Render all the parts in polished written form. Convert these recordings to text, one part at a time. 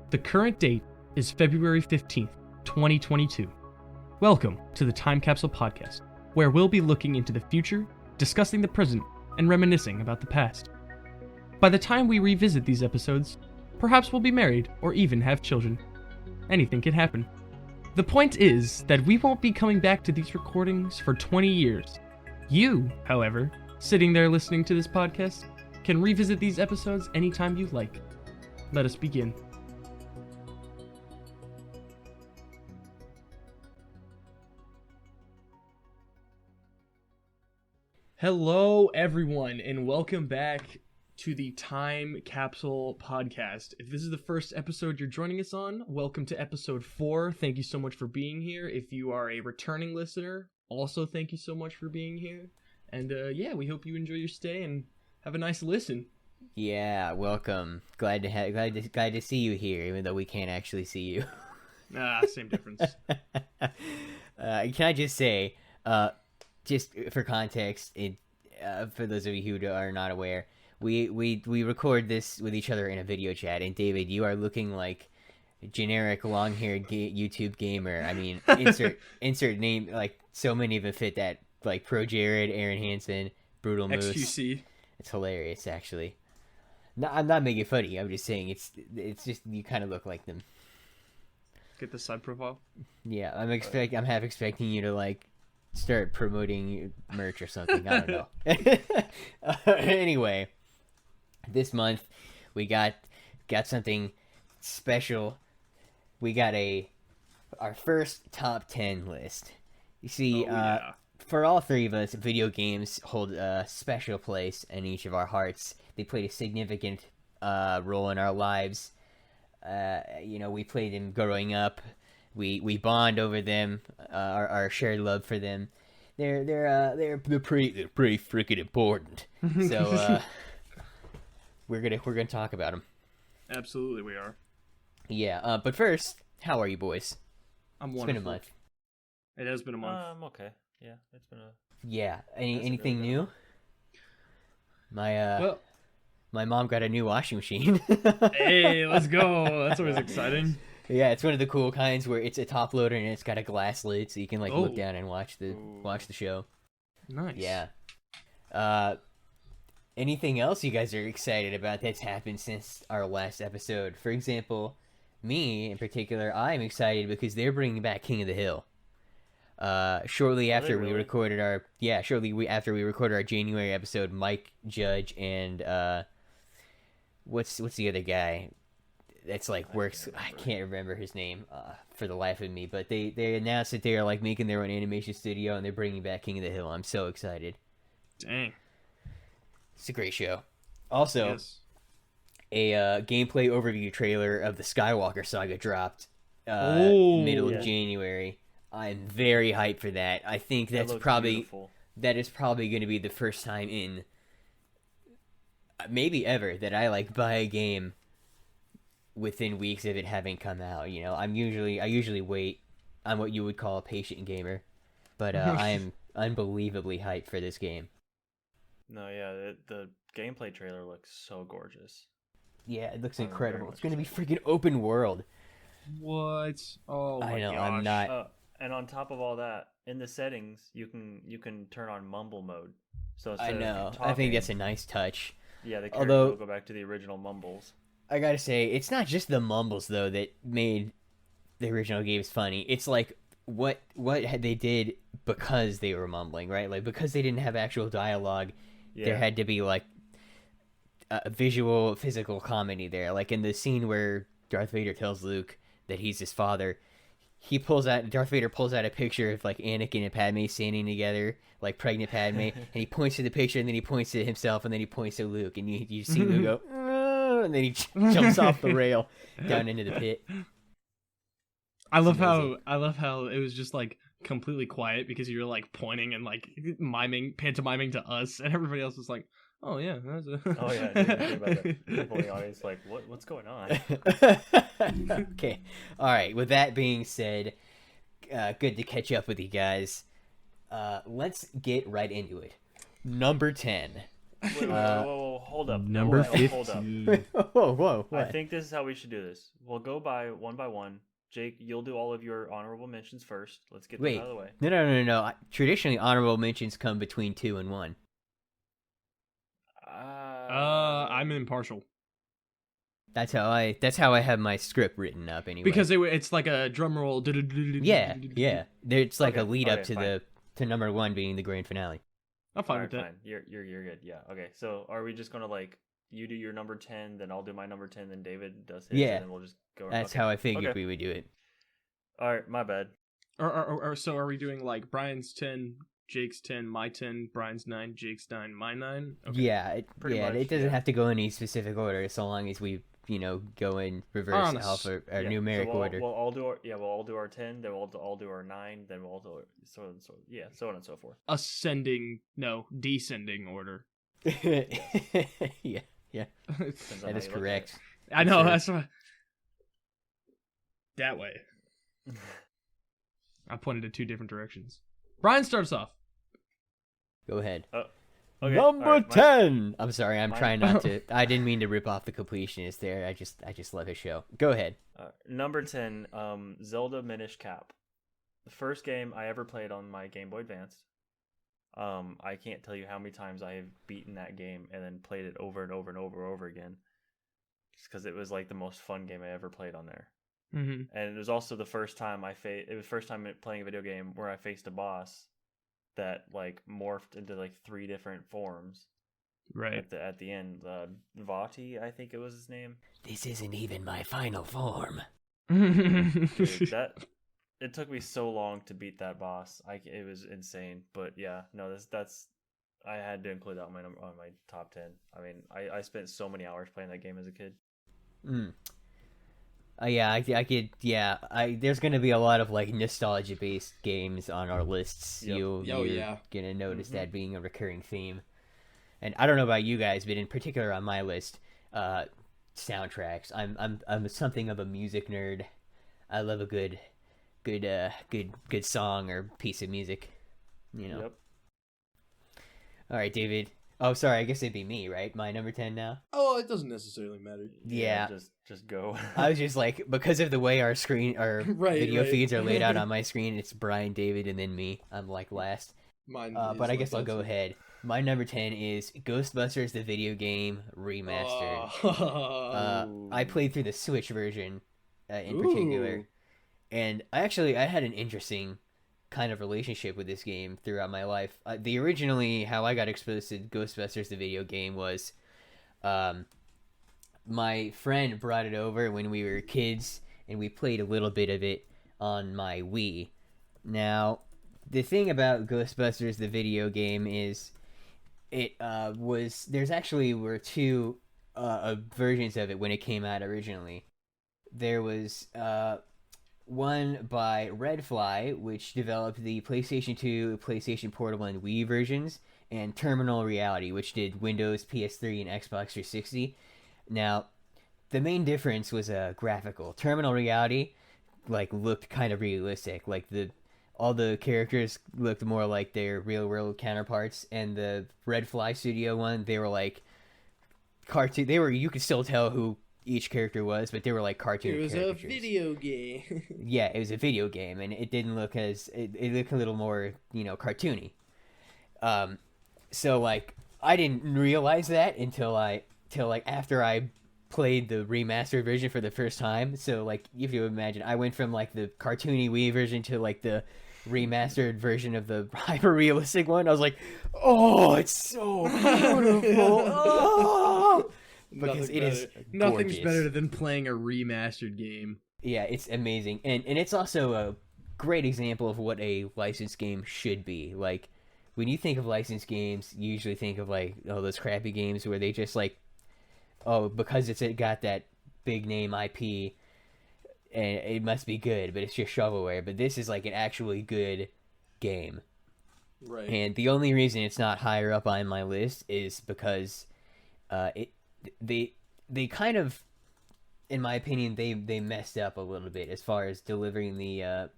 The current date is February 15th, 2022. Welcome to the Time Capsule podcast, where we'll be looking into the future, discussing the present, and reminiscing about the past. By the time we revisit these episodes, perhaps we'll be married or even have children. Anything can happen. The point is that we won't be coming back to these recordings for 20 years. You, however, sitting there listening to this podcast, can revisit these episodes anytime you like. Let us begin. Hello, everyone, and welcome back to the Time Capsule podcast. If this is the first episode you're joining us on, welcome to episode 4. Thank you so much for being here. If you are a returning listener, also thank you so much for being here. And we hope you enjoy your stay and have a nice listen. Yeah, welcome. Glad to see you here, even though we can't actually see you. Same difference. Can I just say, just for context, for those of you who are not aware, we record this with each other in a video chat, and David, you are looking like generic long-haired YouTube gamer. I mean, insert name, like so many of them fit that, like Pro Jared, Aaron Hansen, Brutal Moose. XQC. It's hilarious, actually. No, I'm not making fun of you. I'm just saying it's just you kind of look like them. Get the side profile. Yeah, I'm half expecting you to like start promoting merch or something. I don't know. Anyway, this month we got something special. We got our first top 10 list. You see, for all three of us, video games hold a special place in each of our hearts. They played a significant role in our lives. We played them growing up. We bond over them. Our shared love for them. They're pretty freaking important. So we're gonna talk about them. Absolutely, we are. Yeah. But first, how are you boys? I'm wonderful. It's been a month. It has been a month. I'm okay. Yeah, it's been a. Yeah. Anything new? My mom got a new washing machine. Hey, let's go. That's always exciting. Yeah, it's one of the cool kinds where it's a top loader and it's got a glass lid, so you can look down and watch the show. Nice. Yeah. Anything else you guys are excited about that's happened since our last episode? For example, me in particular, I'm excited because they're bringing back King of the Hill. Shortly after we recorded our January episode, Mike Judge and what's the other guy that's like works, I can't remember his name for the life of me, but they announced that they are like making their own animation studio and they're bringing back King of the Hill. I'm so excited. Dang, it's a great show. Also, yes. A gameplay overview trailer of the Skywalker saga dropped middle of January. I'm very hyped for that. I think that is probably going to be the first time in maybe ever that I like buy a game within weeks of it having come out. You know, I usually wait. I'm what you would call a patient gamer, but I am unbelievably hyped for this game. No, yeah, the gameplay trailer looks so gorgeous. Yeah, it looks incredible. It's going to be freaking open world. What? Oh my gosh. I know, I'm not. And on top of all that, in the settings, you can turn on mumble mode. So I know. I think that's a nice touch. Yeah, the character will go back to the original mumbles. I gotta say, it's not just the mumbles though that made the original games funny. It's like what they did because they were mumbling, right? Like because they didn't have actual dialogue, there had to be like a visual, physical comedy there. Like in the scene where Darth Vader tells Luke that he's his father. Darth Vader pulls out a picture of like Anakin and Padme standing together, like pregnant Padme, and he points to the picture, and then he points to himself, and then he points to Luke, and you see Luke go, and then he jumps off the rail down into the pit. I love how it was just like completely quiet because you were like pointing and like pantomiming to us, and everybody else was like, "Oh yeah, that's a..." Oh yeah, the people in the audience like, what's going on? Okay, all right. With that being said, good to catch up with you guys. Let's get right into it. Number 10. Whoa, hold up. Number Hold up. 15. Whoa! I What? think this is how we should do this. We'll go by one. Jake, you'll do all of your honorable mentions first. Let's get them Wait, out of the way. no. Traditionally, honorable mentions come between 2 and 1. I'm impartial. That's how I have my script written up anyway. Because it's like a drum roll. yeah. It's like a Okay, lead up okay, to fine. to number 1 being the grand finale. I'm fine Alright, with that. fine. You're good. Yeah. Okay. So are we just gonna like you do your number 10, then I'll do my number 10, then David does his, Yeah. and then we'll just go. That's okay. how I figured Okay. we would do it. All right, my bad. So are we doing like Brian's 10, Jake's 10, my 10, Brian's 9, Jake's 9, my 9? Okay. Yeah, Pretty much, it doesn't yeah. have to go in any specific order so long as we, go in reverse Honest. alpha or Yeah, numeric so we'll, order. We'll all do our 10, then we'll all do our 9, then we'll all do so on and so forth. Descending order. yeah, Depends on that how is you look at correct. I know, Sure. that's what... That way. it. I pointed in 2 different directions. Brian starts off. Go ahead. Okay, Number all right, 10. I'm sorry. I'm mine- trying not to. I didn't mean to rip off the completionist there. I just love his show. Go ahead. Number 10, Zelda Minish Cap. The first game I ever played on my Game Boy Advance. I can't tell you how many times I have beaten that game and then played it over and over again. Just because it was like the most fun game I ever played on there. Mm-hmm. And it was also the first time it was the first time playing a video game where I faced a boss that like morphed into like 3 different forms. Right. At the end, Vati, I think it was his name. This isn't even my final form. Dude, it took me so long to beat that boss. It was insane. But yeah, no, that's I had to include that on my top 10. I mean, I spent so many hours playing that game as a kid. Yeah, I could. Yeah, there's gonna be a lot of like nostalgia-based games on our lists. Yep. You're gonna notice Mhm. that being a recurring theme. And I don't know about you guys, but in particular on my list, soundtracks. I'm something of a music nerd. I love a good song or piece of music. Yep. All right, David. Oh, sorry. I guess it'd be me, right? My number 10 now. Oh, it doesn't necessarily matter. Yeah. Just go. I was just like, because of the way our Right, video right. feeds are laid out on my screen, it's Brian, David, and then me. I'm like last. Mine. But I guess I'll go ahead. My number 10 is Ghostbusters, the video game remastered. Oh. I played through the Switch version in particular, Ooh. and I had an interesting kind of relationship with this game throughout my life. Originally, how I got exposed to Ghostbusters, the video game, was my friend brought it over when we were kids, and we played a little bit of it on my Wii. Now, the thing about Ghostbusters, the video game, is there's actually were 2 versions of it when it came out originally. There was one by Redfly, which developed the PlayStation 2, PlayStation Portable, and Wii versions, and Terminal Reality, which did Windows, PS3, and Xbox 360. Now, the main difference was graphical. Terminal Reality looked kind of realistic, all the characters looked more like their real world counterparts, and the Redfly Studio one, they were like cartoon. You could still tell who each character was, but they were like cartoon It was caricatures. a video game. Yeah, it was a video game, and it didn't look it looked a little more cartoony. So I didn't realize that until after I played the remastered version for the first time. So if you imagine, I went from the cartoony Wii version to the remastered version of the hyper realistic one. I was like, oh, it's so beautiful. Oh! Because it is Nothing's gorgeous. better than playing a remastered game. Yeah, it's amazing, and it's also a great example of what a licensed game should be. When you think of licensed games, you usually think of those crappy games where they just because it got that big name IP, and it must be good, but it's just shovelware. But this is an actually good game, Right. and the only reason it's not higher up on my list is because they kind of, in my opinion, they messed up a little bit as far as delivering the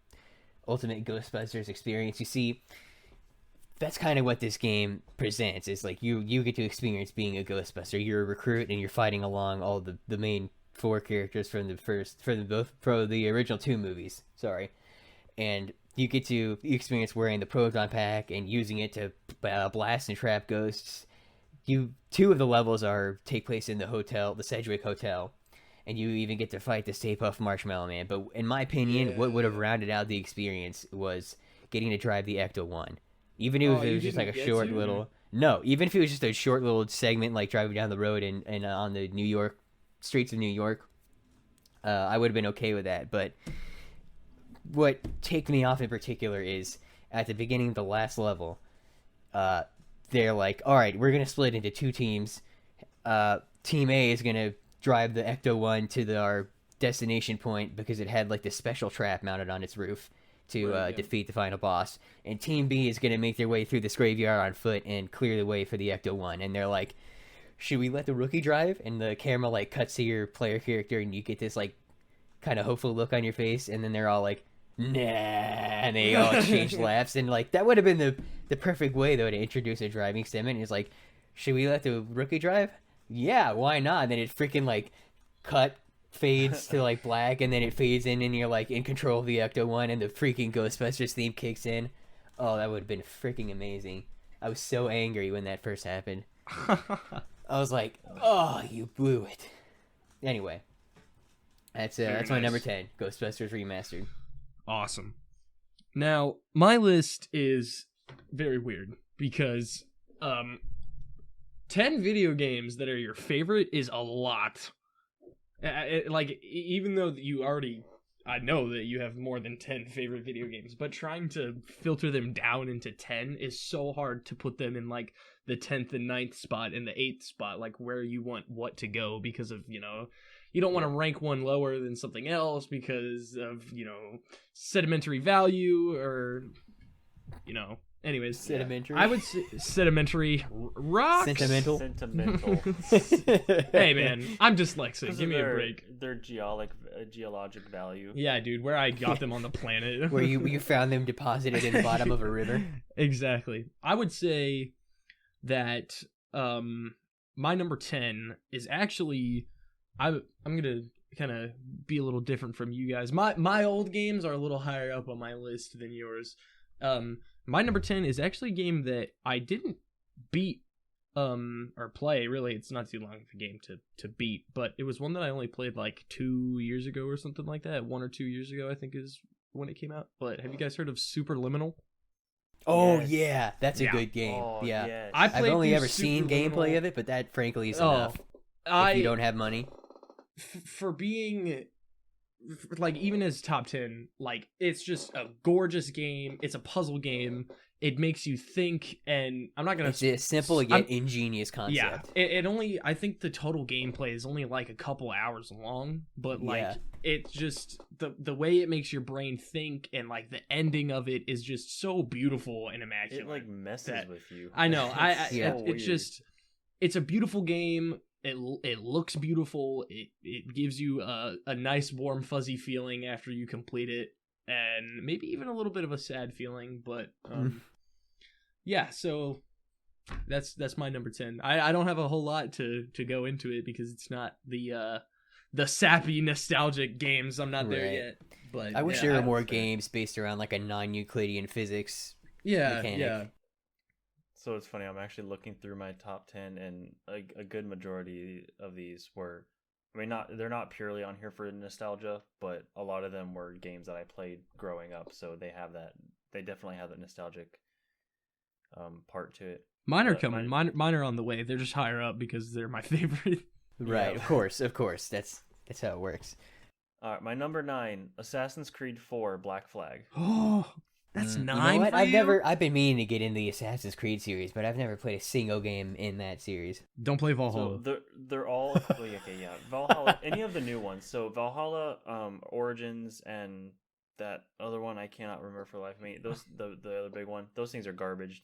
ultimate Ghostbusters experience. You see, that's kind of what this game presents. Is like you get to experience being a Ghostbuster. You're a recruit and you're fighting along all the main four characters from the original two movies. Sorry, and you get to experience wearing the proton pack and using it to blast and trap ghosts. Two of the levels take place in the hotel, the Sedgwick Hotel, and you even get to fight the Stay Puft Marshmallow Man. But in my opinion, what would have rounded out the experience was getting to drive the Ecto-1. Even if it was just like a short little... No, even if it was just a short little segment like driving down the road and on the New York streets of New York, I would have been okay with that. But what ticked me off in particular is at the beginning of the last level, they're like, all right, we're going to split into two teams. Team A is going to drive the Ecto-1 to our destination point because it had like this special trap mounted on its roof to defeat the final boss. And Team B is going to make their way through this graveyard on foot and clear the way for the Ecto-1. And they're like, should we let the rookie drive? And the camera like cuts to your player character and you get this like kind of hopeful look on your face. And then they're all like, nah, and they all exchange laughs. And like that would have been the perfect way though to introduce a driving segment. Is like, should we let the rookie drive? Yeah, why not? And then it freaking like fades to like black, and then it fades in, and you're like in control of the Ecto-1, and the freaking Ghostbusters theme kicks in. Oh, that would have been freaking amazing. I was so angry when that first happened. I was like, oh, you blew it. Anyway, that's my number 10, Ghostbusters Remastered. Awesome. Now, my list is very weird because 10 video games that are your favorite is a lot. Even though I know that you have more than 10 favorite video games, but trying to filter them down into 10 is so hard to put them in like the 10th and 9th spot and the 8th spot, like where you want what to go, because of, you don't want to rank one lower than something else because of, sedimentary value or, anyways. Sedimentary? I would say sedimentary rocks. Sentimental. Hey, man, I'm dyslexic. Give me a break. Their geologic value. Yeah, dude, where I got them on the planet. Where you found them deposited in the bottom of a river. Exactly. I would say that my number 10 is actually... I'm going to kind of be a little different from you guys. My old games are a little higher up on my list than yours. My number 10 is actually a game that I didn't beat or play. Really, it's not too long of a game to beat, but it was one that I only played like 2 years ago or something like that. 1 or 2 years ago, I think, is when it came out. But have you guys heard of Superliminal? Oh, yes. Yeah, that's a good game. Oh, yeah. Yes. I've only ever seen gameplay of it, but that frankly is enough. If you don't have money. For being... like, even as top 10, like, it's just a gorgeous game. It's a puzzle game. It makes you think, and I'm not gonna... It's a simple yet ingenious concept. Yeah, it only... I think the total gameplay is only, like, a couple hours long, but, like, it's just... The way it makes your brain think, and, like, the ending of it is just so beautiful and immaculate. It, like, messes with you. I know. It's just... It's a beautiful game. It looks beautiful. It gives you a nice warm fuzzy feeling after you complete it, and maybe even a little bit of a sad feeling. But yeah, so that's my number 10. I don't have a whole lot to go into it because it's not the sappy nostalgic games. I'm not there yet. But I wish there were more games based around like a non-Euclidean physics mechanic. Yeah. So it's funny, I'm actually looking through my top 10, and a good majority of these were, they're not purely on here for nostalgia, but a lot of them were games that I played growing up, so they definitely have that nostalgic part to it. Mine are coming. Mine are on the way. They're just higher up because they're my favorite. Right, of course. That's how it works. All right, my number 9, Assassin's Creed 4 Black Flag. Oh, that's 9. You know what? For I've been meaning to get into the Assassin's Creed series, but I've never played a single game in that series. Don't play Valhalla. So they're all Valhalla. Any of the new ones. So Valhalla, Origins, and that other one I cannot remember for the life of me. Those the other big one. Those things are garbage.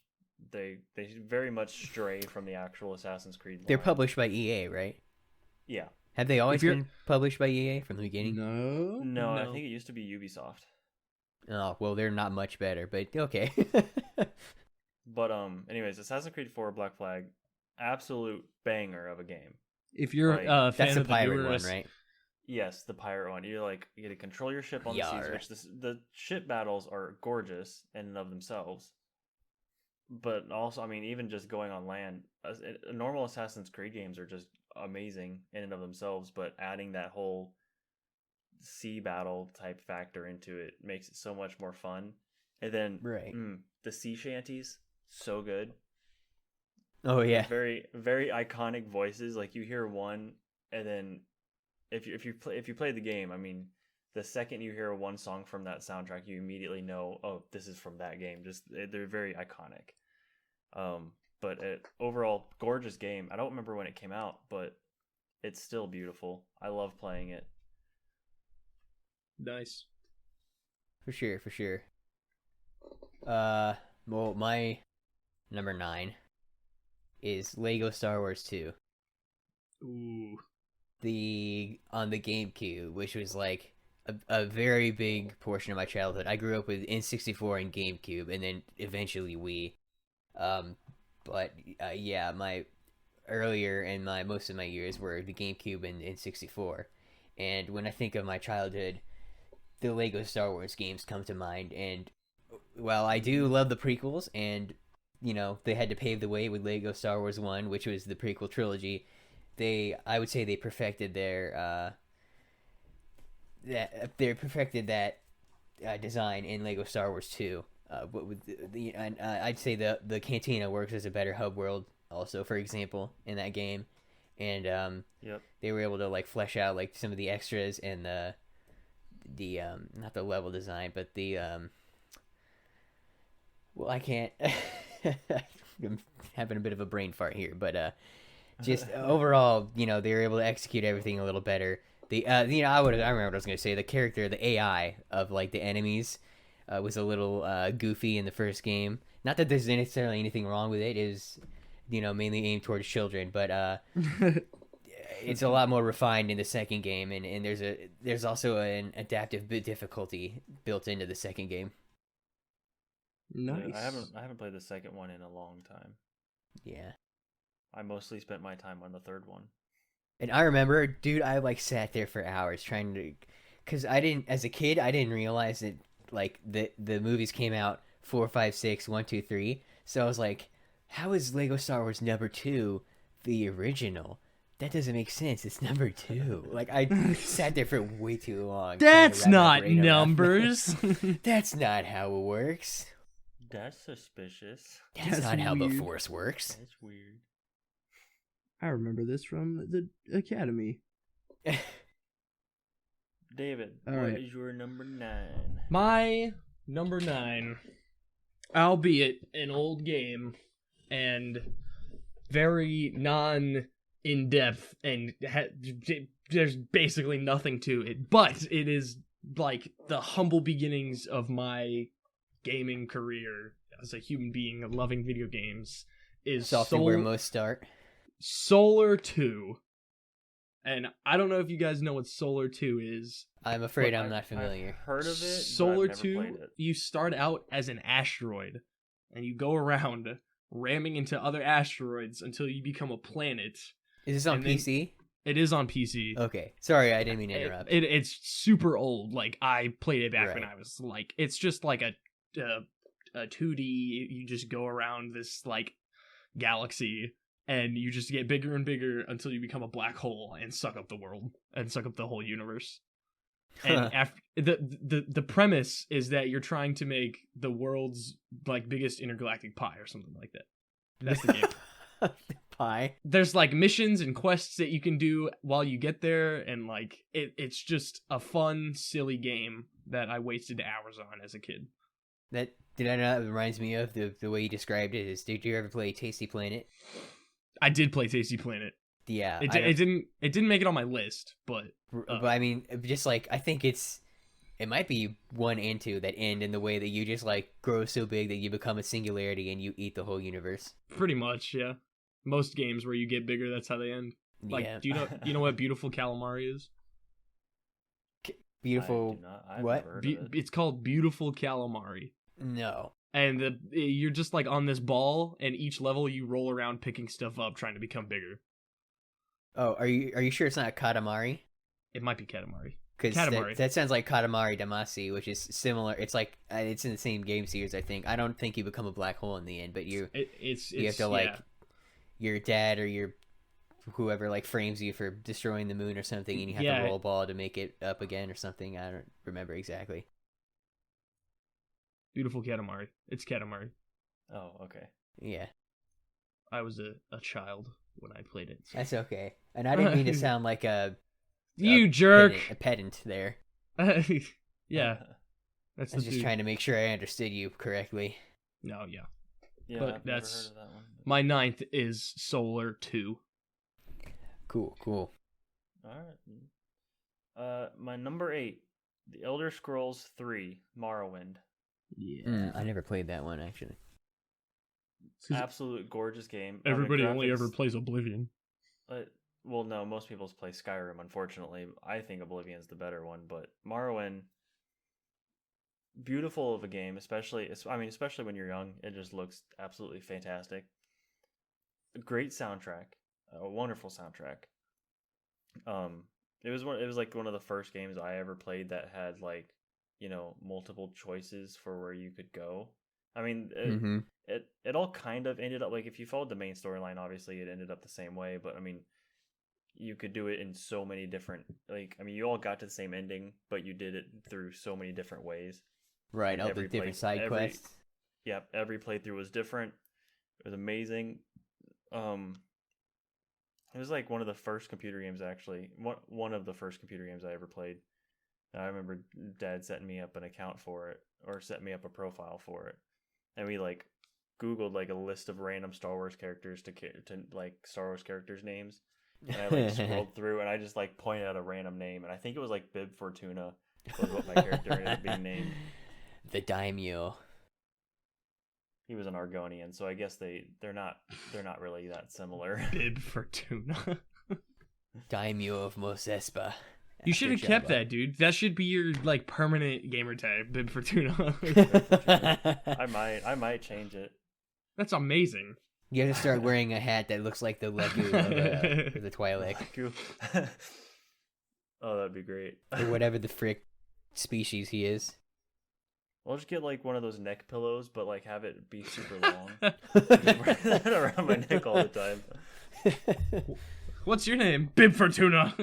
They very much stray from the actual Assassin's Creed line. They're published by EA, right? Yeah. Have they always been published by EA from the beginning? No, I think it used to be Ubisoft. Oh, well, they're not much better, but okay. But anyways, Assassin's Creed 4 Black Flag, absolute banger of a game. If you're Like, a fan That's the of the pirate newer one, right? Yes, the pirate one. You get to control your ship on the seas, Yar. which the ship battles are gorgeous in and of themselves. But also, I mean, even just going on land, normal Assassin's Creed games are just amazing in and of themselves. But adding that whole sea battle type factor into it makes it so much more fun. And then, Right. The sea shanties, so good. Oh yeah. Very very iconic voices. Like you hear one, and then if you play the game, I mean, the second you hear one song from that soundtrack, you immediately know, oh, this is from that game. They're very iconic. But overall, gorgeous game. I don't remember when it came out, but it's still beautiful. I love playing it. Nice. For sure. Well, my number 9 is Lego Star Wars 2. Ooh. On the GameCube, which was like a very big portion of my childhood. I grew up with N64 and GameCube, and then eventually Wii. Yeah, my earlier and most of my years were the GameCube and N64. And when I think of my childhood, the Lego Star Wars games come to mind. And while I do love the prequels, and they had to pave the way with Lego Star Wars 1, which was the prequel trilogy, I would say they perfected that design in Lego Star Wars 2. But with I'd say the Cantina works as a better hub world also, for example, in that game. And Yep. they were able to like flesh out like some of the extras and the not the level design, but the well, I can't. I'm having a bit of a brain fart here, but just overall, they were able to execute everything a little better. I remember what I was going to say. The character, the AI of like the enemies, was a little goofy in the first game. Not that there's necessarily anything wrong with it. It is, mainly aimed towards children, but it's a lot more refined in the second game, and there's also an adaptive difficulty built into the second game. Nice. Yeah, I haven't played the second one in a long time. Yeah. I mostly spent my time on the third one. And I remember, dude, I like sat there for hours trying to, because as a kid, I didn't realize that like the movies came out 4, 5, 6, 1, 2, 3. So I was like, how is Lego Star Wars number 2 the original? That doesn't make sense. It's number 2. Like I sat there for way too long. That's not brain around numbers. that. That's not how it works. That's suspicious. That's not how the weird. Force works. That's weird. I remember this from the Academy. David, All what right. is your number 9? My number 9, albeit an old game and very non-in-depth, and there's basically nothing to it, but it is like the humble beginnings of my gaming career as a human being loving video games. Is Often where most start. Solar 2. And I don't know if you guys know what Solar 2 is. I'm afraid But I'm not familiar. I've heard of it. Solar but I've never 2, played it. you start out as an asteroid, and you go around ramming into other asteroids until you become a planet. Is this on and then- PC? It is on PC. Okay. Sorry, I didn't mean to interrupt. It's super old. Like, I played it back when Right. I was like, it's just like a 2D. You just go around this like galaxy, and you just get bigger and bigger until you become a black hole and suck up the world and suck up the whole universe. And after the premise is that you're trying to make the world's like biggest intergalactic pie or something like that. That's the game. Pie. There's like missions and quests that you can do while you get there, and like it's just a fun, silly game that I wasted hours on as a kid. That did I know that reminds me of the way you described it is. Did you ever play Tasty Planet? I did play Tasty Planet. Yeah. It didn't make it on my list, but But I mean, just like I think it might be 1 and 2 that end in the way that you just like grow so big that you become a singularity and you eat the whole universe. pretty much, yeah. Most games where you get bigger, that's how they end. Like, Yeah. do you know what Beautiful Calamari is? Beautiful. I've what? never heard of it. It's called Beautiful Calamari. No. and you're just like on this ball, and each level you roll around picking stuff up, trying to become bigger. Oh, are you sure it's not Katamari? It might be Katamari. Because Katamari. that sounds like Katamari Damacy, which is similar. It's like it's in the same game series, I think. I don't think you become a black hole in the end, but you have to like your dad or your whoever like frames you for destroying the moon or something, and you have to roll a ball to make it up again or something. I don't remember exactly. Beautiful Katamari. It's Katamari. Oh, okay. Yeah. I was a child when I played it. So. That's okay. And I didn't mean to sound like you jerk! A pedant there. Yeah. I was just trying to make sure I understood you correctly. No, yeah. Yeah, but I've that's never heard of that one. my 9th is Solar 2. Cool. All right. My number 8, The Elder Scrolls 3: Morrowind. Yeah. I never played that one actually. Absolute gorgeous game. Everybody only ever plays Oblivion. Well, no, most people play Skyrim, unfortunately. I think Oblivion's the better one, but Morrowind, beautiful of a game, especially when you're young. It just looks absolutely fantastic. A great soundtrack, a wonderful soundtrack. It was like one of the first games I ever played that had like, multiple choices for where you could go. I mean, it all kind of ended up like, if you followed the main storyline, obviously it ended up the same way, but I mean, you could do it in so many different, you all got to the same ending, but you did it through so many different ways. Right, all the different side quests. Yep, every playthrough was different. It was amazing. It was like one of the first computer games, actually. One of the first computer games I ever played. I remember Dad setting me up an account for it, or set me up a profile for it, and we like Googled like a list of random Star Wars characters to like Star Wars characters' names. And I like scrolled through, and I just like pointed out a random name, and I think it was like Bib Fortuna was what my character ended up being named. The Daimyo. He was an Argonian, so I guess they're not really that similar. Bib Fortuna. Daimyo of Mos Espa. You should have kept that, dude. That should be your like permanent gamer tag, Bib Fortuna. I might change it. That's amazing. You have to start wearing a hat that looks like the Leku of the Twi'lek. Oh, that'd be great. Or whatever the frick species he is. I'll just get like one of those neck pillows, but like have it be super long. Just wear that around my neck all the time. What's your name? Bib Fortuna.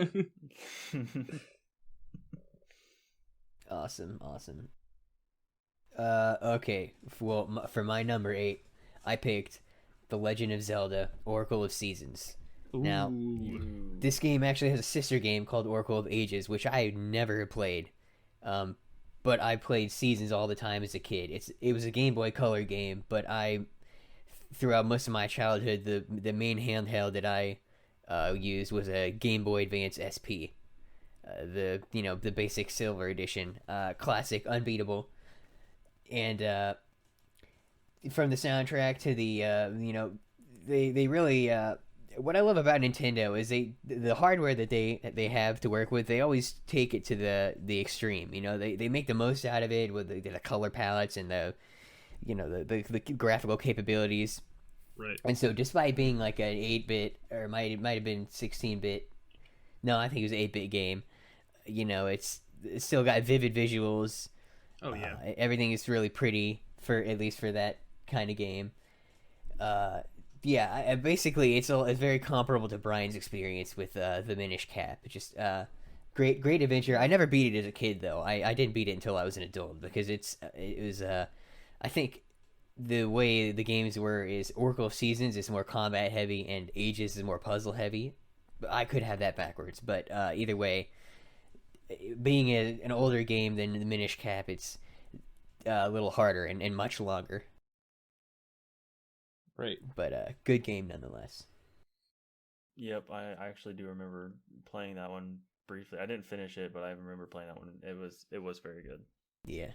Awesome. Okay. Well, for my number 8, I picked The Legend of Zelda: Oracle of Seasons. Ooh. Now, this game actually has a sister game called Oracle of Ages, which I never played. But I played Seasons all the time as a kid. It was a Game Boy Color game, but throughout most of my childhood, the main handheld that I used was a Game Boy Advance SP. The basic silver edition, classic, unbeatable. And from the soundtrack to the they really what I love about Nintendo is the hardware that they have to work with, they always take it to the extreme. They make the most out of it with the color palettes and the graphical capabilities. Right. And so despite being like an 8-bit, or might have been 16-bit, no, I think it was 8-bit game, it's still got vivid visuals. Oh yeah. Everything is really pretty, at least for that kind of game. Yeah, basically it's very comparable to Brian's experience with the Minish Cap. It's just great adventure. I never beat it as a kid though. I didn't beat it until I was an adult, because it was I think the way the games were is Oracle of Seasons is more combat heavy and Ages is more puzzle heavy. I could have that backwards, but either way, being an older game than the Minish Cap, it's a little harder and much longer. Right. But good game nonetheless. Yep, I actually do remember playing that one briefly. I didn't finish it, but I remember playing that one. It was very good. Yeah.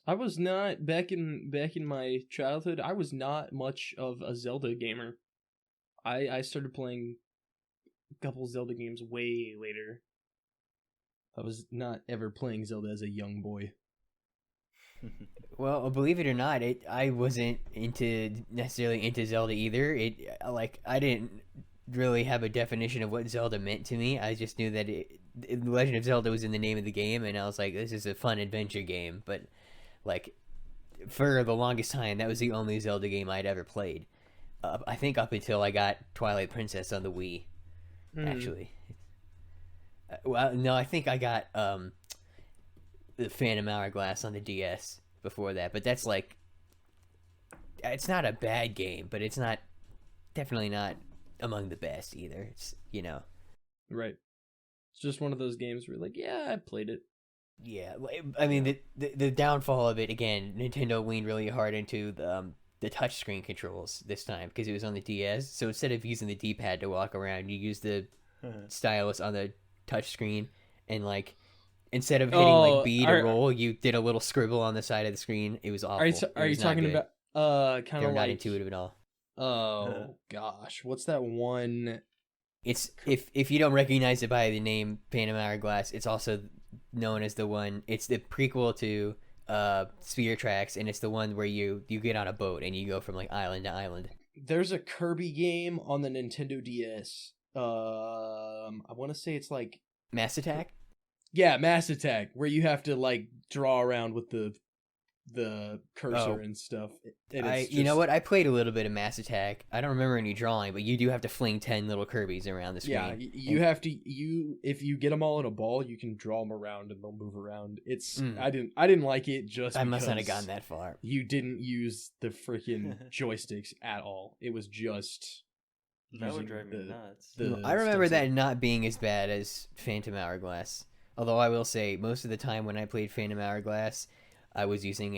I was not back in my childhood. I was not much of a Zelda gamer. I started playing a couple Zelda games way later. I was not ever playing Zelda as a young boy. Well, believe it or not, I wasn't necessarily into Zelda either. I didn't really have a definition of what Zelda meant to me. I just knew that Legend of Zelda was in the name of the game, and I was like, this is a fun adventure game. But like for the longest time, that was the only Zelda game I'd ever played. I think up until I got Twilight Princess on the Wii. Actually, well, no, I think I got the Phantom Hourglass on the DS before that, but that's like, it's not a bad game, but it's definitely not among the best either. It's, Right. It's just one of those games where, like, yeah, I played it. yeah. I mean, the downfall of it, again, Nintendo leaned really hard into the touchscreen controls this time because it was on the DS. So instead of using the D-pad to walk around, you use the stylus on the touchscreen, and like, instead of hitting like B to roll, you did a little scribble on the side of the screen. It was awful. Are you talking about kind of like not intuitive at all? Oh gosh, what's that one? It's if you don't recognize it by the name Phantom Hourglass, it's also known as the one. It's the prequel to Spear Tracks, and it's the one where you get on a boat and you go from like island to island. There's a Kirby game on the Nintendo DS. I want to say it's like Mass Attack. Yeah, Mass Attack, where you have to like draw around with the cursor and stuff. You know what? I played a little bit of Mass Attack. I don't remember any drawing, but you do have to fling 10 little Kirby's around the screen. Yeah, you have to. If you get them all in a ball, you can draw them around and they'll move around. It's I didn't like it just. I must not have gotten that far. You didn't use the freaking joysticks at all. It was just. That would drive me nuts. I remember that not being as bad as Phantom Hourglass. Although I will say, most of the time when I played Phantom Hourglass, I was using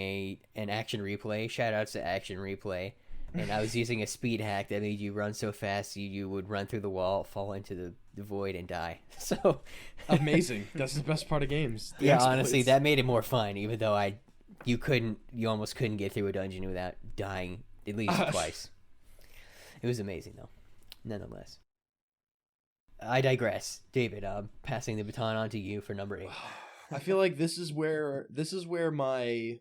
an action replay. Shoutouts to action replay. And I was using a speed hack that made you run so fast you would run through the wall, fall into the void, and die. So amazing. That's the best part of games. Yeah, honestly, that made it more fun, even though you almost couldn't get through a dungeon without dying at least twice. It was amazing, though, nonetheless. I digress. David, passing the baton on to you for number 8. I feel like this is where my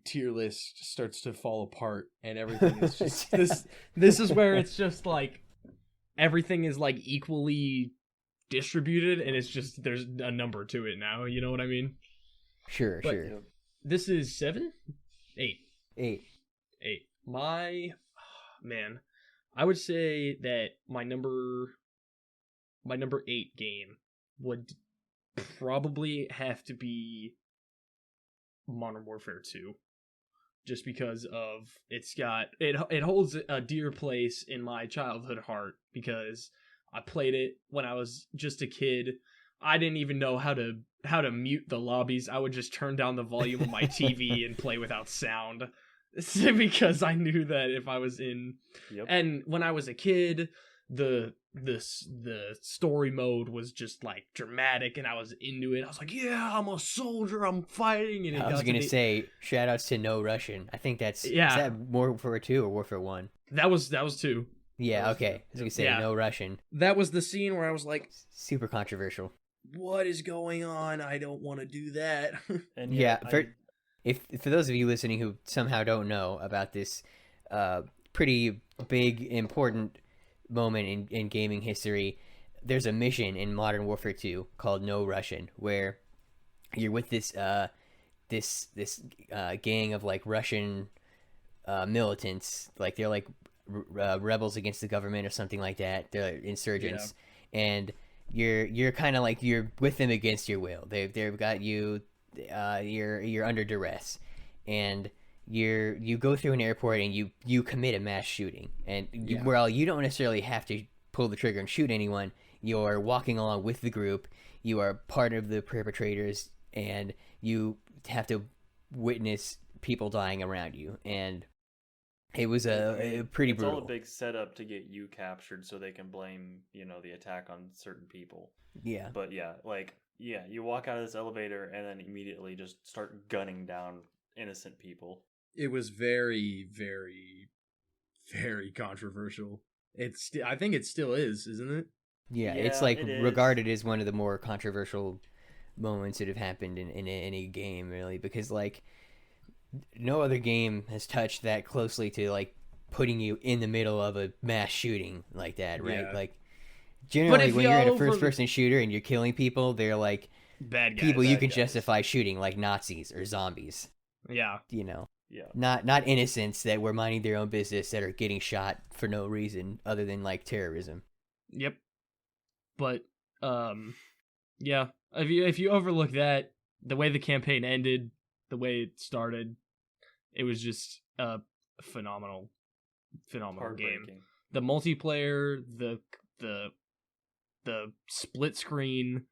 tier list starts to fall apart, and everything is just this is where it's just like everything is like equally distributed, and it's just there's a number to it now. You know what I mean? Sure. This is 7, 8. 8. My man, I would say that my number 8 game would probably have to be Modern Warfare 2, just because of it holds a dear place in my childhood heart, because I played it when I was just a kid. I didn't even know how to mute the lobbies. I would just turn down the volume of my TV and play without sound, because I knew that if I was in and when I was a kid, the story mode was just like dramatic, and I was into it. I was like, yeah, I'm a soldier, I'm fighting. And I was gonna say, shout outs to No Russian. I think that's is that Warfare 2 or Warfare 1? That was 2. Yeah, okay. I was gonna say No Russian. That was the scene where I was like, super controversial. What is going on? I don't want to do that. And for those of you listening who somehow don't know about this pretty big important moment in gaming history, there's a mission in Modern Warfare 2 called No Russian, where you're with this gang of like Russian militants, like they're like rebels against the government or something like that. They're insurgents, and you're kind of like you're with them against your will. They've got you. You're under duress, and you go through an airport and you commit a mass shooting, and while you don't necessarily have to pull the trigger and shoot anyone, you're walking along with the group, you are part of the perpetrators, and you have to witness people dying around you, and it was a pretty brutal. It's all a big setup to get you captured so they can blame the attack on certain people. But you walk out of this elevator and then immediately just start gunning down innocent people. It was very, very, very controversial. I think it still is, isn't it? Yeah, it's like regarded as one of the more controversial moments that have happened in any game, really, because like no other game has touched that closely to like putting you in the middle of a mass shooting like that, right? Yeah. Like generally if when you you're in a over- first-person shooter and you're killing people, they're like Bad guys. people you Bad can guys. justify shooting, like Nazis or zombies. Yeah. You know, Yeah. not innocents that were minding their own business that are getting shot for no reason other than like terrorism. Yep. But yeah. If you overlook that, the way the campaign ended, the way it started, it was just a phenomenal game. Heartbreaking. The multiplayer, the split screen,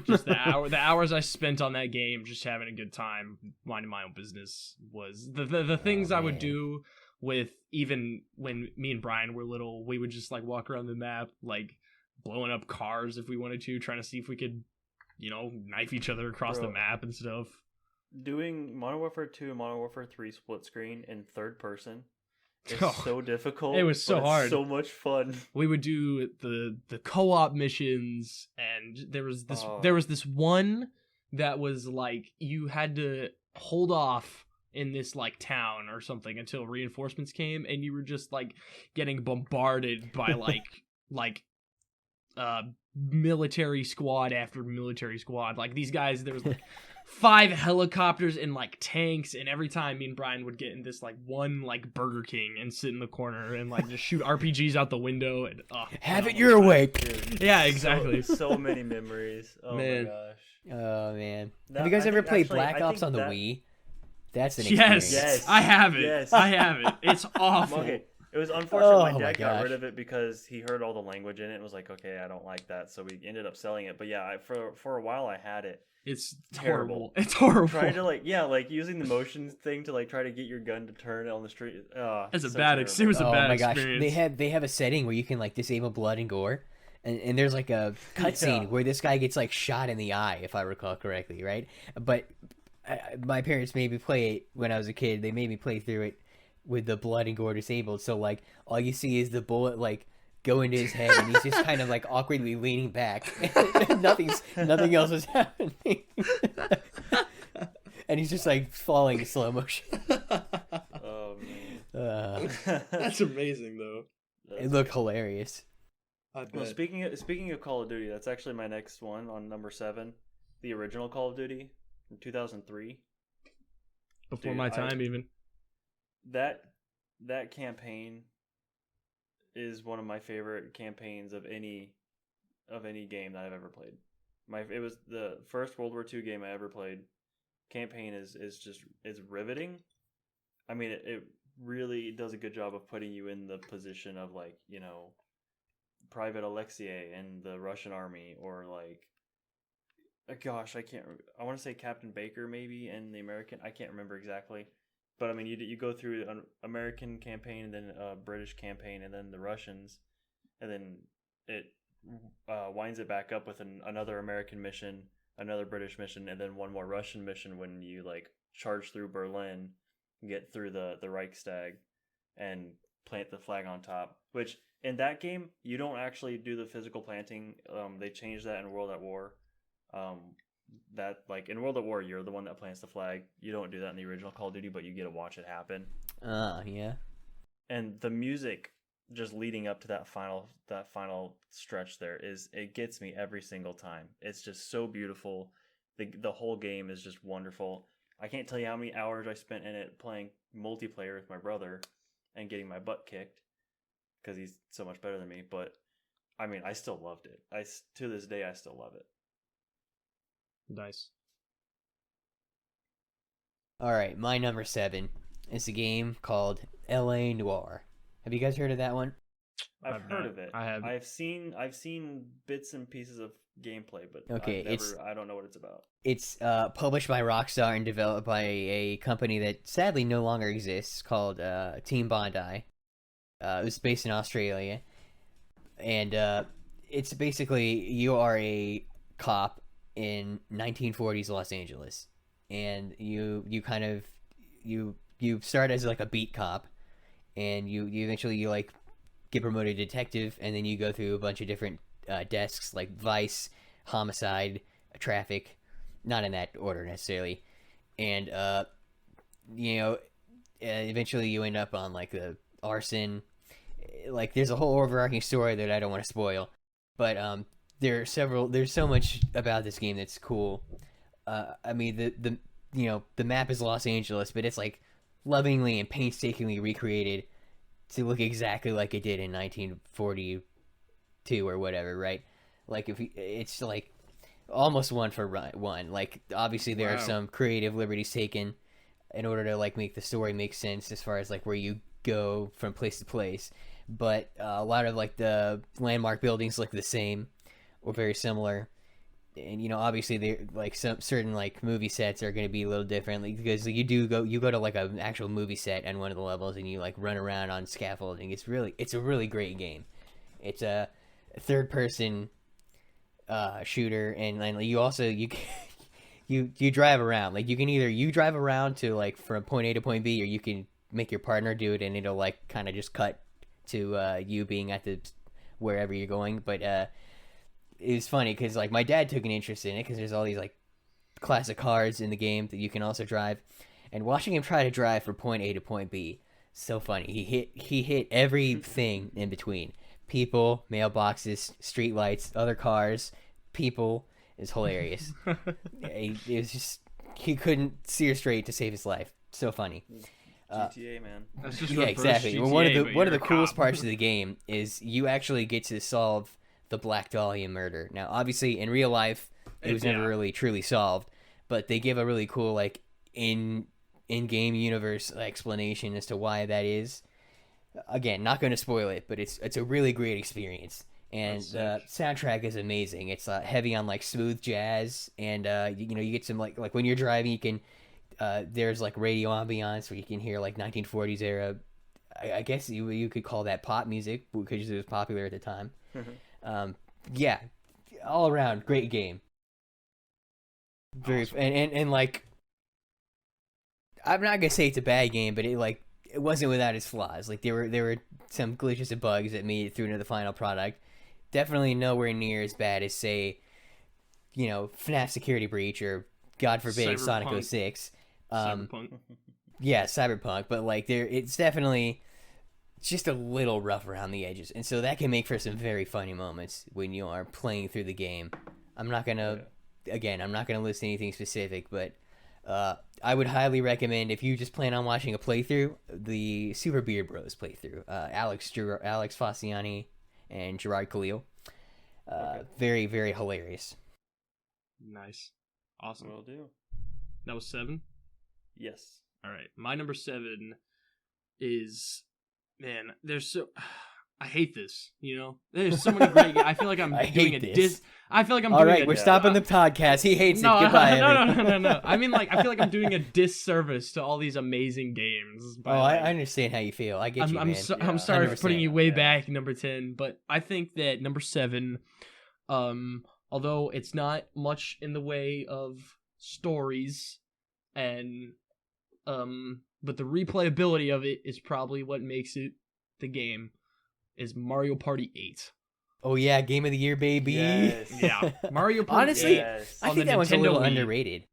just the hours I spent on that game, just having a good time, minding my own business, was the things I would man. do with, even when me and Brian were little, we would just like walk around the map, like blowing up cars if we wanted to, trying to see if we could, knife each other across the Bro. map and stuff. Doing Modern Warfare 2 and Modern Warfare 3 split screen in third person is Oh, so difficult. it was so but it's hard. so much fun. We would do the co-op missions, and there was Oh. this one that was like you had to hold off in this like town or something until reinforcements came, and you were just like getting bombarded by like military squad after military squad. Like these guys, there was like 5 helicopters and like tanks, and every time me and Brian would get in this like one like Burger King and sit in the corner and like just shoot RPGs out the window and Have it your way. Dude, Yeah, exactly. So many memories. Oh Man. my gosh. Oh man, That- have you guys I ever think played actually- Black I Ops think on the that- Wii? That's an Yes, experience. Yes. I have it. Yes. I have it. It's awful. Okay. It was unfortunate Oh my my dad got gosh. rid of it because he heard all the language in it and was like, okay, I don't like that. So we ended up selling it. But yeah, for a while I had it. It's Terrible. horrible. It's horrible. Trying to like using the motion thing to like try to get your gun to turn on the street. It's a so bad terrible. it was a Oh bad my gosh, experience. they have a setting where you can like disable blood and gore, and there's like a cutscene Yeah. where this guy gets like shot in the eye, if I recall correctly, right? But my parents made me play it when I was a kid. They made me play through it with the blood and gore disabled, so like all you see is the bullet like go into his head, and he's just kind of like awkwardly leaning back. Nothing else is happening. And he's just like falling in slow motion. Oh man. That's amazing though. It looked hilarious. I bet. Well, speaking of Call of Duty, that's actually my next one on number 7, the original Call of Duty from 2003. Before Dude, my time even. That campaign is one of my favorite campaigns of any game that I've ever played. It was the first World War II game I ever played. Campaign is riveting. I mean, it really does a good job of putting you in the position of like, Private Alexei and the Russian army, or like, gosh, I want to say Captain Baker maybe, and the American. I can't remember exactly. But I mean, you go through an American campaign, and then a British campaign, and then the Russians, and then it winds it back up with another American mission, another British mission, and then one more Russian mission when you like charge through Berlin, get through the Reichstag, and plant the flag on top. Which in that game you don't actually do the physical planting. They changed that in World at War. That like in World at War, you're the one that plants the flag. You don't do that in the original Call of Duty, but you get to watch it happen. Yeah. And the music just leading up to that final stretch there it gets me every single time. It's just so beautiful. The whole game is just wonderful. I can't tell you how many hours I spent in it playing multiplayer with my brother and getting my butt kicked because he's so much better than me. But I mean, I still loved it. To this day, I still love it. Nice. All right, my number 7 is a game called L.A. Noire. Have you guys heard of that one? I've I've heard not. of it. I have. I've seen bits and pieces of gameplay, but Okay, I don't know what it's about. It's published by Rockstar and developed by a company that sadly no longer exists called Team Bondi. It was based in Australia, and it's basically you are a cop in 1940s Los Angeles, and you start as like a beat cop, and you eventually like get promoted to detective, and then you go through a bunch of different desks like vice, homicide, traffic, not in that order necessarily, and you know, eventually you end up on like the arson. Like there's a whole overarching story that I don't want to spoil, but there's so much about this game that's cool. I mean the the map is Los Angeles, but it's like lovingly and painstakingly recreated to look exactly like it did in 1942 or whatever, right? Like it's like almost one for one. Like obviously there are some creative liberties taken in order to like make the story make sense as far as like where you go from place to place, but a lot of like the landmark buildings look the same or very similar. And obviously they like some certain like movie sets are going to be a little different, like, because you go to like an actual movie set on one of the levels and you like run around on scaffolding. It's a really great game. It's a third person shooter, and you also you drive around. Like you drive around to like from point A to point B, or you can make your partner do it and it'll like kind of just cut to you being at the wherever you're going. But it was funny because like my dad took an interest in it because there's all these like classic cars in the game that you can also drive, and watching him try to drive from point A to point B, so funny. He hit everything in between: people, mailboxes, streetlights, other cars, people. Is hilarious. It was just he couldn't steer straight to save his life. So funny. GTA, man. That's just Yeah, reverse exactly. GTA, One but of you're the a coolest cop. parts of the game is you actually get to solve the Black Dahlia murder. Now, obviously, in real life, it was never really truly solved, but they give a really cool like in-game universe explanation as to why that is. Again, not going to spoil it, but it's a really great experience. And the soundtrack is amazing. It's heavy on like smooth jazz, and you get some like when you're driving, you can there's like radio ambiance where you can hear like 1940s era. I guess you could call that pop music because it was popular at the time. Yeah, all around great game. Very Awesome. and like I'm not gonna say it's a bad game, but it wasn't without its flaws. Like there were some glitches and bugs that made it through to the final product. Definitely nowhere near as bad as say, FNAF Security Breach or God forbid Sonic Cyberpunk. 06. Cyberpunk. Yeah, Cyberpunk, but like it's definitely just a little rough around the edges, and so that can make for some very funny moments when you are playing through the game. I'm not gonna list anything specific, but I would highly recommend, if you just plan on watching a playthrough, the Super Beard Bros playthrough. Alex Fossiani and Gerard Khalil. Very, very hilarious. Nice. Awesome. Will do. That was 7. Yes. All right. My number 7 is, man, I hate this, There's so many great I feel like I'm I doing hate a this. dis I feel like I'm All doing right, a we're stopping the podcast. He hates no, it. Goodbye. no. I mean, like, I feel like I'm doing a disservice to all these amazing games. Oh, I understand how you feel. I get you, man. I'm sorry for 100%. putting you way back, number 10, but I think that number 7, although it's not much in the way of stories, and but the replayability of it is probably what makes it the game, is Mario Party 8. Oh yeah, Game of the Year, baby. Yes. Yeah, Mario Party. Honestly, 8 Yes. I on think the that one's a Nintendo little Wii. underrated.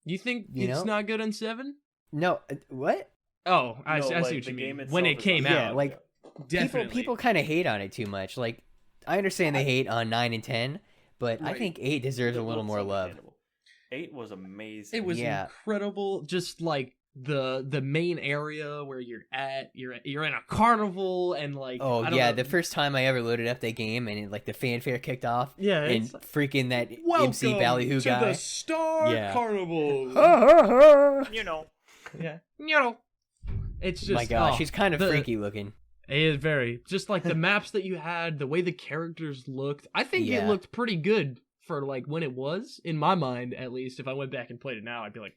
You think You it's know? not good on 7? No, what? Oh, I No, see like, what you the mean. game When it itself is came not- Yeah, out, like definitely. people kind of hate on it too much. Like I understand they hate on 9 and 10, but I Right. think 8 deserves It a little looks more love. understandable. 8 was amazing. It was Yeah. incredible. Just like the main area where you're in a carnival, and like, Oh I don't yeah, know. the first time I ever loaded up that game and the fanfare kicked off, Yeah, and it's like, freaking that welcome MC Ballyhoo to guy. the Star Yeah. Carnival. You know. Yeah, it's just, My gosh, oh, she's kind of the- freaky looking. It is very, just like the maps that you had, the way the characters looked. I think it Yeah. looked pretty good for like when it was, in my mind at least. If I went back and played it now, I'd be like,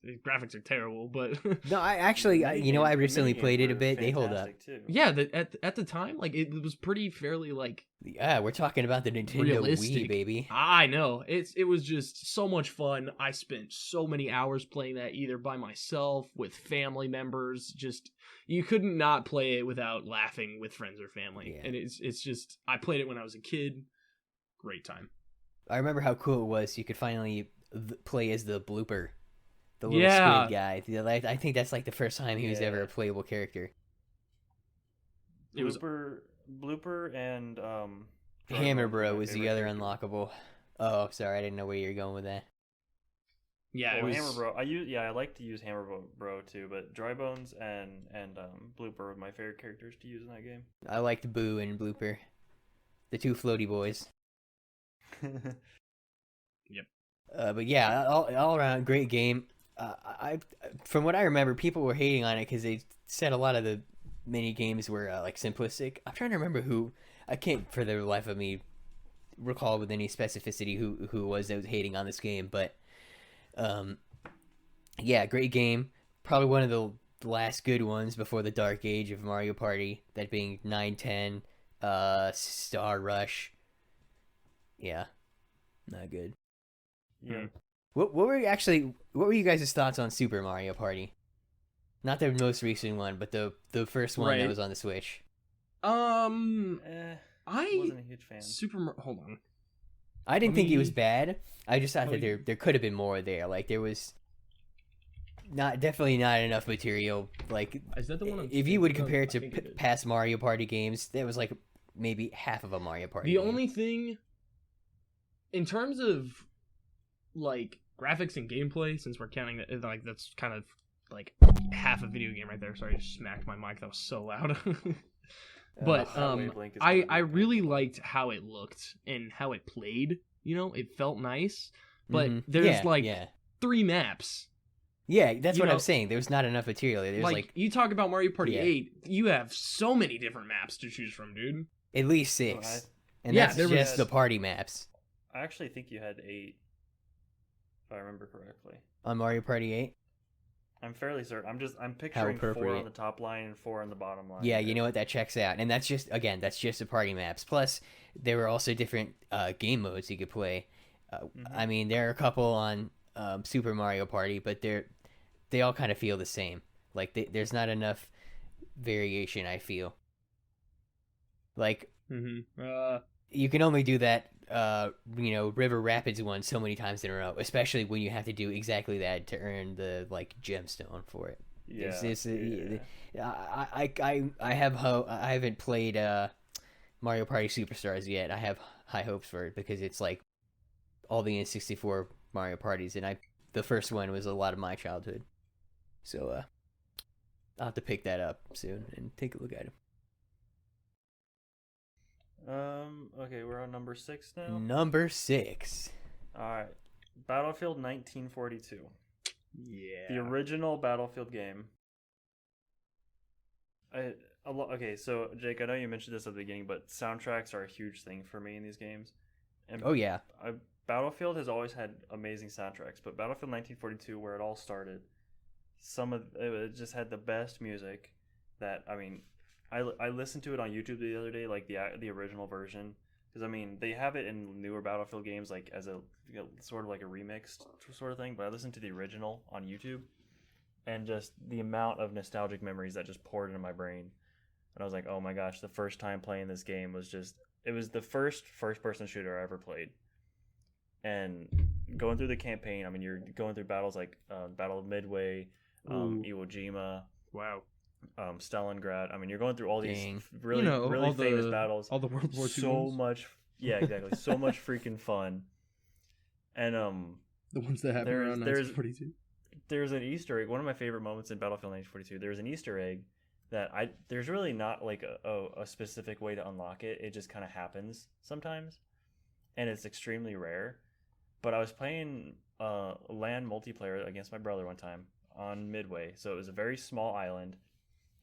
the graphics are terrible, but No, I actually, I Minigames- recently minigames played it a were bit. They hold up. fantastic, too. yeah, at the time, like, it was pretty fairly like, Yeah, we're talking about the Nintendo realistic. Wii, baby. I know, it was just so much fun. I spent so many hours playing that, either by myself, with family members. Just, you couldn't not play it without laughing with friends or family. Yeah. And it's just, I played it when I was a kid. Great time. I remember how cool it was. You could finally play as the blooper the little Yeah. squid guy. I think that's like the first time he was ever Yeah. a playable character. It was Blooper and Dry Hammer Bones were Bro my was the favorite other characters. unlockable. Oh, sorry, I didn't know where you were going with that. yeah. It Well, was Hammer Bro. I like to use Bro too, but Dry Bones and Blooper were my favorite characters to use in that game. I liked Boo and Blooper, the two floaty boys. But yeah, all around great game. I from what I remember, people were hating on it because they said a lot of the mini games were like simplistic. I'm trying to remember who. I can't for the life of me recall with any specificity who it was that was hating on this game, but yeah, great game. Probably one of the last good ones before the dark age of Mario Party. That being 9, 10, Star Rush. Yeah, not good. Yeah. What were you guys' thoughts on Super Mario Party? Not the most recent one, but the first one that Right. was on the Switch. I I wasn't a huge fan. hold on. I didn't Let think it was me- bad. I just thought Oh, that you- there could have been more there. Like there was definitely not enough material. Like Is that the one? I'm if you would thinking of? compare it I to think it is. past Mario Party games, there was like maybe half of a Mario Party. The game. only thing, in terms of like graphics and gameplay, since we're counting that, like that's kind of like half a video game right there. Sorry, I just smacked my mic. That was so loud. But that wavelength is I gonna be really painful. liked how it looked and how it played. You know, it felt nice. But Mhm. there's Yeah, like yeah. 3 maps. Yeah, that's You what know, I'm saying. There's not enough material. There's Like you talk about Mario Party Yeah. 8, you have so many different maps to choose from, dude. at least Oh, 6, and Yeah, that's there just was- the party maps I actually think you had 8, if I remember correctly. on Mario Party 8. I'm fairly certain. I'm picturing 4 appropriate. on the top line and 4 on the bottom line. Yeah, you know what? That checks out, and that's just the party maps. Plus, there were also different game modes you could play. I mean, there are a couple on Super Mario Party, but they all kind of feel the same. Like there's not enough variation. I feel like Mm-hmm. you can only do that River Rapids one so many times in a row, especially when you have to do exactly that to earn the like gemstone for it. Yeah. I haven't played Mario Party Superstars yet. I have high hopes for it because it's like all the N64 Mario Parties, and the first one was a lot of my childhood. So I'll have to pick that up soon and take a look at it. Okay, we're on number 6 now. Number 6. All right. Battlefield 1942. Yeah. The original Battlefield game. Okay, so Jake, I know you mentioned this at the beginning, but soundtracks are a huge thing for me in these games. And Oh yeah. Battlefield has always had amazing soundtracks, but Battlefield 1942, where it all started, it just had the best music. That I listened to it on YouTube the other day, like the original version, because I mean they have it in newer Battlefield games like as a sort of like a remixed sort of thing, but I listened to the original on YouTube, and just the amount of nostalgic memories that just poured into my brain, and I was like, oh my gosh, the first time playing this game was it was the first person shooter I ever played, and going through the campaign, I mean you're going through battles like Battle of Midway, Ooh. Iwo Jima, Wow. Stalingrad. I mean, you're going through all these Dang. really all famous the battles. all the World War II So ones. much, yeah, exactly. So much freaking fun. And The ones that happened around there's 1942. there's an Easter egg. One of my favorite moments in Battlefield 1942. There's an Easter egg that there's really not like a specific way to unlock it. It just kind of happens sometimes, and it's extremely rare. But I was playing LAN multiplayer against my brother one time on Midway, so it was a very small island.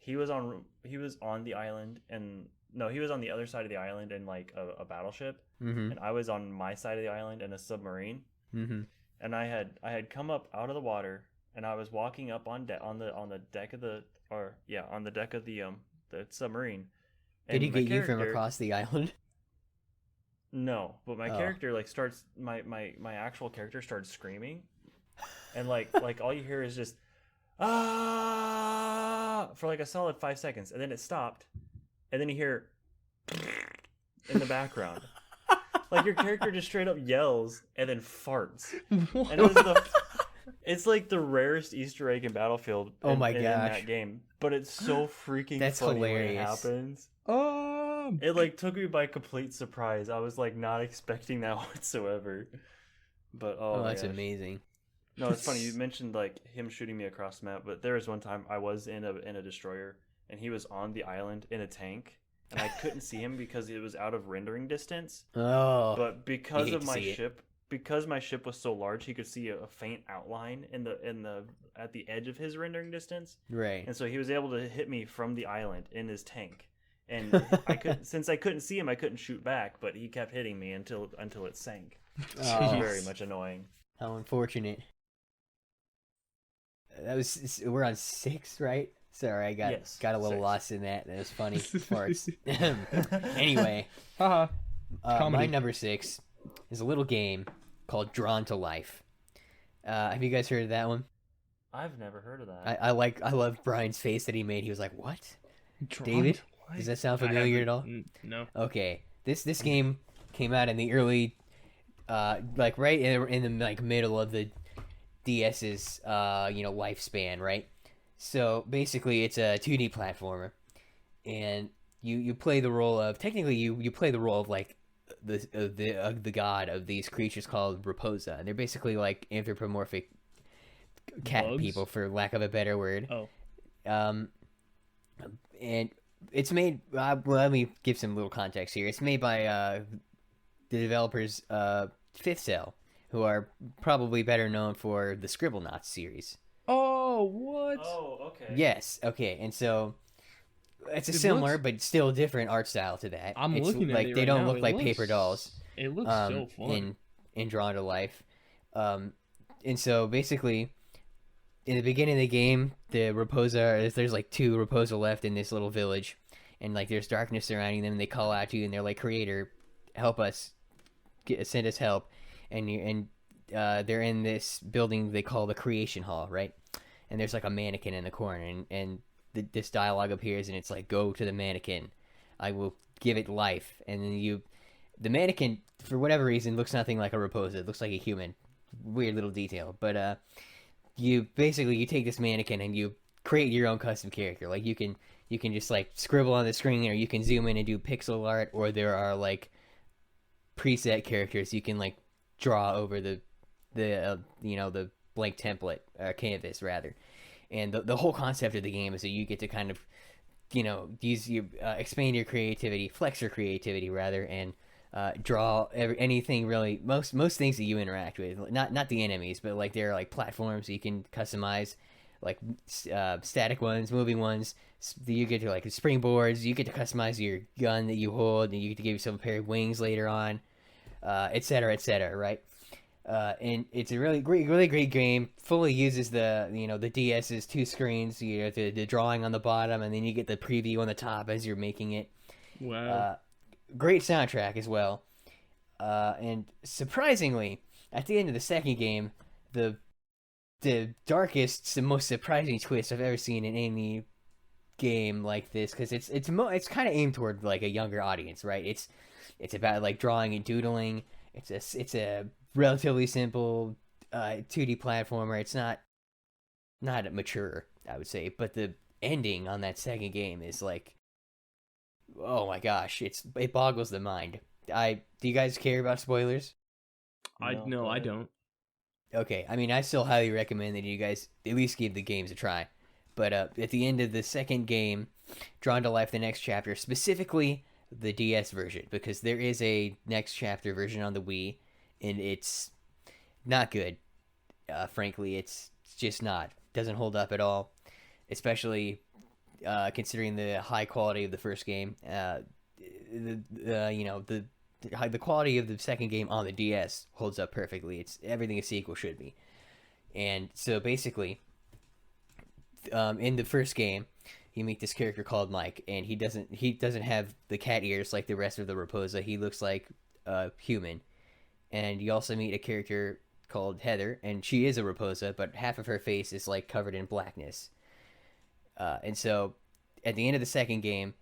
He was on the island, and no, he was on the other side of the island in like a battleship, Mm-hmm. and I was on my side of the island in a submarine. Mm-hmm. And I had come up out of the water, and I was walking up on the deck of the submarine. Did he And my get you from character- across the island? No, but my Oh. character like starts my actual character starts screaming, and like all you hear is just for like a solid 5 seconds, and then it stopped, and then you hear in the background. Like your character just straight up yells and then farts. What? And it was It's like the rarest Easter egg in Battlefield. Oh my in gosh. that game, but it's so freaking That's funny when it hilarious. happens. Um, It like took me by complete surprise. I was like not expecting that whatsoever. But Oh, my that's gosh. amazing. No, it's funny you mentioned like him shooting me across the map, but there was one time I was in a destroyer and he was on the island in a tank and I couldn't see him because it was out of rendering distance. Oh, But because hate of to my see it. ship, because my ship was so large, he could see a faint outline in the at the edge of his rendering distance, right. and so he was able to hit me from the island in his tank. And I could, since I couldn't see him, I couldn't shoot back, but he kept hitting me until it sank. It was Oh, very much annoying. how unfortunate. We're on 6, right? Sorry, I Yes, got a little 6. lost in that. That was funny. Farts. Anyway, haha. my Comedy. number 6 is a little game called Drawn to Life. Have you guys heard of that one? I've never heard of that. I love Brian's face that he made. He was like, "What? Drawn David? to life? Does that sound I familiar at haven't- all?" No. Okay, this game came out in the early, like right in the like middle of the DS's lifespan, right? So basically, it's a 2D platformer, and you play the role of technically you play the role of like the god of these creatures called Raposa, and they're basically like anthropomorphic cat Bugs? people, for lack of a better word. Oh. And it's made. Well, let me give some little context here. It's made by the developers Fifth Cell, who are probably better known for the Scribblenauts series. Oh, what? Oh, okay. Yes. Okay. And so it's a It similar looks- but still different art style to that. I'm it's looking at like it they right don't now. look It like looks- paper dolls. It looks so fun. in Drawn to Life. And so basically, in the beginning of the game, the Raposa, there's like 2 Raposa left in this little village, and like there's darkness surrounding them, and they call out to you, and they're like, "Creator, help us, send us help," and they're in this building they call the Creation Hall, right? And there's like a mannequin in the corner, and this dialogue appears, and it's like, "Go to the mannequin, I will give it life," and then the mannequin, for whatever reason, looks nothing like a Raposa. It looks like a human. Weird little detail, but you take this mannequin and you create your own custom character. Like you can just like scribble on the screen, or you can zoom in and do pixel art, or there are like preset characters you can like draw over the blank template or canvas rather. And the whole concept of the game is that you get to kind of expand your creativity, flex your creativity rather, and draw anything really, most things that you interact with, not the enemies, but like there are like platforms you can customize, like static ones, moving ones. You get to like springboards. You get to customize your gun that you hold, and you get to give yourself a pair of wings later on, etc., right? And it's a really great game. Fully uses the DS's 2 screens, the drawing on the bottom, and then you get the preview on the top as you're making it. Wow. Great soundtrack as well. And surprisingly, at the end of the second game, the darkest, the most surprising twist I've ever seen in any game like this, because it's kind of aimed toward like a younger audience, right? It's about like drawing and doodling. It's a relatively simple 2D platformer. It's not mature, I would say, but the ending on that second game is like, oh my gosh, it boggles the mind. Do you guys care about spoilers? No, I don't. Okay, I mean, I still highly recommend that you guys at least give the games a try. But at the end of the second game, Drawn to Life, the next chapter, specifically the DS version, because there is a next chapter version on the Wii, and it's not good. Frankly, it's just not. Doesn't hold up at all, especially considering the high quality of the first game. The quality of the second game on the DS holds up perfectly. It's everything a sequel should be. And so basically, in the first game, you meet this character called Mike, and he doesn't have the cat ears like the rest of the Raposa. He looks like a human. And you also meet a character called Heather, and she is a Raposa, but half of her face is like covered in blackness. And so, at the end of the second game,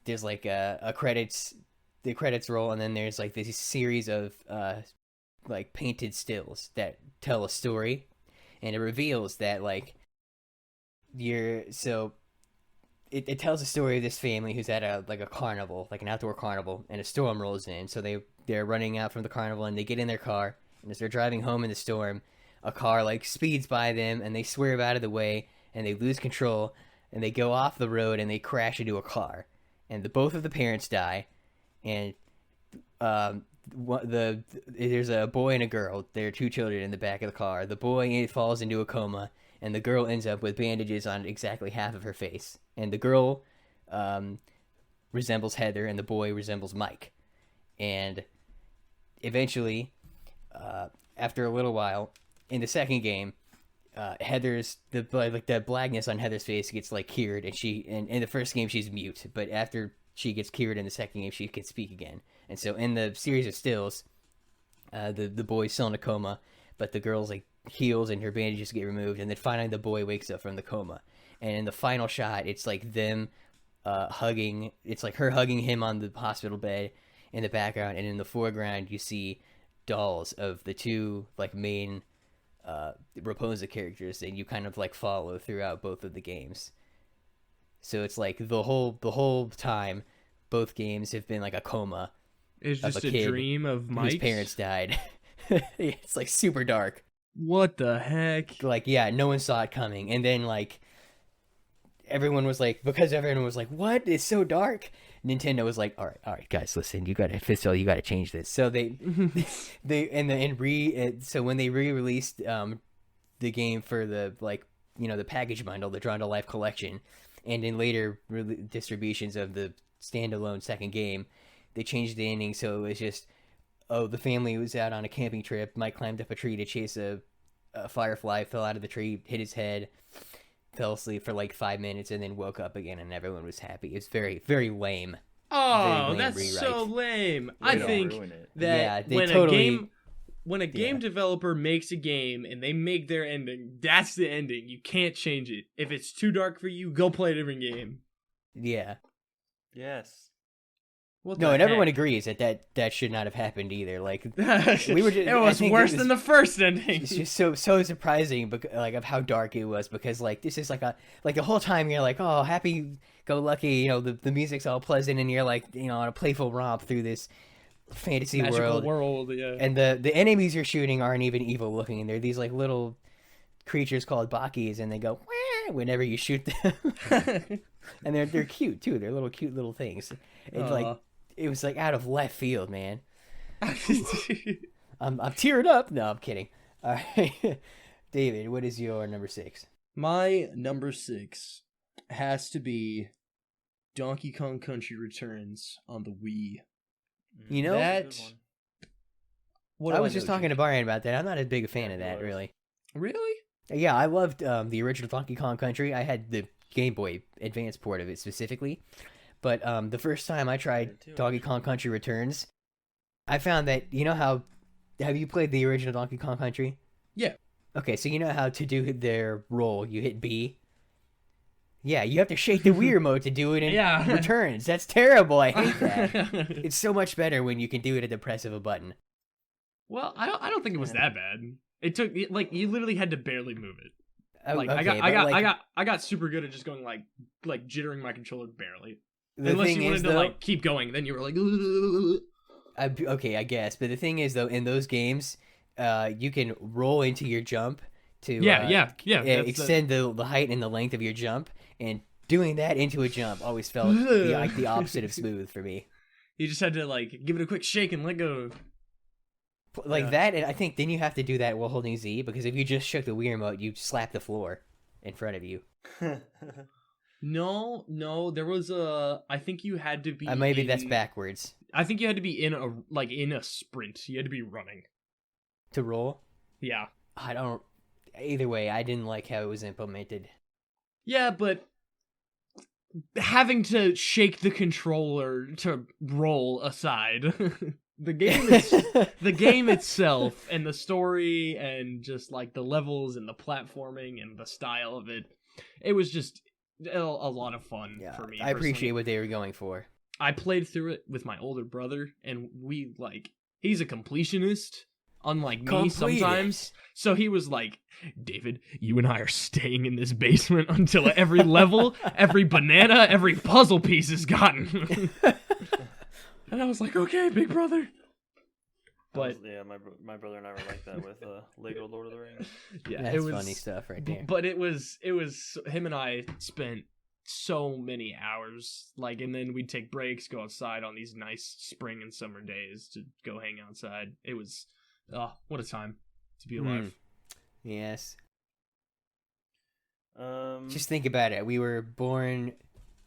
there's like the credits roll, and then there's like this series of like painted stills that tell a story. and it reveals that like it tells the story of this family who's at a carnival, like an outdoor carnival, and a storm rolls in. So they're running out from the carnival, and they get in their car, and as they're driving home in the storm, a car like speeds by them, and they swerve out of the way, and they lose control, and they go off the road, and they crash into a car, and both of the parents die, and there's a boy and a girl. There are two children in the back of the car. The boy falls into a coma, and the girl ends up with bandages on exactly half of her face. And the girl resembles Heather, and the boy resembles Mike. And eventually, after a little while, in the second game, Heather's the blackness on Heather's face gets like cured, and in the first game she's mute, but after she gets cured in the second game, she can speak again. And so in the series of stills, the boy's still in a coma, but the girl's like heals and her bandages get removed, and then finally the boy wakes up from the coma. And in the final shot, it's like them hugging. It's like her hugging him on the hospital bed in the background, and in the foreground you see dolls of the two like main Raposa characters that you kind of like follow throughout both of the games. So it's like the whole time, both games have been like a coma. It's just a dream of Mike's? Whose parents died. It's like super dark. What the heck? Like, yeah, no one saw it coming. And then like everyone was like, what? It's so dark. Nintendo was like, all right, guys, listen, you got to change this. So so when they re-released the game for the like, you know, the package bundle, the Drawn to Life collection, and in later distributions of the standalone second game, they changed the ending. So it was just, the family was out on a camping trip. Mike climbed up a tree to chase a firefly, fell out of the tree, hit his head, fell asleep for like 5 minutes, and then woke up again, and everyone was happy. It's very, very lame. Oh, that's rewrite. So lame. I think that when a game developer makes a game and they make their ending, that's the ending. You can't change it. If it's too dark for you, go play a different game. Yeah. Yes. No, and everyone agrees that should not have happened either. Like we were just, it was worse than the first ending. It's just so surprising, like of how dark it was, because like this is like the whole time you're like, oh, happy go lucky, you know, the music's all pleasant, and you're like, you know, on a playful romp through this fantasy magical world, yeah. And the enemies you're shooting aren't even evil looking. They're these like little creatures called bakis, and they go wah whenever you shoot them. And they're cute too. They're little cute little things. It's like it was like out of left field, man. I'm tearing up. No, I'm kidding. All right, David, what is your number 6? My number 6 has to be Donkey Kong Country Returns on the Wii. You know, I was just talking to Brian about that. I'm not as big a fan of that, really. Really? Yeah, I loved the original Donkey Kong Country. I had the Game Boy Advance port of it specifically. But the first time I tried Donkey Kong Country Returns, I found that, you know how... Have you played the original Donkey Kong Country? Yeah. Okay, so you know how to do their roll, you hit B? Yeah, you have to shake the Wii remote to do it in Returns. That's terrible. I hate that. It's so much better when you can do it at the press of a button. Well, I don't think it was that bad. It took like you literally had to barely move it. Like okay, I got super good at just going like jittering my controller barely. The Unless thing you wanted is, to though, like keep going, then you were like. Okay, I guess. But the thing is, though, in those games, you can roll into your jump to extend the height and the length of your jump, and doing that into a jump always felt the opposite of smooth for me. You just had to like give it a quick shake and let go. Like that, and I think then you have to do that while holding Z, because if you just shook the Wii remote, you slap the floor in front of you. No, there was I think you had to be. Maybe that's backwards. I think you had to be in a sprint. You had to be running to roll. Yeah. I don't. Either way, I didn't like how it was implemented. Yeah, but having to shake the controller to roll aside, the game itself and the story and just like the levels and the platforming and the style of it was just a lot of fun for me. I appreciate what they were going for. I played through it with my older brother, and he's a completionist unlike me Complete it. sometimes. So he was like, David, you and I are staying in this basement until every level, every banana, every puzzle piece is gotten. And I was like, okay, big brother. But yeah, my brother and I were like that with Lego Lord of the Rings. yeah, That's it was funny stuff right there. But it was him and I spent so many hours, like, and then we'd take breaks, go outside on these nice spring and summer days to go hang outside. It was, what a time to be alive. Yes. Um, Just think about it. We were born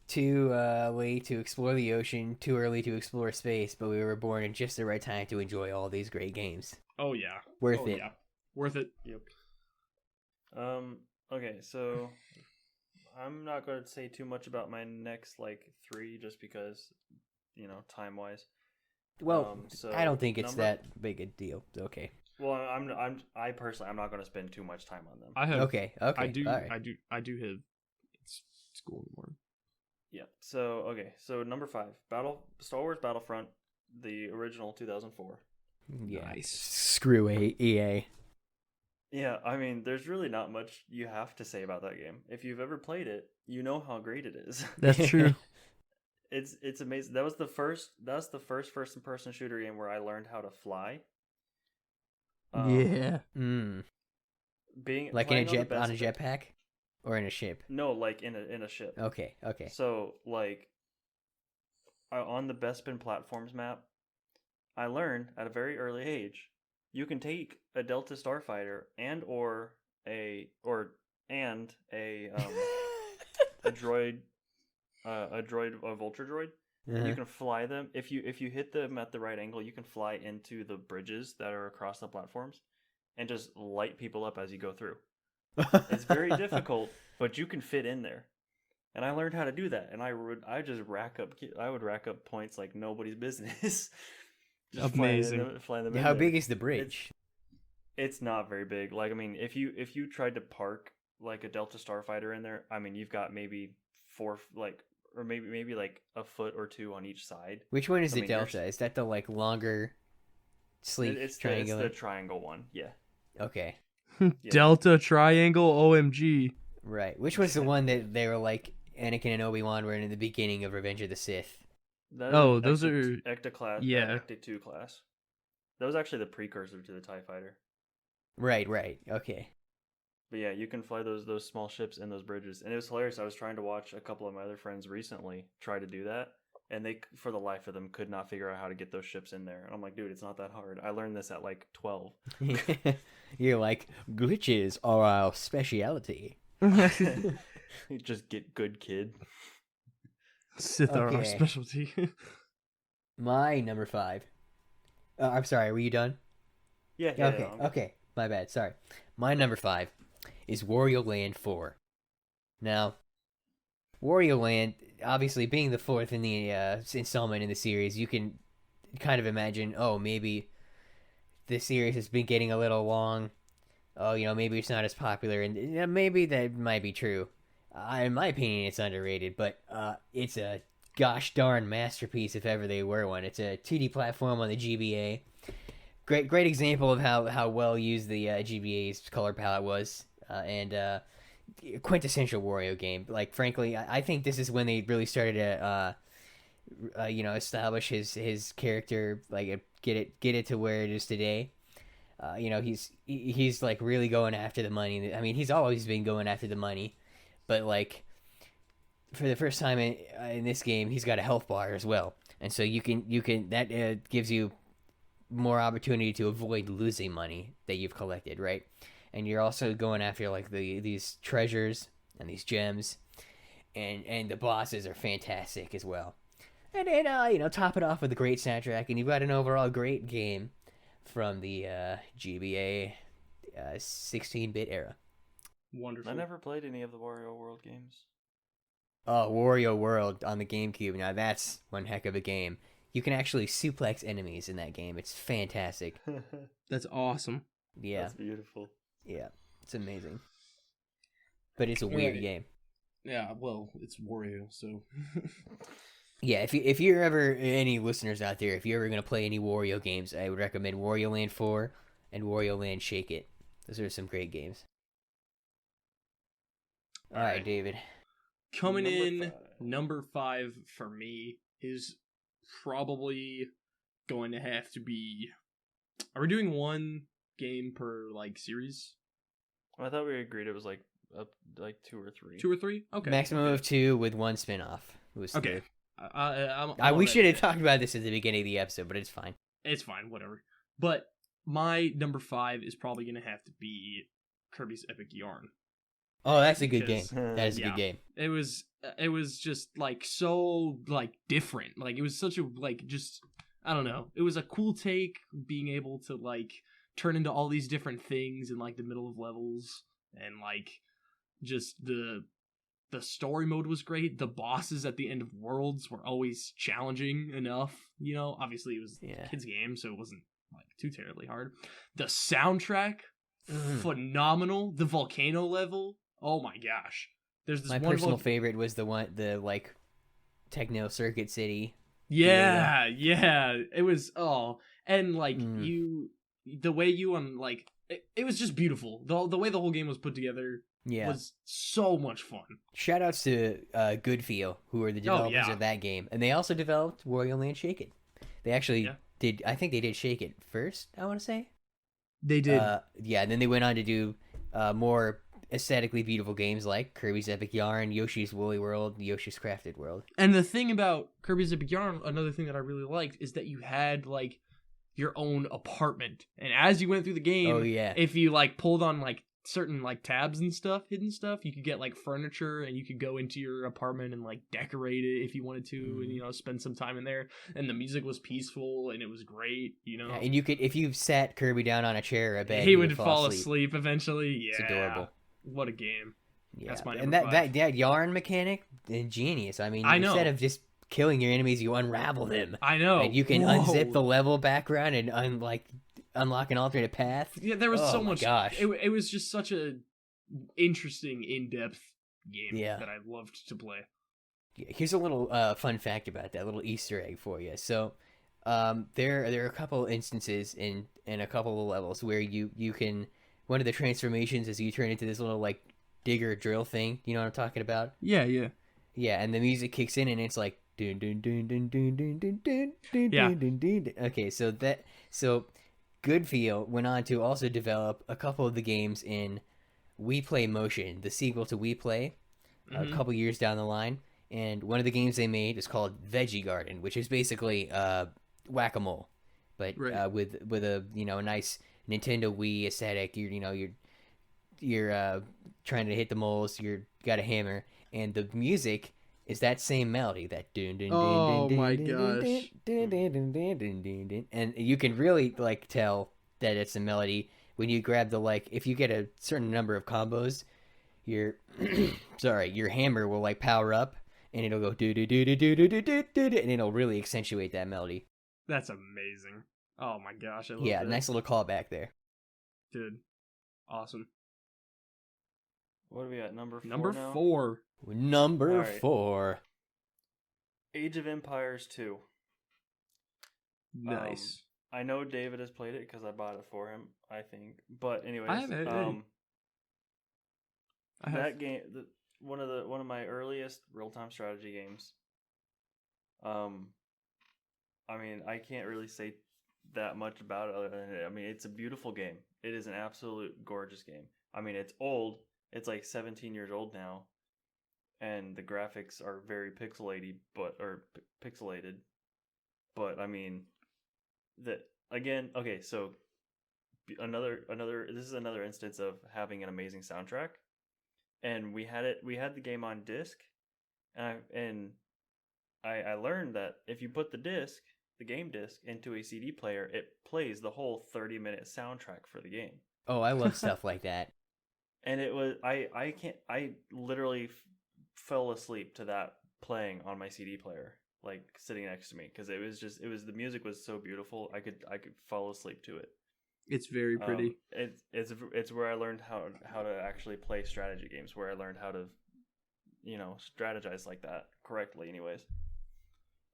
too late to explore the ocean, too early to explore space, but we were born in just the right time to enjoy all these great games. Oh yeah, Worth it. Yeah. Worth it. Yep. Okay, so I'm not going to say too much about my next like 3, just because, time wise. Well, So I don't think it's that big a deal. Okay. Well, I personally, I'm not going to spend too much time on them. I have. Okay. I do. All right. I do have school in the morning. Yeah. So okay. So number 5, Star Wars Battlefront, the original 2004. Yeah. Nice. Screw EA. Yeah, I mean, there's really not much you have to say about that game. If you've ever played it, you know how great it is. That's true. It's amazing. That was the first first person shooter game where I learned how to fly. Yeah. Being Like in a playing on a jetpack, or in a ship. No, like in a ship. Okay. So like, on the Bespin platforms map, I learned at a very early age, you can take a Delta Starfighter and a droid, a Vulture droid. And you can fly them. If you hit them at the right angle, you can fly into the bridges that are across the platforms and just light people up as you go through. It's very difficult, but you can fit in there. And I learned how to do that, and I would rack up points like nobody's business. Just Amazing. Flying them How in big there. is the bridge? It's not very big. Like, I mean, if you tried to park like a Delta Starfighter in there, I mean, you've got maybe 4 or maybe like a foot or 2 on each side. Which one is the mean, Delta? Is that the like longer, sleek It's triangular? the triangle one. Yeah. Okay. Delta Triangle OMG. Right. Which was the one that they were like Anakin and Obi-Wan were in the beginning of Revenge of the Sith? Those are Ecta class. yeah. Ecta 2 class. That was actually the precursor to the TIE Fighter. Right. Okay. But yeah, you can fly those small ships in those bridges, and it was hilarious. I was trying to watch a couple of my other friends recently try to do that, and they, for the life of them, could not figure out how to get those ships in there. And I'm like, dude, it's not that hard. I learned this at like 12. You're like, glitches are our speciality. Just get good, kid. Sith are our Okay. specialty. My number 5. I'm sorry, were you done? Yeah. Okay. My bad. Sorry. My number 5 is Wario Land 4. Now, Wario Land, obviously being the 4th in the installment in the series, you can kind of imagine, maybe the series has been getting a little long. Maybe it's not as popular, and maybe that might be true. In my opinion, it's underrated, but it's a gosh darn masterpiece if ever they were one. It's a 2D platform on the GBA. Great example of how well used the GBA's color palette was, and quintessential Wario game. Like, frankly, I think this is when they really started to establish his character, like get it to where it is today. He's like really going after the money. I mean, he's always been going after the money, but like for the first time in this game, he's got a health bar as well, and so you can that gives you more opportunity to avoid losing money that you've collected, right? And you're also going after like these treasures and these gems, and the bosses are fantastic as well. And then top it off with a great soundtrack, and you've got an overall great game from the GBA 16-bit era. Wonderful. I never played any of the Wario World games. Oh, Wario World on the GameCube. Now that's one heck of a game. You can actually suplex enemies in that game. It's fantastic. That's awesome. Yeah. That's beautiful. Yeah. It's amazing. But it's a weird game. Yeah, well, it's Wario, so. Yeah, if you're ever, any listeners out there, if you're ever going to play any Wario games, I would recommend Wario Land 4. and Wario Land Shake It. Those are some great games. All right, David. Coming Number in, five. number 5 for me is probably going to have to be. Are we doing one game per like series? I thought we agreed it was like up like 2 or 3. 2 or 3? Okay. Maximum okay. of 2 with 1 spin-off. It was Okay. 3. I'm We already should have there. talked about this at the beginning of the episode, but it's fine. It's fine, whatever. But my number 5 is probably going to have to be Kirby's Epic Yarn. Oh, that's a good game. Because- That is a Yeah. good game. It was just like so like different. Like it was such a like just I don't know. It was a cool take being able to like turn into all these different things in like the middle of levels, and like just the story mode was great. The bosses at the end of Worlds were always challenging enough, you know. Obviously it was Yeah. a kids game, so it wasn't like too terribly hard. The soundtrack Mhm. phenomenal. The volcano level, oh my gosh. There's this My one personal favorite was the like Techno Circuit City. Yeah. It was and like Mm. the way you like it was just beautiful. The way the whole game was put together Yeah. was so much fun. Shout outs to Goodfeel, who are the developers yeah. of that game. And they also developed Wario Land Shake It. They actually Yeah. did, I think they did Shake It first, I want to say. They did. Yeah, and then they went on to do more aesthetically beautiful games like Kirby's Epic Yarn, Yoshi's Woolly World, Yoshi's Crafted World. And the thing about Kirby's Epic Yarn, another thing that I really liked, is that you had like your own apartment. And as you went through the game, Oh, yeah. if you like pulled on like certain like tabs and stuff, hidden stuff, you could get like furniture, and you could go into your apartment and like decorate it if you wanted to, and you know, spend some time in there. And the music was peaceful and it was great, you know. Yeah, and you could, if you sat Kirby down on a chair or a bed, he would fall asleep eventually. Yeah. It's adorable. What a game. Yeah, That's my and number that 5. that yarn mechanic, ingenious. I mean, I know. instead of just killing your enemies, you unravel them. I know. And you can Whoa. unzip the level background and unlock an alternate path. Yeah, there was Oh so my much. gosh. It was just such a interesting, in-depth game Yeah. that I loved to play. Here's a little fun fact about that, little Easter egg for you. So, there are a couple instances in a couple of levels where you can, one of the transformations is you turn into this little like digger drill thing. You know what I'm talking about? Yeah. Yeah, and the music kicks in and it's like dun dun dun dun dun dun dun dun dun Yeah. dun dun dun. Okay, so Goodfeel went on to also develop a couple of the games in We Play Motion, the sequel to We Play, a couple years down the line. And one of the games they made is called Veggie Garden, which is basically whack-a-mole, but Right. with a a nice Nintendo Wii aesthetic. You're trying to hit the moles. You're got a hammer, and the music is that same melody, that dun dun dun Oh dun my dun dun gosh. dun dun dun dun dun dun dun. And you can really like tell that it's a melody when you grab the like. If you get a certain number of combos, your your hammer will like power up, and it'll go do do do do do do do do do, and it'll really accentuate that melody. That's amazing. Oh my gosh, I love Yeah, that. nice little callback there. Dude. Awesome. What are we at? Number 4 Number now? 4. Number Alright. 4. Age of Empires 2. Nice. I know David has played it because I bought it for him, I think. But anyways, I haven't. I have. that game, one of my earliest real-time strategy games. I mean, I can't really say that much about it other than I mean, it's a beautiful game. It is an absolute gorgeous game. I mean, it's old. It's like 17 years old now, and the graphics are very pixelated. But I mean, that again. Okay, so another. This is another instance of having an amazing soundtrack, and we had the game on disc, and I learned that if you put the game disc into a CD player, it plays the whole 30-minute soundtrack for the game. Oh, I love stuff like that. And it was I literally fell asleep to that playing on my CD player, like sitting next to me, because the music was so beautiful. I could fall asleep to it. It's very pretty. It's where I learned how to actually play strategy games, where I learned how to strategize like that correctly. Anyways,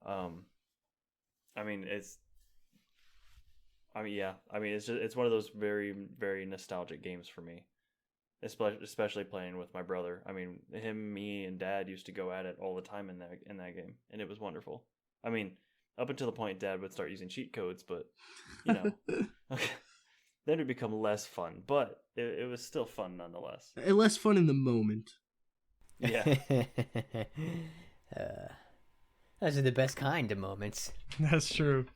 I mean, it's I mean, yeah. I mean, it's one of those very very nostalgic games for me. Especially playing with my brother. I mean, him, me, and Dad used to go at it all the time in that game, and it was wonderful. I mean, up until the point Dad would start using cheat codes, but you know, then it would become less fun. But it was still fun nonetheless. Less fun in the moment. Yeah, Those are the best kind of moments. That's true.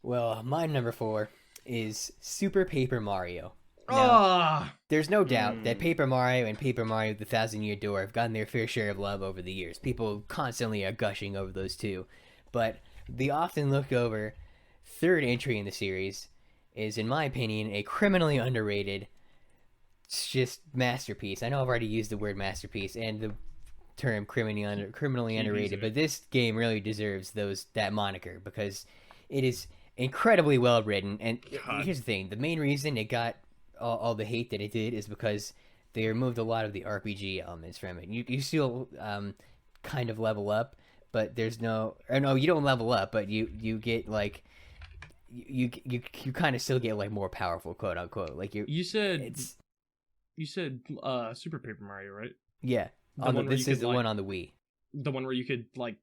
Well, my number 4 is Super Paper Mario. Ah, There's no doubt that Paper Mario and Paper Mario the Thousand Year Door have gotten their fair share of love over the years. People constantly are gushing over those two. But the often looked over third entry in the series is, in my opinion, a criminally underrated just masterpiece. I know I've already used the word masterpiece and the term criminally underrated, but this game really deserves that moniker because it is incredibly well written. And here's the thing: the main reason it got all the hate that it did is because they removed a lot of the RPG elements from it. You still kind of level up, but there's no, or no, you don't level up, but you get like you kind of still get like more powerful, quote unquote. Like you said Super Paper Mario, right? Yeah. This is the one on the Wii. The one where you could like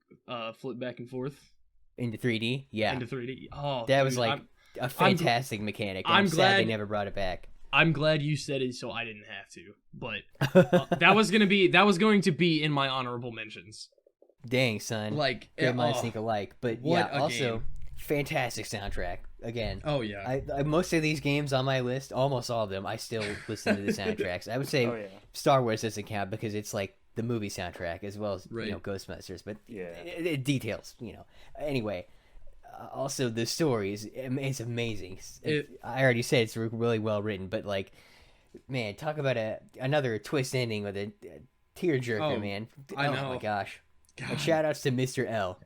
flip back and forth into 3D. Yeah. Into 3D. Oh, that dude, was like a fantastic mechanic. I'm sad glad they never brought it back. I'm glad you said it, so I didn't have to. But that was going to be in my honorable mentions. Dang, son. Like, great minds think alike. But yeah, also game. Fantastic soundtrack. Again. Oh yeah. I most of these games on my list, almost all of them, I still listen to the soundtracks. I would say Star Wars doesn't count because it's like the movie soundtrack as well as Ghostbusters. But it details, Anyway. Also, the story it's amazing. I already said it's really well written, but like, man, talk about another twist ending with a tearjerker, man. I know. Oh my gosh. And shout outs to Mr. L,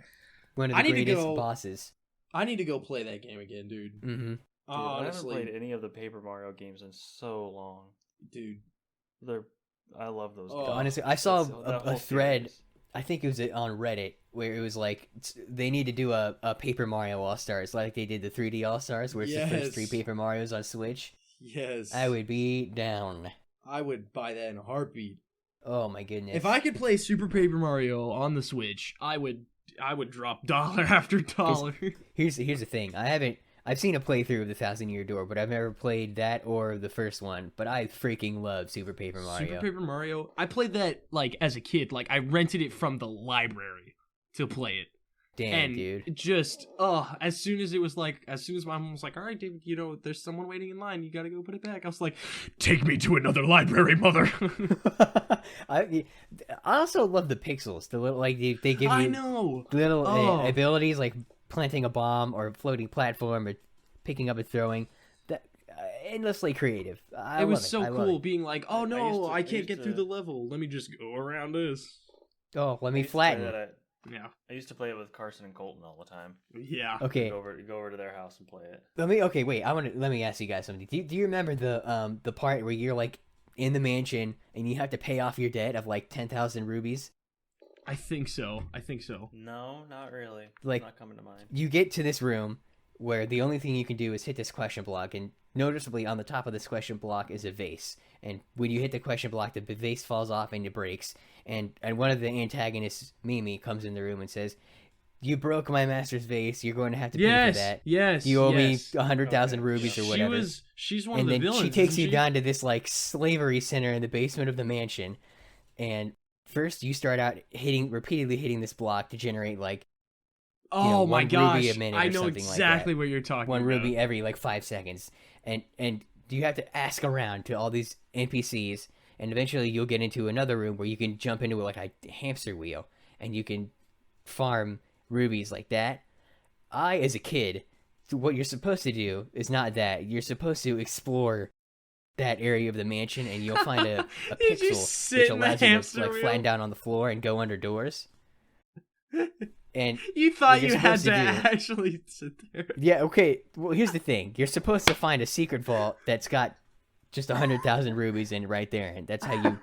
one of the greatest bosses. I need to go play that game again, dude. Mm-hmm. Dude, honestly, I haven't played any of the Paper Mario games in so long. Dude. I love those games. Honestly, I saw a thread. I think it was on Reddit where it was like they need to do a Paper Mario All Stars like they did the 3D All Stars where it's the first 3 Paper Marios on Switch. Yes. I would be down. I would buy that in a heartbeat. Oh my goodness. If I could play Super Paper Mario on the Switch, I would drop dollar after dollar. Here's the thing. I've seen a playthrough of the Thousand Year Door, but I've never played that or the first one. But I freaking love Super Paper Mario. Super Paper Mario. I played that like as a kid. Like I rented it from the library to play it. Damn, and dude. Just as soon as my mom was like, "All right, David, there's someone waiting in line. You gotta go put it back." I was like, "Take me to another library, mother." I also love the pixels. The little like they give you little abilities like planting a bomb or floating platform or picking up and throwing. That endlessly creative. It was so cool being like, "Oh no, I can't get through the level. Let me just go around this." Oh, let me flatten. Yeah, I used to play it with Carson and Colton all the time. Yeah. Okay. Go over to their house and play it. Let me ask you guys something. Do you remember the part where you're like in the mansion and you have to pay off your debt of like 10,000 rubies? I think so. No, not really. Like, not coming to mind. You get to this room where the only thing you can do is hit this question block, and noticeably on the top of this question block is a vase. And when you hit the question block, the vase falls off and it breaks. And one of the antagonists, Mimi, comes in the room and says, "You broke my master's vase. You're going to have to pay for that. Yes. You owe me 100,000 rubies or whatever." She's one of the villains. And then she takes you down to this like slavery center in the basement of the mansion. And first you start out repeatedly hitting this block to generate like my gosh, ruby a minute I know something exactly like what you're talking one about. Ruby every like 5 seconds. And you have to ask around to all these NPCs, and eventually you'll get into another room where you can jump into like a hamster wheel and you can farm rubies like that. As a kid, what you're supposed to do is not that. You're supposed to explore that area of the mansion, and you'll find a pixel which allows you to like flatten down on the floor and go under doors. And you thought you had to actually sit there. Yeah, okay. Well, here's the thing. You're supposed to find a secret vault that's got just 100,000 rubies in it right there, and that's how you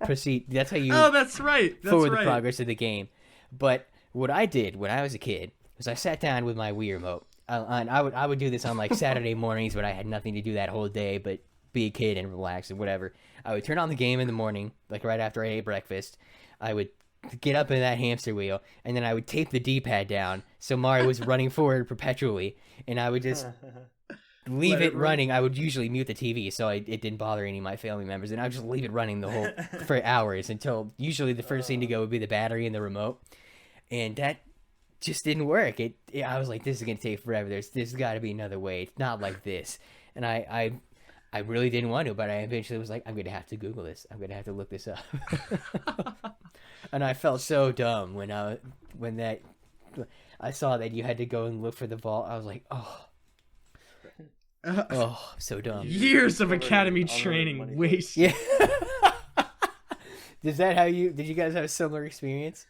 proceed. That's how you that's right. forward the progress of the game. But what I did when I was a kid was I sat down with my Wii remote. and I would do this on like Saturday mornings when I had nothing to do that whole day, but be a kid and relax and whatever. I would turn on the game in the morning, like right after I ate breakfast. I would get up in that hamster wheel, and then I would tape the D-pad down so Mario was running forward perpetually, and I would just leave it running. I would usually mute the TV so it didn't bother any of my family members, and I would just leave it running the whole for hours until usually the first thing to go would be the battery and the remote, and that just didn't work. I was like, this is gonna take forever. There's got to be another way. It's not like this, and I really didn't want to, but I eventually was like, I'm gonna have to Google this. I'm gonna have to look this up. And I felt so dumb when I saw that you had to go and look for the vault. I was like, so dumb. Years of Covered academy in unlimited training money wasted. Yeah. Did you guys have a similar experience?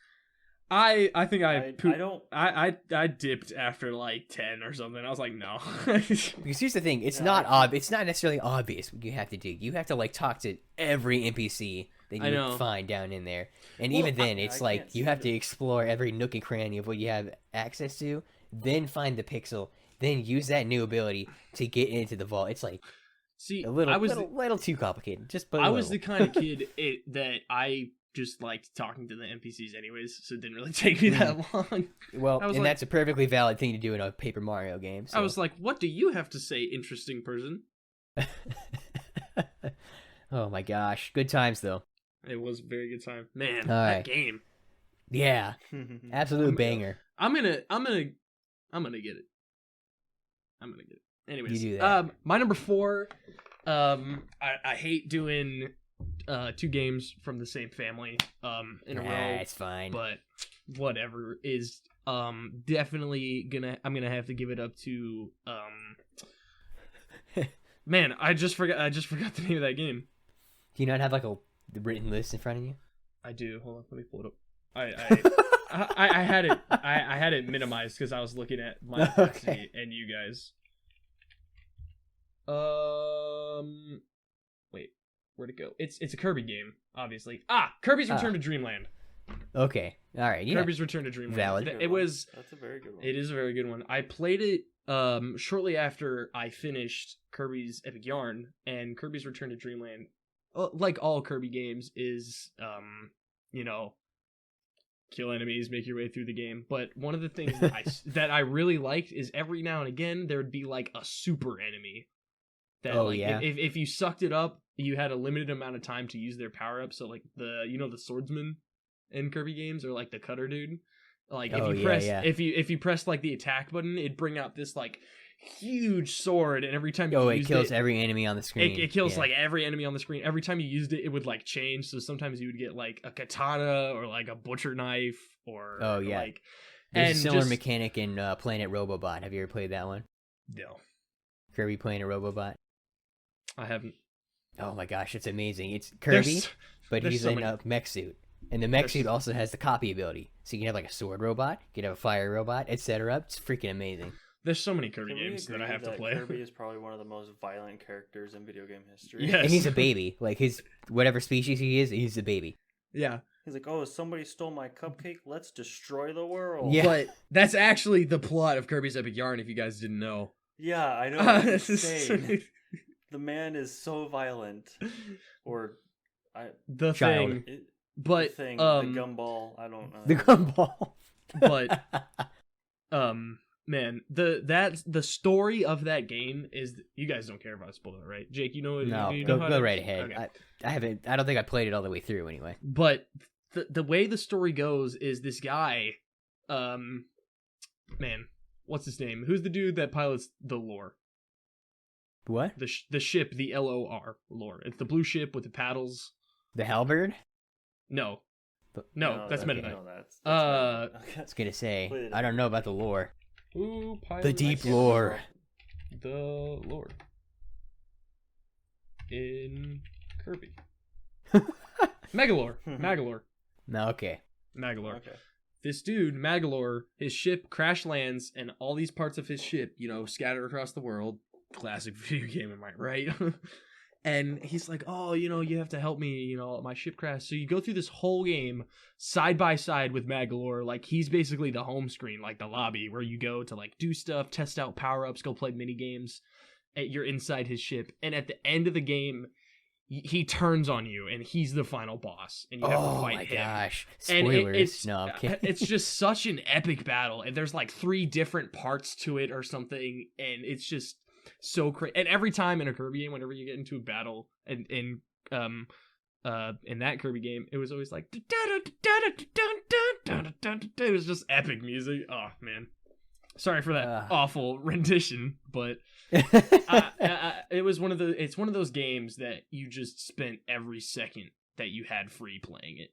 I think I don't. I dipped after like 10 or something. I was like, no. Because here's the thing, it's not necessarily obvious what you have to do. You have to like talk to every NPC that you would find down in there. And Well, even then it's I like can't you have stand to it. explore every nook and cranny of what you have access to, then find the pixel, then use that new ability to get into the vault. It's like See, a little I was little too complicated. Just but I was the kind of kid that I just liked talking to the NPCs anyways, so it didn't really take me that long. well, I was and like- that's a perfectly valid thing to do in a Paper Mario game. So. I was like, what do you have to say, interesting person? Oh my gosh, good times though. It was a very good time. Man, All that right. game. Yeah, absolute banger. I'm gonna get it. I'm gonna get it. Anyways, You do that. my number 4. I hate doing 2 games from the same family in a row, It's fine. but whatever is definitely I'm gonna have to give it up to man, I just forgot the name of that game. Do you not have like the written list in front of you? I do. Hold on, let me pull it up. I had it. I had it minimized because I was looking at my capacity and you guys. Wait, where'd it go? It's a Kirby game, obviously. Kirby's Return to Dreamland. Okay, all right. Yeah. Kirby's Return to Dreamland. Valid. That's a good It one. was. That's a very good one. It is a very good one. I played it shortly after I finished Kirby's Epic Yarn, and Kirby's Return to Dreamland, like all Kirby games, is kill enemies, make your way through the game. But one of the things that I really liked is every now and again there would be like a super enemy. That if you sucked it up, you had a limited amount of time to use their power up. So like the swordsman in Kirby games, or like the cutter dude. Like if you press like the attack button, it'd bring out this like huge sword, and every time you it used kills every enemy on the screen. it kills like every enemy on the screen. Every time you used it, it would like change. So sometimes you would get like a katana or like a butcher knife or like. There's and a similar just- mechanic in Planet Robobot. Have you ever played that one? No, Kirby Planet Robobot. I haven't. Oh my gosh, it's amazing. It's Kirby, but there's he's so in many. a mech suit. And the mech suit also has the copy ability. So you can have like a sword robot, you can have a fire robot, etc. It's freaking amazing. There's so many Kirby Can we games that agree I have to play. Kirby is probably one of the most violent characters in video game history. Yes. And he's a baby. Like his whatever species he is, he's a baby. Yeah, He's like, oh, somebody stole my cupcake. Let's destroy the world. Yeah. but that's actually the plot of Kirby's Epic Yarn. If you guys didn't know, Yeah, I know. It's This is- insane. The man is so violent. Or the Child. thing, it, but the thing, um, the gumball. I don't know. The gumball. but man, the story of that game is, you guys don't care about spoiler, right? Jake, you know No, you know how go to- right ahead. Okay. I haven't. I don't think I played it all the way through anyway. But the way the story goes is this guy, man, what's his name? Who's the dude that pilots the lore? What? The ship, the LOR lore. It's the blue ship with the paddles. The Halberd? No, But- that's Meta Knight. No, that's Uh, Meta Knight. I was gonna say. Played it. I don't know about the lore. Who pilots The deep can't lore. the lore in Kirby? Megalore. Magalore. No, okay. Magalore. Okay. This dude, Magalore, his ship crash lands, and all these parts of his ship, scatter across the world. Classic video game, am I right? And he's like, oh, you have to help me, my ship crashed. So you go through this whole game side by side with Magalore. Like, he's basically the home screen, like the lobby where you go to like do stuff, test out power-ups, go play mini games. You're inside his ship. And at the end of the game, he turns on you and he's the final boss and you have to fight him. Oh my gosh. And Spoilers. No, I'm kidding. It's just such an epic battle. And there's like 3 different parts to it or something. And it's just so crazy. And every time in a Kirby game, whenever you get into a battle and in that Kirby game, it was always like it was just epic music. Oh man, sorry for that awful rendition, but it was it's one of those games that you just spent every second that you had free playing it.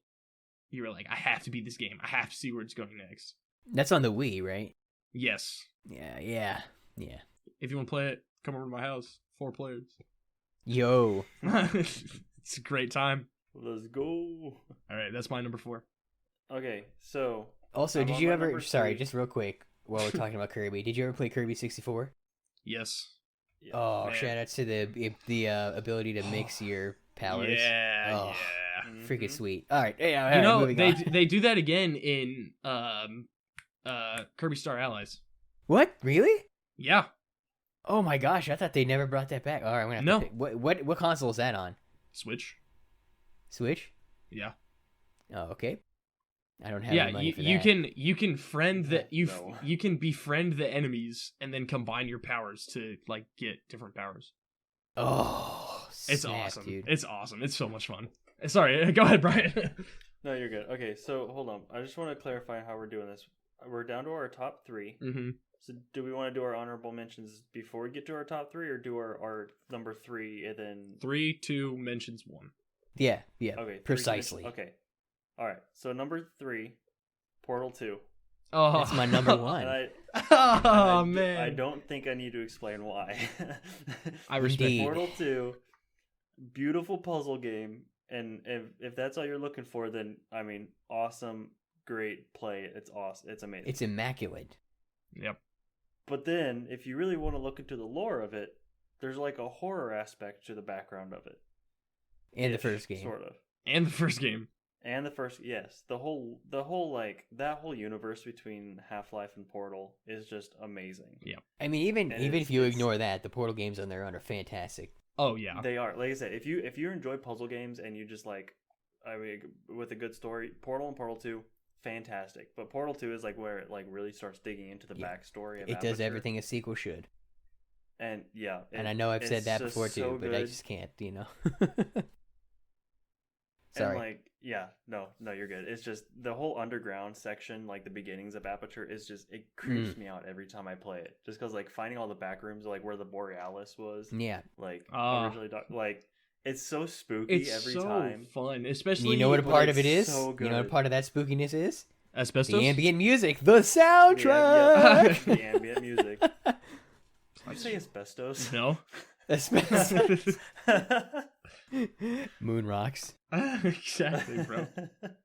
You were like, I have to beat this game. I have to see where it's going next. That's on the Wii, right? Yes. Yeah. If you want to play it, come over to my house. 4 players. Yo. It's a great time. Let's go. All right, that's my number 4. Okay, so Also, I'm did on you my ever? number Sorry, 3. just real quick while we're talking about Kirby, did you ever play Kirby 64? Yes. Yeah. Oh, Man. shout out to the ability to mix your powers. Yeah, Oh. yeah. Freaking Mhm. sweet. All right, yeah. Moving on. They do that again in Kirby Star Allies. What? Really? Yeah. Oh my gosh, I thought they never brought that back. All right, I'm gonna have No. to pick. What console is that on? Switch. Switch? Yeah. Oh, okay. I don't have Yeah, any money for you that. can friend the No. you can befriend the enemies and then combine your powers to like get different powers. Oh, It's snap, awesome. dude. It's awesome. It's so much fun. Sorry, go ahead, Brian. No, you're good. Okay, so hold on. I just want to clarify how we're doing this. We're down to our top 3. Mm-hmm. So do we want to do our honorable mentions before we get to our top 3, or do our number 3 and then 3, 2 mentions 1. Yeah, okay 3 precisely. mentions- Okay, all right. So number 3, Portal 2. Oh, That's my number And one. Oh I man, I don't think I need to explain why. I respect. Indeed. Portal 2, beautiful puzzle game, and if that's all you're looking for, then I mean, awesome, great play. It's awesome. It's amazing. It's immaculate. Yep. But then, if you really want to look into the lore of it, there's like a horror aspect to the background of it. In the first game. Sort of. And the first game. And the first, yes, the whole like that whole universe between Half-Life and Portal is just amazing. Yeah. I mean, even And if it's- you it's- ignore that, the Portal games on their own are fantastic. Oh yeah. They are, like I said, if you enjoy puzzle games and you just like, I mean, with a good story, Portal and Portal 2, fantastic. But Portal 2 is like where it like really starts digging into the Yeah. backstory of It does Aperture. everything a sequel should. And yeah, And I know I've said it's that just before too, so but I good. just can't, And Sorry. like, yeah, no, you're good. It's just the whole underground section, like the beginnings of Aperture, is just it creeps me out every time I play it. Just because like finding all the back rooms, like where the Borealis was, Yeah. like Ah. originally, like it's so spooky It's every so time. fun, especially. You know what a but part of it it's is? so You know what good. part of that spookiness is? Asbestos. The ambient music, the Yeah, soundtrack. the ambient music. Did you say asbestos? No. Asbestos. Moon rocks. Exactly, bro.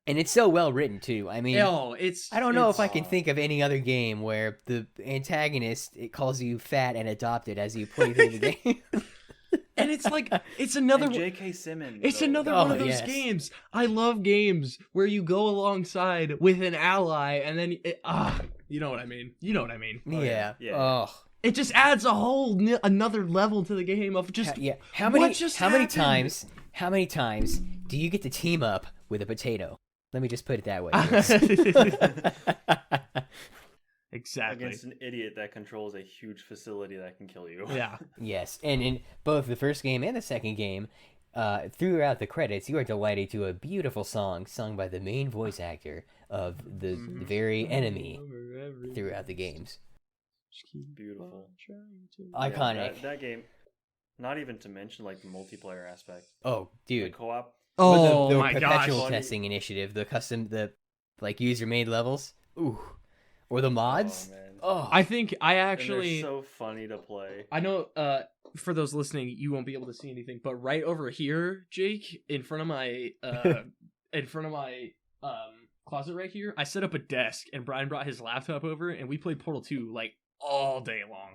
And it's so well written too. I mean, No, it's. I don't know if I it's- can think of any other game where the antagonist it calls you fat and adopted as you play through the game. And it's like it's another. And J.K. Simmons. It's though. another Oh, one of those yes. games. I love games where you go alongside with an ally, and then you know what I mean. You know what I mean. Yeah. Yeah. Oh. It just adds a whole another level to the game of just Yeah. what just how many happened? times do you get to team up with a potato? Let me just put it that way. Exactly. Against an idiot that controls a huge facility that can kill you. Yeah. Yes, and in both the first game and the second game, throughout the credits, you are delighted to a beautiful song sung by the main voice actor of the very enemy throughout the games. Beautiful. Iconic. That game. Not even to mention like the multiplayer aspect. Oh, The dude. co-op. Oh the my gosh. perpetual testing initiative, the like user-made levels. Ooh. Or the mods. Oh, man. Oh. I think I And actually. they're so funny to play. I know. For those listening, you won't be able to see anything, but right over here, Jake, in front of my closet right here, I set up a desk, and Brian brought his laptop over, and we played Portal 2 like all day long.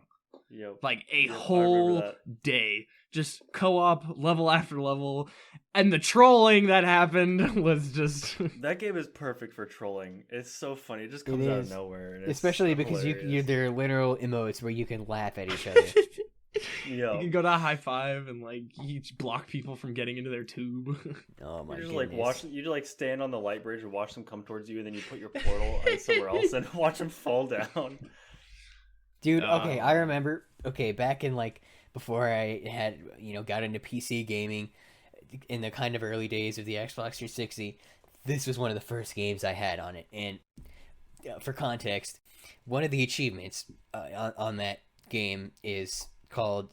Yep. Like a Yep, I remember whole that. day, just co-op level after level, and the trolling that happened was just That game is perfect for trolling. It's so funny. It just It comes out of is. nowhere. And it's Especially because hilarious. there are literal emotes where you can laugh at each other. You Yo. can go to high five and like you block people from getting into their tube. Oh my You just goodness. like watch. You just like stand on the light bridge and watch them come towards you, and then you put your portal on somewhere else and watch them fall down. Dude, okay, I Oh. remember. Okay, back in like before I had got into PC gaming, in the kind of early days of the Xbox 360, this was one of the first games I had on it. And for context, one of the achievements on that game is called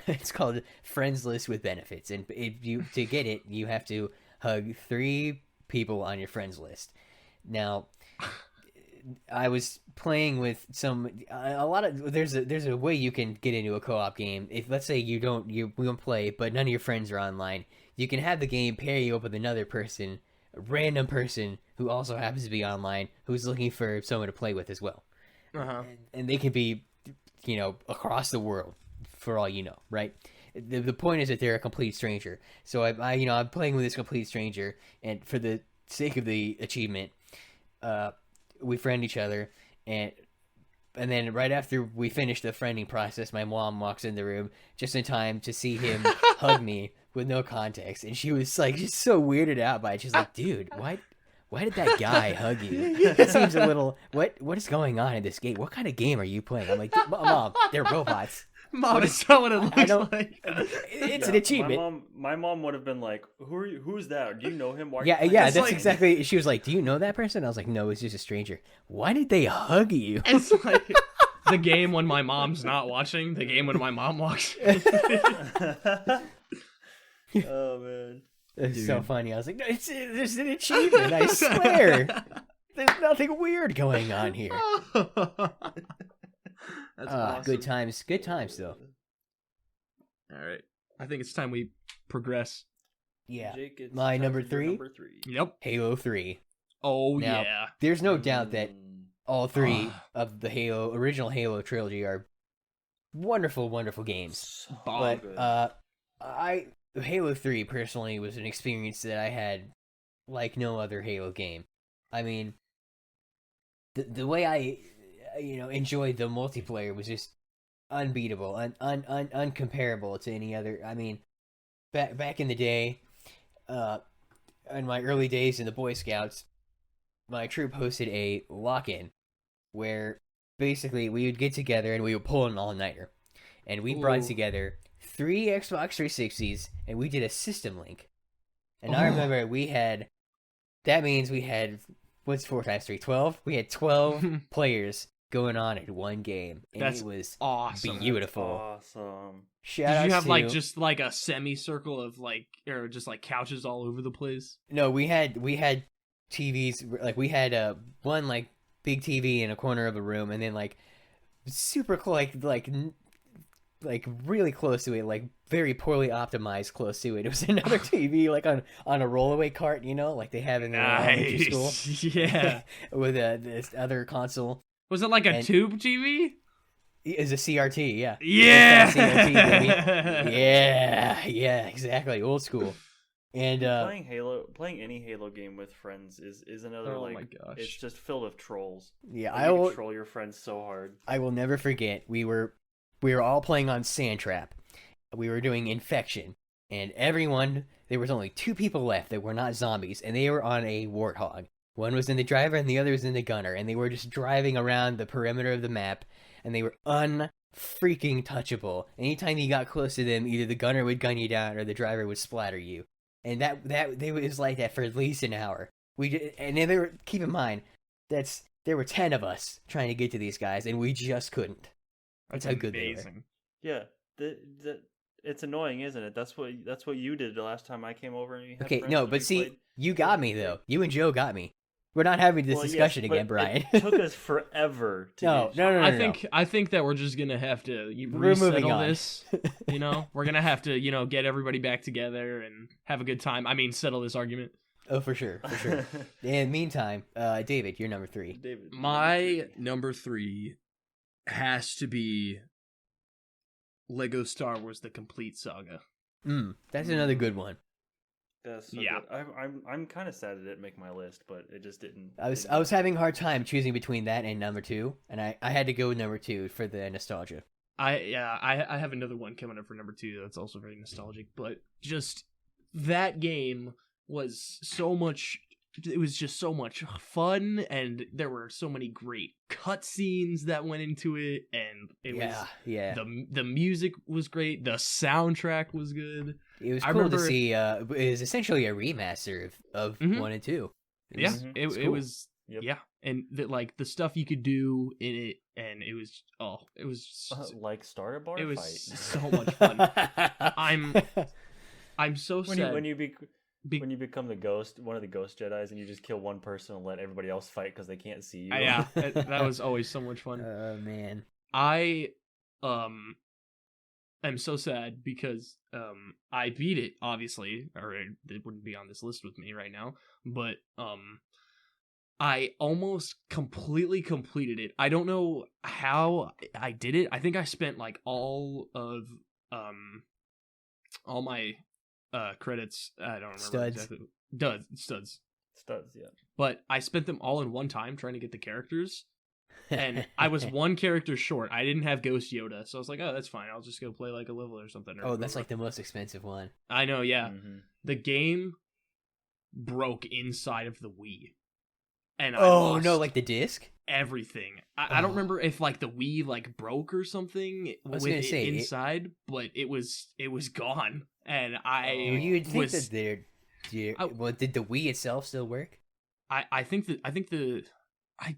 it's called Friends List with Benefits, and if you to get it, you have to hug 3 people on your friends list. Now, I was playing with a lot of there's a way you can get into a co-op game. If let's say you won't play, but none of your friends are online, you can have the game pair you up with another person, a random person who also happens to be online, who's looking for someone to play with as well. Uh-huh. And they can be, across the world, for all you know, right? The point is that they're a complete stranger. So I'm playing with this complete stranger, and for the sake of the achievement, we friend each other, and then right after we finish the friending process, my mom walks in the room just in time to see him hug me with no context, and she was like just so weirded out by it. She's like, "Dude, why did that guy hug you? It seems a little what is going on in this game? What kind of game are you playing?" I'm like, "Mom, they're robots. Mom, What it's not what it looks I don't- like. It's an Yeah, achievement." My mom would have been like, "Who are you? Who's that? Do you know him? Why are you Yeah, playing yeah, this that's game?" exactly. She was like, "Do you know that person?" I was like, "No, it's just a stranger." Why did they hug you? It's like the game when my mom's not watching, the game when my mom watches. Oh man. It's so Dude. funny. I was like, no, there's an achievement. I swear, there's nothing weird going on here. That's awesome. Good times. Good times, though. All right. I think it's time we progress. Yeah. Jake, it's My time number for your 3? Number 3. Yep. Halo 3. Oh, Now, yeah. There's no doubt that all 3 Ah. of the original Halo trilogy are wonderful, wonderful games. So Bomb. good. Halo 3 personally was an experience that I had like no other Halo game. I mean, the way I enjoyed the multiplayer was just unbeatable, uncomparable to any other. I mean, back in the day, in my early days in the Boy Scouts, my troop hosted a lock-in where basically we would get together and we would pull an all-nighter, and we brought Ooh. together 3 Xbox 360s and we did a system link. And I Oh. remember that means we had, what's 4 times 3? 12? We had 12 players going on in one game, and That's it was awesome. beautiful. Awesome. Shout Did you outs have to- just like a semicircle of or just like couches all over the place? No, we had TVs, like we had one like big TV in a corner of a room, and then like super like really close to it, like very poorly optimized close to it. It was another TV like on a rollaway cart, like they have in their elementary school. Yeah. With this other console. Was it like a And- tube TV? Is a CRT, yeah. Yeah. It's got CRT, baby. Yeah, exactly. Old school. And Playing any Halo game with friends is another Oh like my gosh. it's just filled with trolls. yeah, Like, you can troll your friends so hard. I will never forget. We were all playing on Sandtrap. We were doing Infection, and there was only 2 people left that were not zombies, and they were on a Warthog. One was in the driver and the other was in the gunner, and they were just driving around the perimeter of the map, and they were unfreaking touchable. Anytime you got close to them, either the gunner would gun you down or the driver would splatter you. And that they was like that for at least an hour. And then keep in mind, there were 10 of us trying to get to these guys, and we just couldn't. That's how good they were. amazing. Yeah, it's annoying, isn't it? That's what you did the last time I came over and you had Okay, friends no, and but we see, played. you got me though. You and Joe got me. We're not having this Well, yes, discussion but again, Brian. It took us forever to No, get no, no. I think that we're just gonna have to We're moving resettle on. this. We're gonna have to get everybody back together and have a good time. I mean, settle this argument. Oh, for sure, for sure. In the meantime, David, you're number 3. David. My number 3 has to be Lego Star Wars: The Complete Saga. That's another good one. That's so Yeah. good. I'm kind of sad it didn't make my list, but it just didn't. I was having a hard time choosing between that and number 2, and I had to go with number 2 for the nostalgia. I have another one coming up for number 2 that's also very nostalgic, but just that game was so much. It was just so much fun, and there were so many great cutscenes that went into it, and it was the music was great, the soundtrack was good. It was cool to see. It was essentially a remaster of 1 and 2. It was Yep. yeah, and the stuff you could do in it, and it was like start a bar it was fight. so much fun. I'm so sad when you become the ghost, one of the ghost Jedis, and you just kill one person and let everybody else fight because they can't see you. Yeah, that was always so much fun. Oh man, I am so sad because I beat it, obviously, or it wouldn't be on this list with me right now, but I almost completely completed it. I don't know how I did it. I think I spent like all my credits. I don't remember Studs. exactly. Studs. Yeah. But I spent them all in one time trying to get the characters, and I was one character short. I didn't have Ghost Yoda, so I was like, "Oh, that's fine. I'll just go play like a level or something." Oh, that's like the most expensive one. I know, yeah. Mm-hmm. The game broke inside of the Wii, and I Oh lost no, like the disc? everything. I don't remember if like the Wii like broke or something was with gonna it say, inside, but it was gone, and You would think was that well, did the Wii itself still work? I think I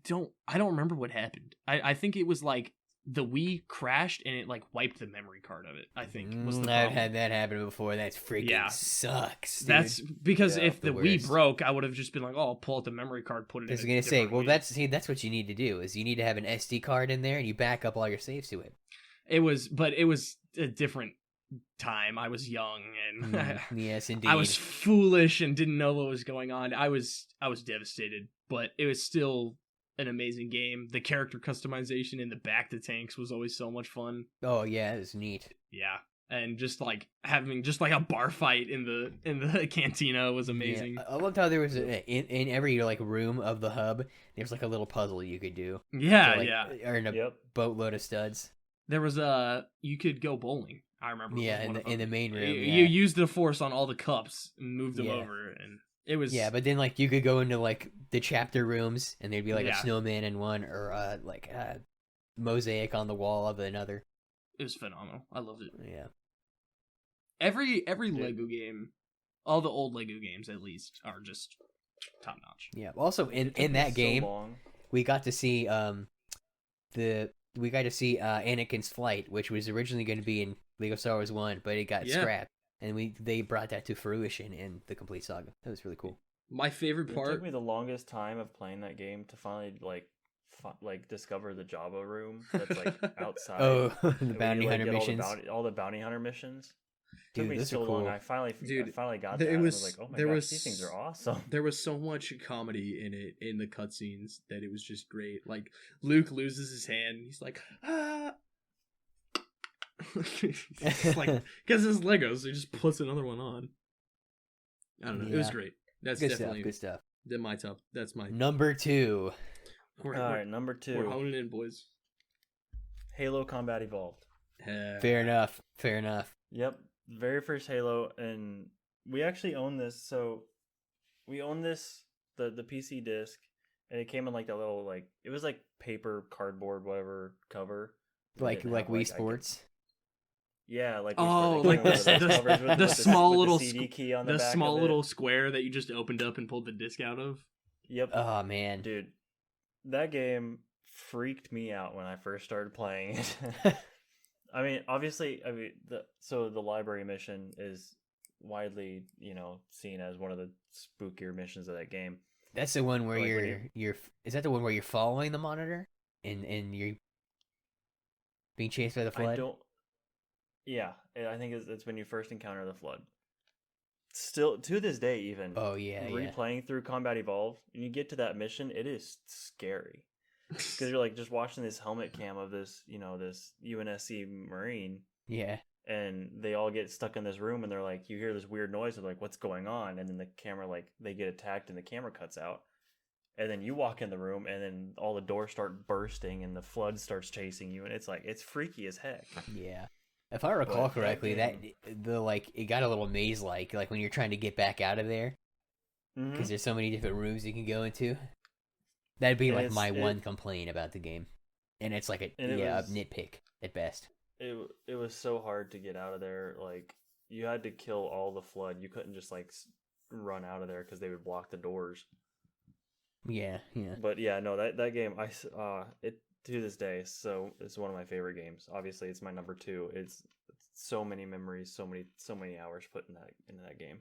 don't remember what happened. I think it was like the Wii crashed and it like wiped the memory card of it. I think was the I've problem. had that happen before. That's freaking Yeah. sucks. Dude. That's because Yeah, if the the Wii worst. broke, I would have just been like, "Oh, I'll pull out the memory card, put it." I was in gonna say, well, Wii. that's what you need to do. Is you need to have an SD card in there and you back up all your saves to it. It was a different time. I was young and Yes, indeed. I was foolish and didn't know what was going on. I was devastated, but it was still an amazing game. The character customization in the back to tanks was always so much fun. Oh yeah, it was neat. Yeah, and just like having just like a bar fight in the cantina was amazing. Yeah. I loved how there was in every like room of the hub, there's like a little puzzle you could do. Yeah, to, like, yeah. Earn a Yep. boatload of studs. There was you could go bowling. I remember. Yeah, was one in of the them. main room. You yeah. used the force on all the cups and moved them Yeah. over, and it was Yeah, but then like you could go into like the chapter rooms, and there'd be like Yeah. a snowman in one, or like a mosaic on the wall of another. it was phenomenal. I loved it. Yeah. Every Lego game, all the old Lego games at least, are just top notch. Yeah. Also, It took in me that so game, long. we got to see Anakin's flight, which was originally going to be in Lego Star Wars 1, but it got Yeah. scrapped, and they brought that to fruition in the complete saga. That was really cool. My favorite It part. took me the longest time of playing that game to finally like discover the Jabba room that's like outside. Oh, the and where bounty you, like, hunter get missions. all the bounty hunter missions. Took Dude, me those so are long. cool. I finally got there that. was- I was like, oh my there gosh, was- these things are awesome. There was so much comedy in it in the cutscenes that it was just great. Like Luke loses his hand, he's like, ah. It's like because it's Legos, so he just puts another one on. I don't know. It was Yeah. great. That's Good definitely stuff. Good stuff. my top. That's my. Number 2. We're, All right, number we're 2, honing in, boys. Halo Combat Evolved. Fair enough. Fair enough. Yep, very first Halo, and we actually own this. So we own this the PC disc, and it came in like that little like it was like paper, cardboard, whatever cover. It Like didn't have, Wii I Sports. Yeah, like Oh, they like came with the- those covers with the small with little the CD squ- key on the The back small of it. little square that you just opened up and pulled the disc out of. Yep, Oh man. dude, that game freaked me out when I first started playing it. I mean, obviously, the library mission is widely, seen as one of the spookier missions of that game. That's the one where Like, when you're is that the one where you're following the monitor and you're being chased by the flood? I don't. Yeah, I think it's when you first encounter the flood. Still, to this day, even Oh yeah, yeah. replaying through Combat Evolved, and you get to that mission, it is scary because you're like just watching this helmet cam of this, this UNSC Marine, Yeah. and they all get stuck in this room, and they're like, you hear this weird noise, they're like, what's going on? And then the camera, like, they get attacked and the camera cuts out, and then you walk in the room, and then all the doors start bursting and the flood starts chasing you, and it's like, it's freaky as heck. Yeah. If I recall But correctly, that it got a little maze like when you're trying to get back out of there, Mhm. because there's so many different rooms you can go into. That'd be And like it's- my it- one complaint about the game, and it's like a And it a was- nitpick at best. It was so hard to get out of there. Like, you had to kill all the flood. You couldn't just like run out of there because they would block the doors. Yeah, yeah. But yeah, no, that game, it to this day, so it's one of my favorite games. Obviously, it's my number 2. It's so many memories, so many hours put into that game.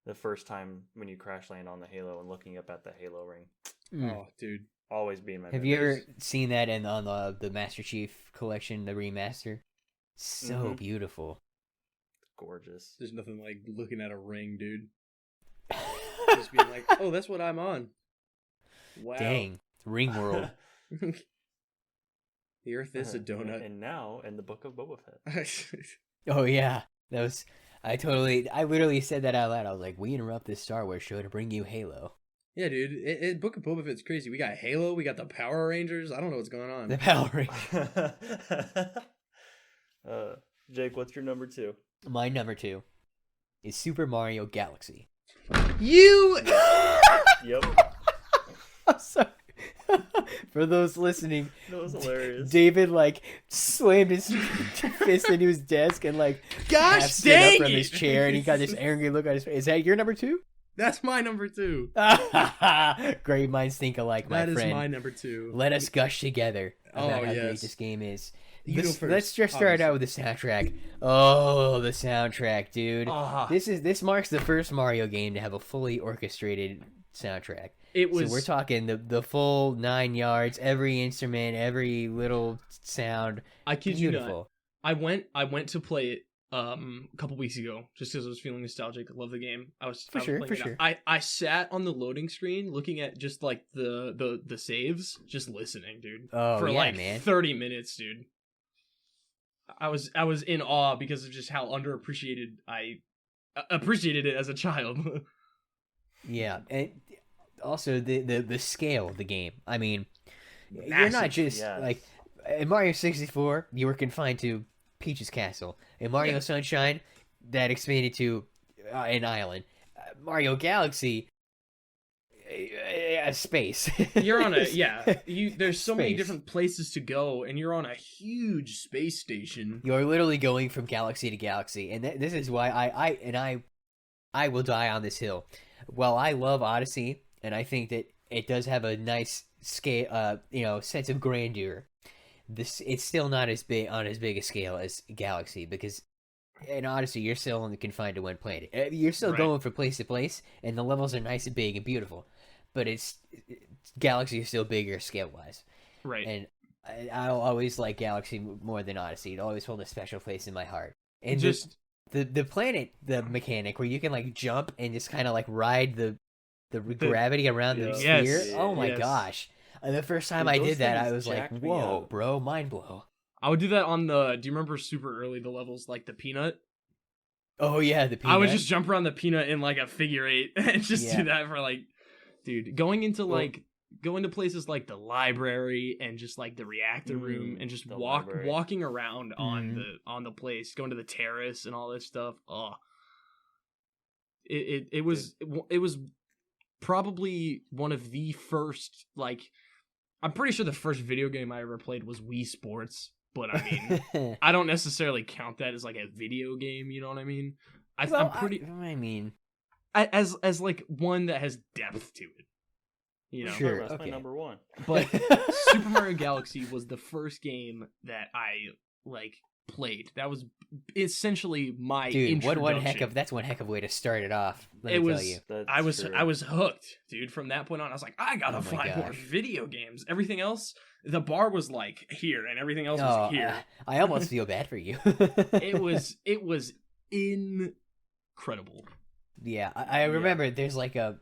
The first time when you crash land on the Halo and looking up at the Halo ring, Mm. Oh, dude. always be in my. Have you memories. ever seen that on the Master Chief collection, the remaster? So Mhm. beautiful. Gorgeous. There's nothing like looking at a ring, dude. Just being like, oh, that's what I'm on. Wow. Dang, Ring World. The Earth is a donut. And now in the Book of Boba Fett. Oh yeah, that was. I literally said that out loud. I was like, "We interrupt this Star Wars show to bring you Halo." Yeah, dude. Book of Boba Fett's crazy. We got Halo. We got the Power Rangers. I don't know what's going on. The Power Rangers. Jake, what's your number 2? My number 2 is Super Mario Galaxy. You. Yep, I'm sorry. For those listening, that was hilarious. David like slammed his fist into his desk and like Gosh half stood up dang from it. his chair, and he got this angry look on his face. Is that your number 2? That's my number 2. Great minds think alike, my That is friend. my number 2. Let us gush together about Oh, how great yes. this game is. You go Let's, first, let's just start out with the soundtrack. Oh, the soundtrack, dude. Ah, This marks the first Mario game to have a fully orchestrated soundtrack. it was. So we're talking the full 9 yards, every instrument, every little sound. I kid you not. Beautiful. I went to play it a couple weeks ago just because I was feeling nostalgic. I love the game. I was For sure, playing for it. sure. I sat on the loading screen looking at just like the saves, just listening, dude. Oh, for yeah, like man. 30 minutes, dude. I was in awe because of just how underappreciated I appreciated it as a child. Yeah, and also the scale of the game. I mean, you're Massive, not just yes. like in Mario 64, you were confined to Peach's castle. In Mario Yeah. Sunshine, that expanded to an island. Mario Galaxy, space. You're on a there's so many Space. different places to go, and you're on a huge space station. You're literally going from galaxy to galaxy, and this is why I will die on this hill. While I love Odyssey, and I think that it does have a nice scale, sense of grandeur. It's still not as big a scale as Galaxy, because in Odyssey you're still only confined to one planet. You're still Right. going from place to place, and the levels are nice and big and beautiful. But Galaxy is still bigger scale wise, Right. and I'll always like Galaxy more than Odyssey. It always hold a special place in my heart. And Just the planet, the mechanic where you can like jump and just kind of like ride the gravity around the Yeah. sphere. Yes, Oh my yes. gosh! And the first time Dude, I those did that, I things was like, jacked me "Whoa, up. bro, mind blow!" I would do that on the. Do you remember super early the levels like the peanut? Oh yeah, the peanut. I would just jump around the peanut in like a figure 8 and just Yeah. do that for like, dude, going into Well- going to places like the library and just like the reactor room and just the library. walking around Mhm. on the place, going to the terrace and all this stuff. Oh, it was probably one of the first, like, I'm pretty sure the first video game I ever played was Wii Sports, but I mean, I don't necessarily count that as like a video game. You know what I mean? I'm pretty I mean, as like one that has depth to it. You know, Sure. That's okay. my number 1. but Super Mario Galaxy was the first game that I like played. That was essentially my dude, introduction. that's one heck of a way to start it off. Let It me was- tell you. That's true. I was hooked, dude. From that point on, I was like, I gotta Oh my find more gosh. video games. Everything else, the bar was like here, and everything else Oh, was here. I almost feel bad for you. It was incredible. Yeah, I remember there's like I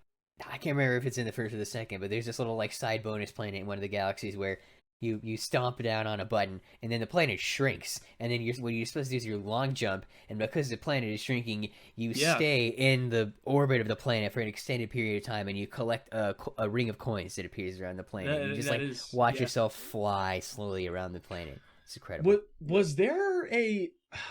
can't remember if it's in the first or the second, but there's this little like side bonus planet in one of the galaxies where You stomp down on a button, and then the planet shrinks. And then what you're supposed to do is your long jump, and because the planet is shrinking, you stay in the orbit of the planet for an extended period of time, and you collect a ring of coins that appears around the planet. And you just watch yourself fly slowly around the planet. It's incredible. Was there a?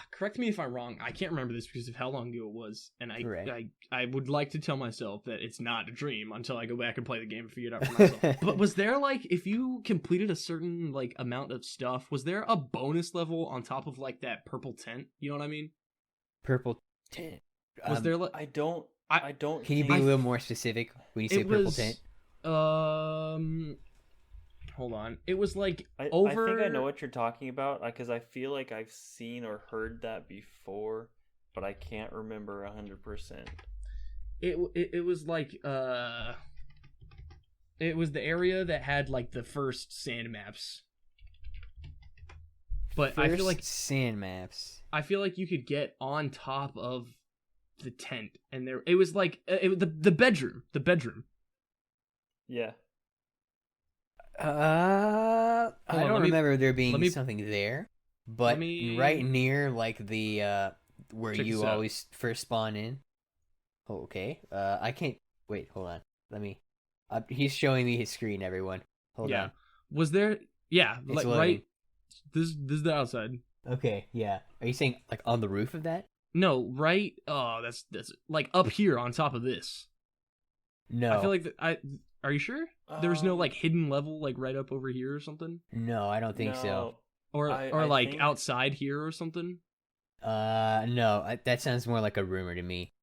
Correct me if I'm wrong. I can't remember this because of how long ago it was, and I would like to tell myself that it's not a dream until I go back and play the game and figure it out for myself. But was there like, if you completed a certain like amount of stuff, was there a bonus level on top of like that purple tent? You know what I mean? Purple tent. Was there like I don't. Can you be a little more specific when you say purple tent? Hold on. It was like I think I know what you're talking about because I feel like I've seen or heard that before, but I can't remember 100%. It was like it was the area that had like the first sand maps. But I feel like sand maps. I feel like you could get on top of the tent, and it was like the bedroom. Yeah. I don't remember there being something there, but right near like the where you always first spawn in. Oh, okay. I can't wait. Hold on. Let me. He's showing me his screen. Everyone, hold on. Was there? Yeah, it's like loading. right. This is the outside. Okay. Yeah. Are you saying like on the roof of that? No, right. Oh, that's like up here on top of this. No. I feel like Are you sure? There's no like hidden level like right up over here or something? No, I don't think so. Or I think outside here or something? No, that sounds more like a rumor to me.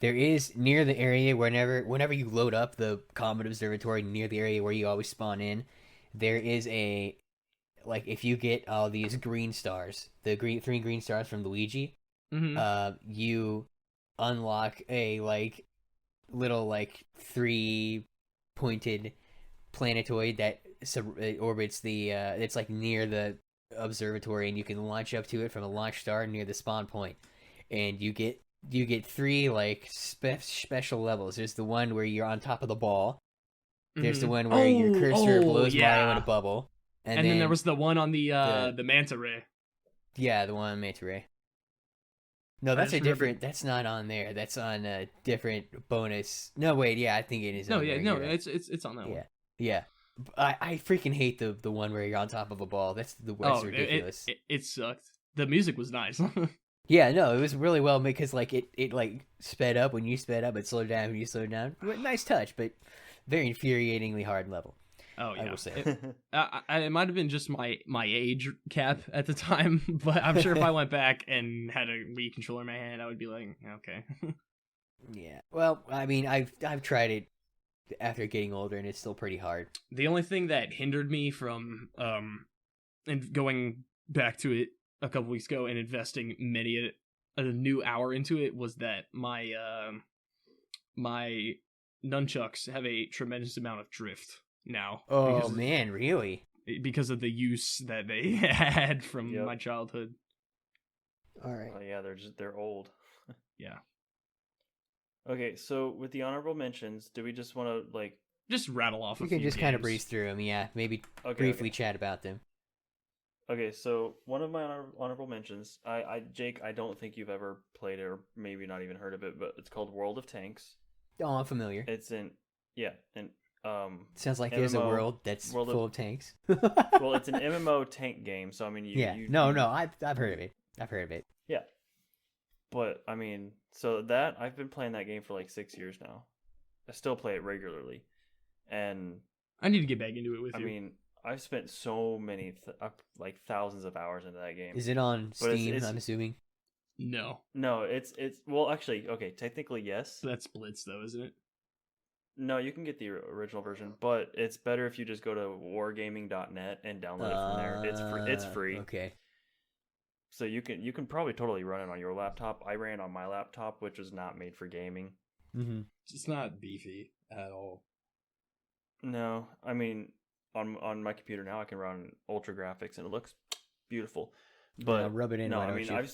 There is near the area whenever you load up the Comet Observatory near the area where you always spawn in, there is a like if you get all these green stars, the three green stars from Luigi, you unlock a like little like 3-pointed planetoid that orbits the it's like near the observatory, and you can launch up to it from a launch star near the spawn point, and you get 3 like special levels. There's the one where you're on top of the ball. There's the one where your cursor blows Mario in a bubble, and then there was the one on the manta ray. Yeah, the one on manta ray. No, that's a different. That's not on there. That's on a different bonus. No, wait. Yeah, I think it is. It's on that one. Yeah. I freaking hate the one where you're on top of a ball. That's the worst. Ridiculous. It sucked. The music was nice. Yeah, no, it was really well made because like it like sped up when you sped up, it slowed down when you slowed down. Nice touch, but very infuriatingly hard level. Oh yeah, I will say. It might have been just my age cap at the time, but I'm sure if I went back and had a Wii controller in my hand, I would be like, okay. Yeah. Well, I mean, I've tried it after getting older, and it's still pretty hard. The only thing that hindered me from and going back to it a couple weeks ago and investing a new hour into it was that my my nunchucks have a tremendous amount of drift now. Oh man, really? Because of the use that they had from my childhood. All right. Oh yeah, they're old. Yeah. Okay, so with the honorable mentions, do we just want to like just rattle off? We can just kind of breeze through them. Yeah, maybe briefly chat about them. Okay, so one of my honorable mentions, Jake, I don't think you've ever played it or maybe not even heard of it, but it's called World of Tanks. Oh, I'm familiar. It's sounds like MMO, there's a world that's full of tanks. Well, it's an MMO tank game, so I mean, I've heard of it. Yeah, but I mean, so that I've been playing that game for like 6 years now. I still play it regularly, and I need to get back into it with you. I mean, I've spent so many like thousands of hours into that game. Is it on Steam? I'm assuming. No, it's well, actually, okay, technically yes. That's Blitz though, isn't it? No, you can get the original version, but it's better if you just go to wargaming.net and download it from there. It's free. Okay. So you can probably totally run it on your laptop. I ran on my laptop, which was not made for gaming. Mm-hmm. It's not beefy at all. No, I mean on my computer now I can run ultra graphics and it looks beautiful. But rub it in. No, I mean I've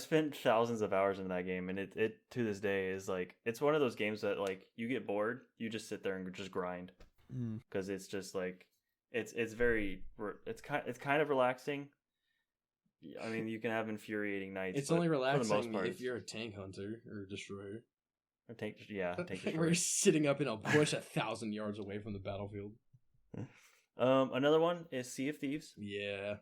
spent thousands of hours in that game, and it to this day is like it's one of those games that like you get bored, you just sit there and just grind because it's just like it's it's kind of relaxing. I mean, you can have infuriating nights. It's but only for the most relaxing part, if you're a tank hunter or a destroyer. tank Where destroyer. you're sitting up in a bush 1,000 yards away from the battlefield. Another one is Sea of Thieves. Yeah,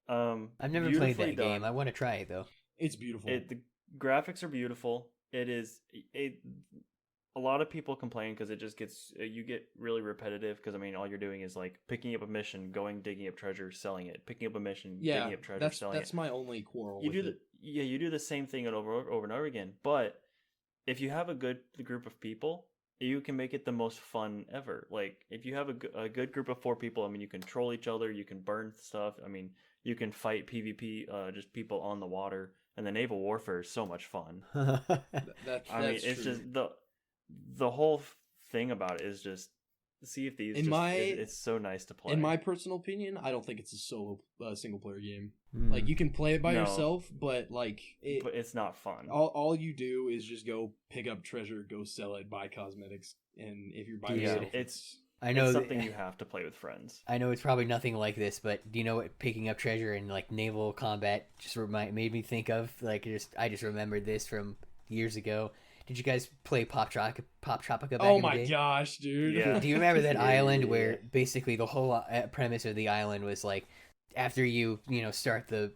I've never played that game. I want to try it though. it's beautiful. The graphics are beautiful. It is a lot of people complain because it just gets you get really repetitive because I mean all you're doing is like picking up a mission, going digging up treasure, selling it, picking up a mission, Yeah, digging up treasure, selling that's it. my only quarrel You with do it. you do the same thing over and over again. But if you have a good group of people, you can make it the most fun ever. Like if you have a good group of 4 people, I mean you can troll each other, you can burn stuff. I mean you can fight PvP, just people on the water, and the naval warfare is so much fun. That's I mean, it's true. just the whole thing about it is just Sea of Thieves. It's so nice to play. In my personal opinion, I don't think it's a single player game. Hmm. Like you can play it by No. yourself, but like but it's not fun. all you do is just go pick up treasure, go sell it, buy cosmetics, and if you're by Dude, yourself, I know it's something you have to play with friends. I know it's probably nothing like this, but do you know what picking up treasure and like naval combat just made me think of? Like, I just remembered this from years ago. Did you guys play Pop Tropica back oh in the my day? gosh, dude! Yeah. Do you remember that Yeah, island yeah, where yeah. basically the whole premise of the island was like, after you start the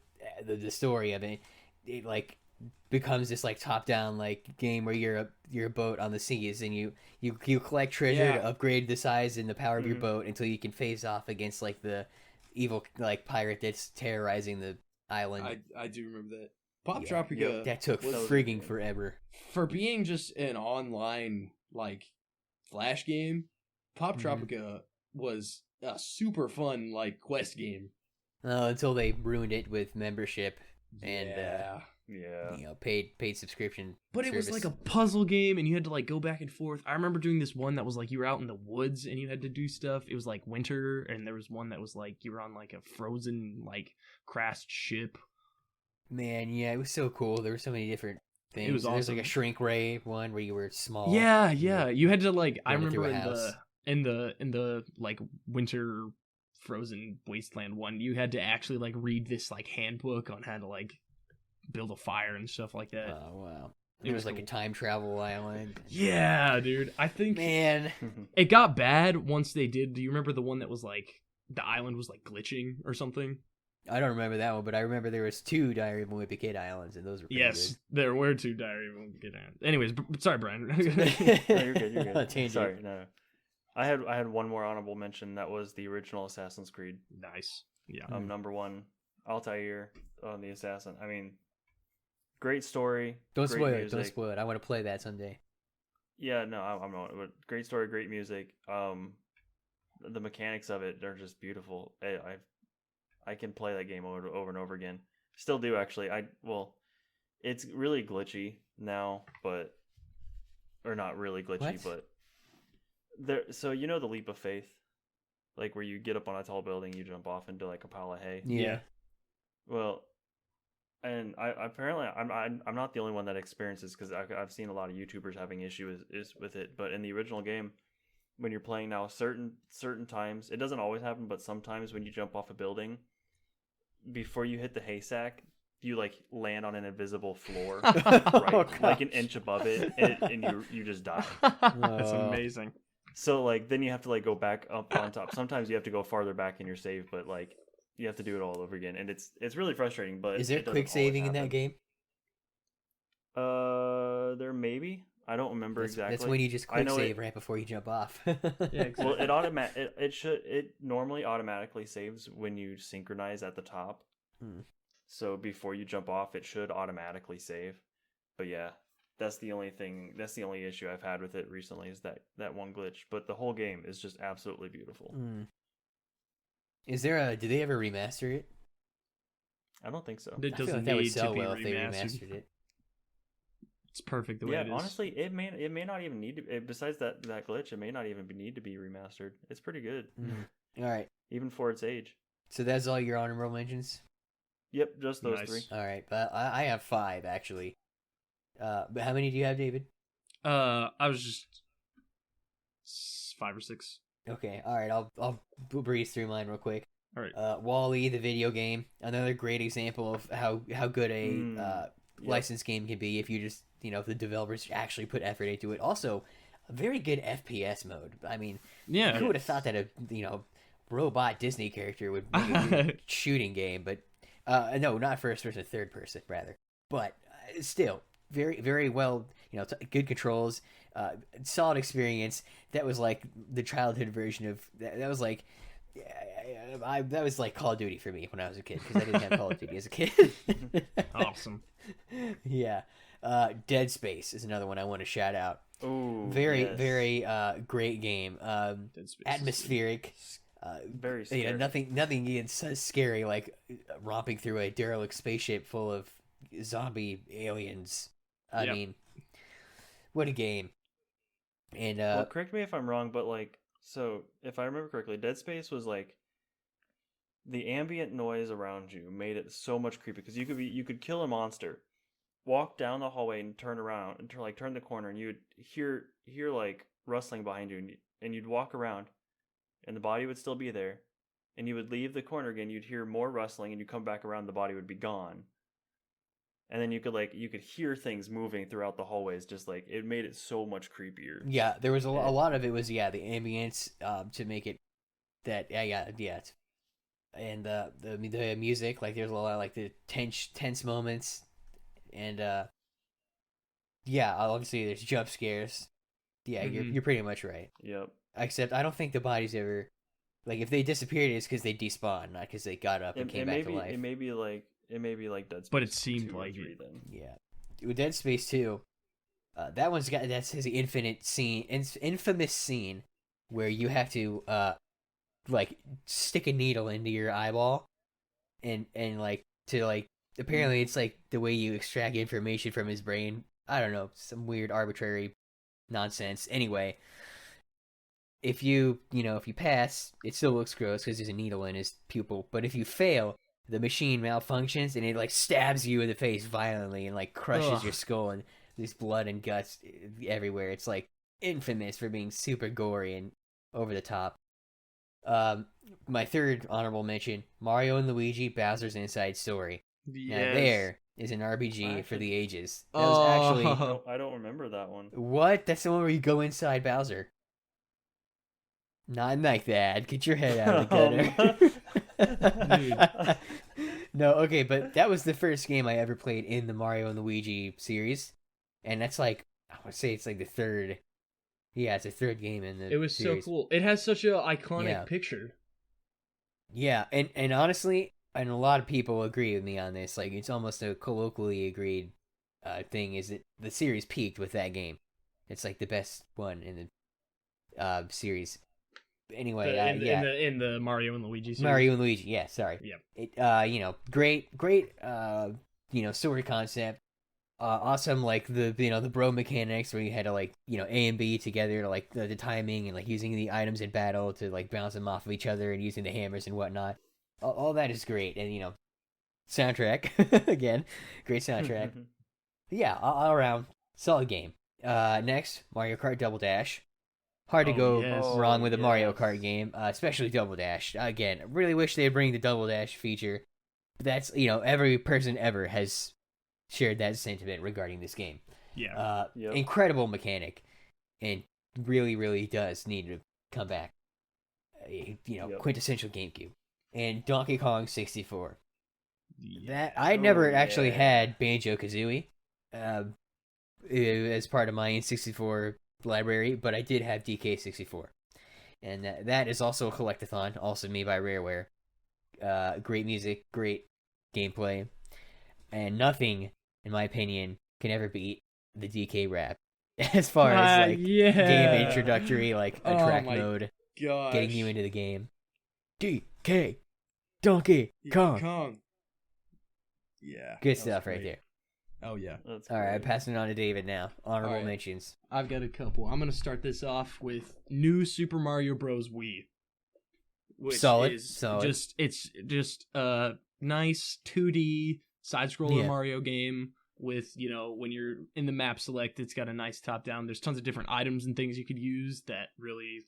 story of it, it like becomes this like top down like game where you're a boat on the seas and you collect treasure Yeah. to upgrade the size and the power of your Mhm. boat until you can face off against like the evil like pirate that's terrorizing the island. I do remember that. Pop Yeah. Tropica Yep. That took was- frigging forever. for being just an online like flash game. Pop Mhm. Tropica was a super fun like quest game. Until they ruined it with membership and Yeah. Yeah. paid subscription. But it was like service. a puzzle game, and you had to like go back and forth. I remember doing this one that was like you were out in the woods and you had to do stuff. It was like winter, and there was one that was like you were on like a frozen like crashed ship. Man, yeah, it was so cool. There were so many different things. was There's like awesome. a shrink ray one where you were small. Yeah, yeah. You had to like I Running through remember a house. in the like winter frozen wasteland one, you had to actually like read this like handbook on how to like build a fire and stuff like that. Oh wow. It It was was like cool. a time travel island. Yeah, dude. I think Man, it got bad once they did. Do you remember the one that was like the island was like glitching or something? I don't remember that one, but I remember there was 2 Diary of a Wimpy Kid islands, and those were pretty Yes, there were 2 Diary of a Wimpy Kid islands. Anyways, sorry, Brian. good. No, you're good. You're good. Tangent. Sorry, no. I had one more honorable mention. That was the original Assassin's Creed. Nice. Yeah. Number 1, Altair on the Assassin. I mean, great story. Don't great spoil it. music. Don't spoil it. I want to play that someday. Yeah, no, I'm not. But great story, great music. The mechanics of it are just beautiful. I can play that game over and over again. Still do actually. It's really glitchy now, or not really glitchy, What? but there. So you know the leap of faith, like where you get up on a tall building, you jump off into like a pile of hay. Yeah. Well, and I'm not the only one that experiences because I've seen a lot of YouTubers having issues with it. But in the original game, when you're playing now, certain times it doesn't always happen, but sometimes when you jump off a building, before you hit the haystack, you like land on an invisible floor, right, like an inch above it, and you just die. That's Oh. amazing. So like then you have to like go back up on top. Sometimes you have to go farther back in your save, but like you have to do it all over again, and it's really frustrating. But Is there it doesn't quick always saving in that happen. game? There maybe. I don't remember exactly. That's when you just I quick know save right before you jump off. Yeah, Well, it normally automatically saves when you synchronize at the top. Hmm. So before you jump off, it should automatically save. But yeah, that's the only thing. That's the only issue I've had with it recently is that one glitch. But the whole game is just absolutely beautiful. Hmm. Is there did they ever remaster it? I don't think so. It I feel doesn't like that would need to sell be well if they remastered. remastered it. It's perfect the way Yeah, it is. honestly, it may not even need to. Besides that glitch, it may not even need to be remastered. It's pretty good, Mm. All right. even for its age. So that's all your honorable mentions? Yep, just those Nice. 3. All right. But I have 5 actually. But how many do you have, David? I was just 5 or 6. Okay, all right. I'll breeze through mine real quick. All right. Wall-E, the video game, another great example of how good a Yep. licensed game can be if you just if the developers actually put effort into it. Also, a very good FPS mode. I mean, Yeah. who would have thought that a robot Disney character would make a good shooting game? But no, not first person, third person rather. But still, very very well. Good controls, solid experience. That was like the childhood version of that was like. That was like Call of Duty for me when I was a kid because I didn't have Call of Duty as a kid. Awesome. Yeah. Dead Space is another one I want to shout out. Oh, Very, yes. very great game. Dead Space is Atmospheric. Very scary. Nothing gets so scary like romping through a derelict spaceship full of zombie aliens. I Yep. mean, what a game. And Well, correct me if I'm wrong, but like, so if I remember correctly, Dead Space was like the ambient noise around you made it so much creepy because you could kill a monster, walk down the hallway and turn around and turn the corner and you would hear like rustling behind you and you'd walk around and the body would still be there and you would leave the corner again, you'd hear more rustling and you come back around, the body would be gone. And then you could hear things moving throughout the hallways, just like it made it so much creepier. yeah, there was a lot of it was the ambience to make it that yeah. And the music, like there's a lot of like the tense moments, and yeah, obviously there's jump scares. Yeah, you're pretty much right. Yep. Except I don't think the bodies ever, like if they disappeared, it's because they despawned, not because they got up and came back to life. It may be like Dead Space. But it seemed 2 or like 3 it. then. Yeah, with Dead Space 2, that's his infamous scene where you have to like stick a needle into your eyeball and like to like apparently it's like the way you extract information from his brain. I don't know, some weird arbitrary nonsense. Anyway, if you pass, it still looks gross because there's a needle in his pupil. But if you fail, the machine malfunctions and it like stabs you in the face violently and like crushes your skull and there's blood and guts everywhere. It's like infamous for being super gory and over the top. My third honorable mention: Mario and Luigi Bowser's Inside Story. Yes. Now there is an RPG for Actually- the ages. That was actually I don't remember that one. what? That's the one where you go inside Bowser. Not like that. Get your head out of the gutter. No, okay, but that was the first game I ever played in the Mario and Luigi series, and that's like I would say it's like the third. Yeah, it's the third game in the. It was series. so cool. It has such a iconic Yeah. picture. Yeah, and honestly, and a lot of people agree with me on this. Like, it's almost a colloquially agreed thing is that the series peaked with that game. It's like the best one in the series. Anyway, In the Mario and Luigi series. Mario and Luigi. Yeah, sorry. Yep. It great story concept. Awesome, like the bro mechanics where you had to like A and B together to like the timing and like using the items in battle to like bounce them off of each other and using the hammers and whatnot. All that is great, and soundtrack again, great soundtrack. Yeah, all around solid game. Next, Mario Kart Double Dash. Hard to Oh, go yes. wrong with a Mario yes. Kart game, especially Double Dash. Again, really wish they'd bring the Double Dash feature. But that's every person ever has shared that sentiment regarding this game. Yeah. Yep. Incredible mechanic, and really, really does need to come back. Yep. Quintessential GameCube and Donkey Kong 64. Yeah. That I never actually yeah. had Banjo-Kazooie as part of my N64 library, but I did have DK64, and that is also a collectathon, also made by Rareware. Great music, great gameplay, and nothing, in my opinion, can ever beat the DK rap as far as like yeah. game introductory, like a Oh track my mode, Gosh. getting you into the game. DK, Donkey Kong. Yeah. Good that was stuff right great. there. Oh yeah. That's All right, great. passing it on to David now. Honorable All right. mentions. I've got a couple. I'm gonna start this off with New Super Mario Bros. Wii. Which Solid, is solid. it's just a nice 2D side scroller Yeah. Mario game. with, when you're in the map select, it's got a nice top down. There's tons of different items and things you could use that really,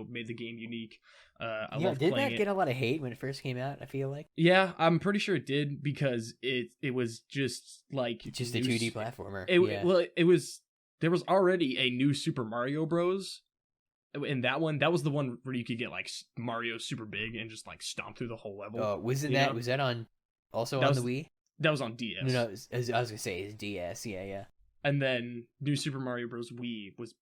made the game unique. I love did playing that it. get a lot of hate when it first came out, I feel like? Yeah, I'm pretty sure it did, because it was just like Just a 2D platformer. Well, it was, there was already a new Super Mario Bros. And that was the one where you could get like Mario super big and just like stomp through the whole level. Oh, was that on also that on was, the Wii? That was on DS. No, I was gonna say it's DS. Yeah. And then New Super Mario Bros. Wii was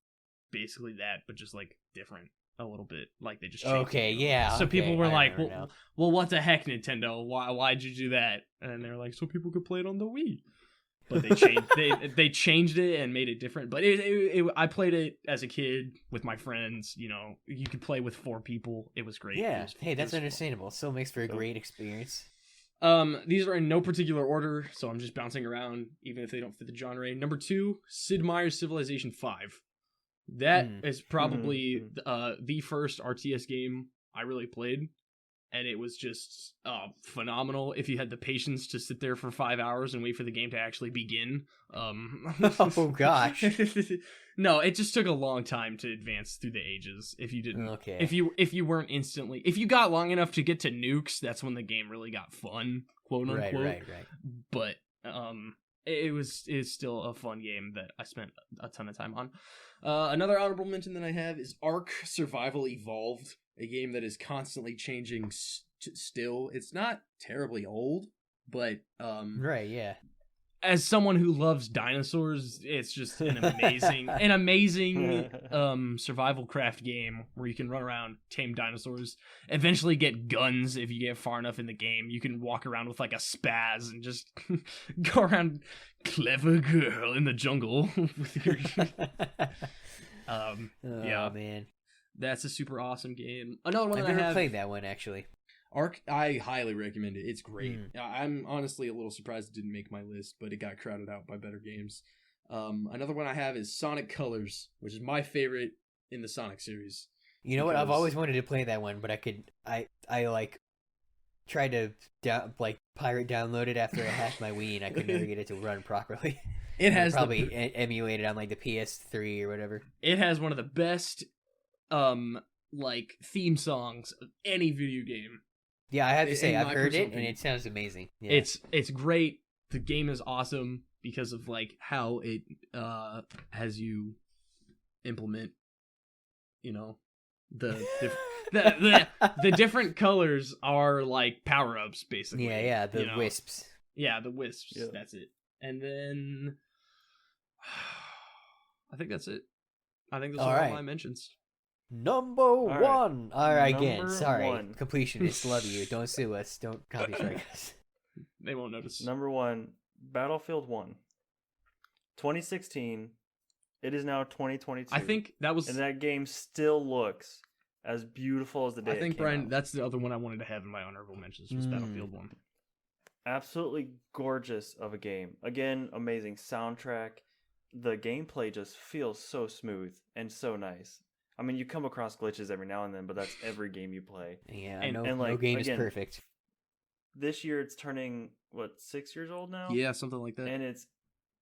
basically that, but just like different a little bit. Like they just changed it. So people were like, well, what the heck, Nintendo? Why'd you do that? And they're like, so people could play it on the Wii. But they changed they changed it and made it different. But I played it as a kid with my friends. You could play with 4 people. It was great. Yeah. That's understandable. Still makes for a great experience. These are in no particular order, so I'm just bouncing around, even if they don't fit the genre. Number 2, Sid Meier's Civilization 5. That is probably the first RTS game I really played. And it was just phenomenal if you had the patience to sit there for 5 hours and wait for the game to actually begin. Oh gosh. No, it just took a long time to advance through the ages. If you didn't, okay. If you weren't instantly, if you got long enough to get to nukes, that's when the game really got fun, quote unquote. Right. But it's still a fun game that I spent a ton of time on. Another honorable mention that I have is Ark Survival Evolved. A game that is constantly changing still. It's not terribly old, but right, yeah. As someone who loves dinosaurs, it's just an amazing survival craft game where you can run around, tame dinosaurs, eventually get guns if you get far enough in the game. You can walk around with like a spaz and just go around, clever girl in the jungle with your Oh man. That's a super awesome game. Another one I've never played that one, actually. Ark, I highly recommend it. It's great. I'm honestly a little surprised it didn't make my list, but it got crowded out by better games. Another one I have is Sonic Colors, which is my favorite in the Sonic series. You know what? I've always wanted to play that one, but I like tried to pirate download it after I hacked my Wii, and I could never get it to run properly. It has probably emulated on like the PS3 or whatever. It has one of the best theme songs of any video game. Yeah, I have to say I've heard it and it sounds amazing. Yeah. It's great. The game is awesome because of like how it has you implement, the different colors are like power-ups basically. Yeah, the wisps. Yeah, the wisps. Yeah. That's it. And then I think that's it. I think those are all my mentions. Number one. All right, again, Number sorry. one. Completionists, love you. Don't sue us. Don't copy strike us. They won't notice. Number 1, Battlefield 1. 2016. It is now 2022. I think that was... And that game still looks as beautiful as the day I think, it came Brian, out. that's the other one I wanted to have in my honorable mentions, was Battlefield 1. Absolutely gorgeous of a game. Again, amazing soundtrack. The gameplay just feels so smooth and so nice. I mean, you come across glitches every now and then, but that's every game you play. Yeah, no game is perfect. This year it's turning, 6 years old now? Yeah, something like that. And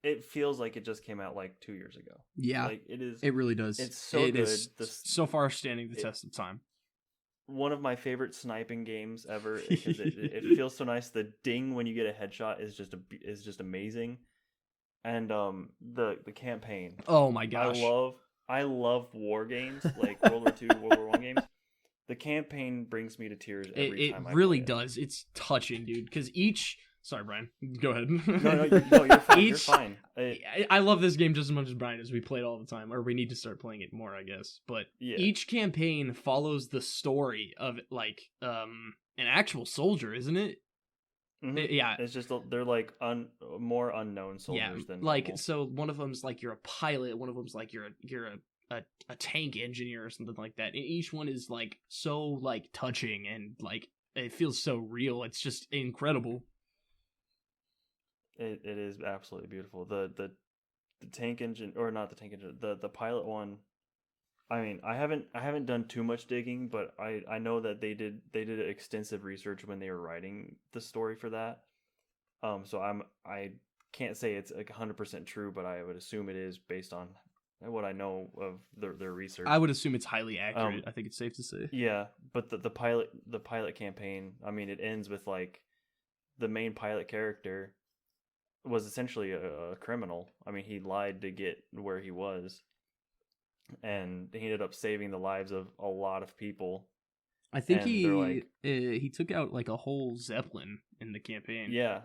it feels like it just came out like 2 years ago. Yeah, like it is. It really does. It's so good. So far standing the test of time. One of my favorite sniping games ever because it feels so nice. The ding when you get a headshot is just amazing, and the campaign. Oh my gosh! I love war games like World War II, World War I games. The campaign brings me to tears every time. It really does. It's touching, dude. Because each... Sorry, Brian. Go ahead. No, you're fine. You're fine. I love this game just as much as Brian, as we play it all the time. Or we need to start playing it more, I guess. But each campaign follows the story of, an actual soldier, isn't it? Mm-hmm. Yeah. It's just, they're, more unknown soldiers than normal. So one of them's, you're a pilot. One of them's, you're a tank engineer or something like that. And each one is, so, touching and, it feels so real. It's just incredible. It is absolutely beautiful. The tank engine, or not the tank engine, the pilot one. I mean, I haven't done too much digging, but I know that they did extensive research when they were writing the story for that. So I can't say it's like 100% true, but I would assume it is based on what I know of their research. I would assume it's highly accurate. I think it's safe to say. Yeah, but the pilot campaign, I mean, it ends with like the main pilot character was essentially a criminal. I mean, he lied to get where he was, and he ended up saving the lives of a lot of people. I think And they're like, he took out like a whole Zeppelin in the campaign. yeah.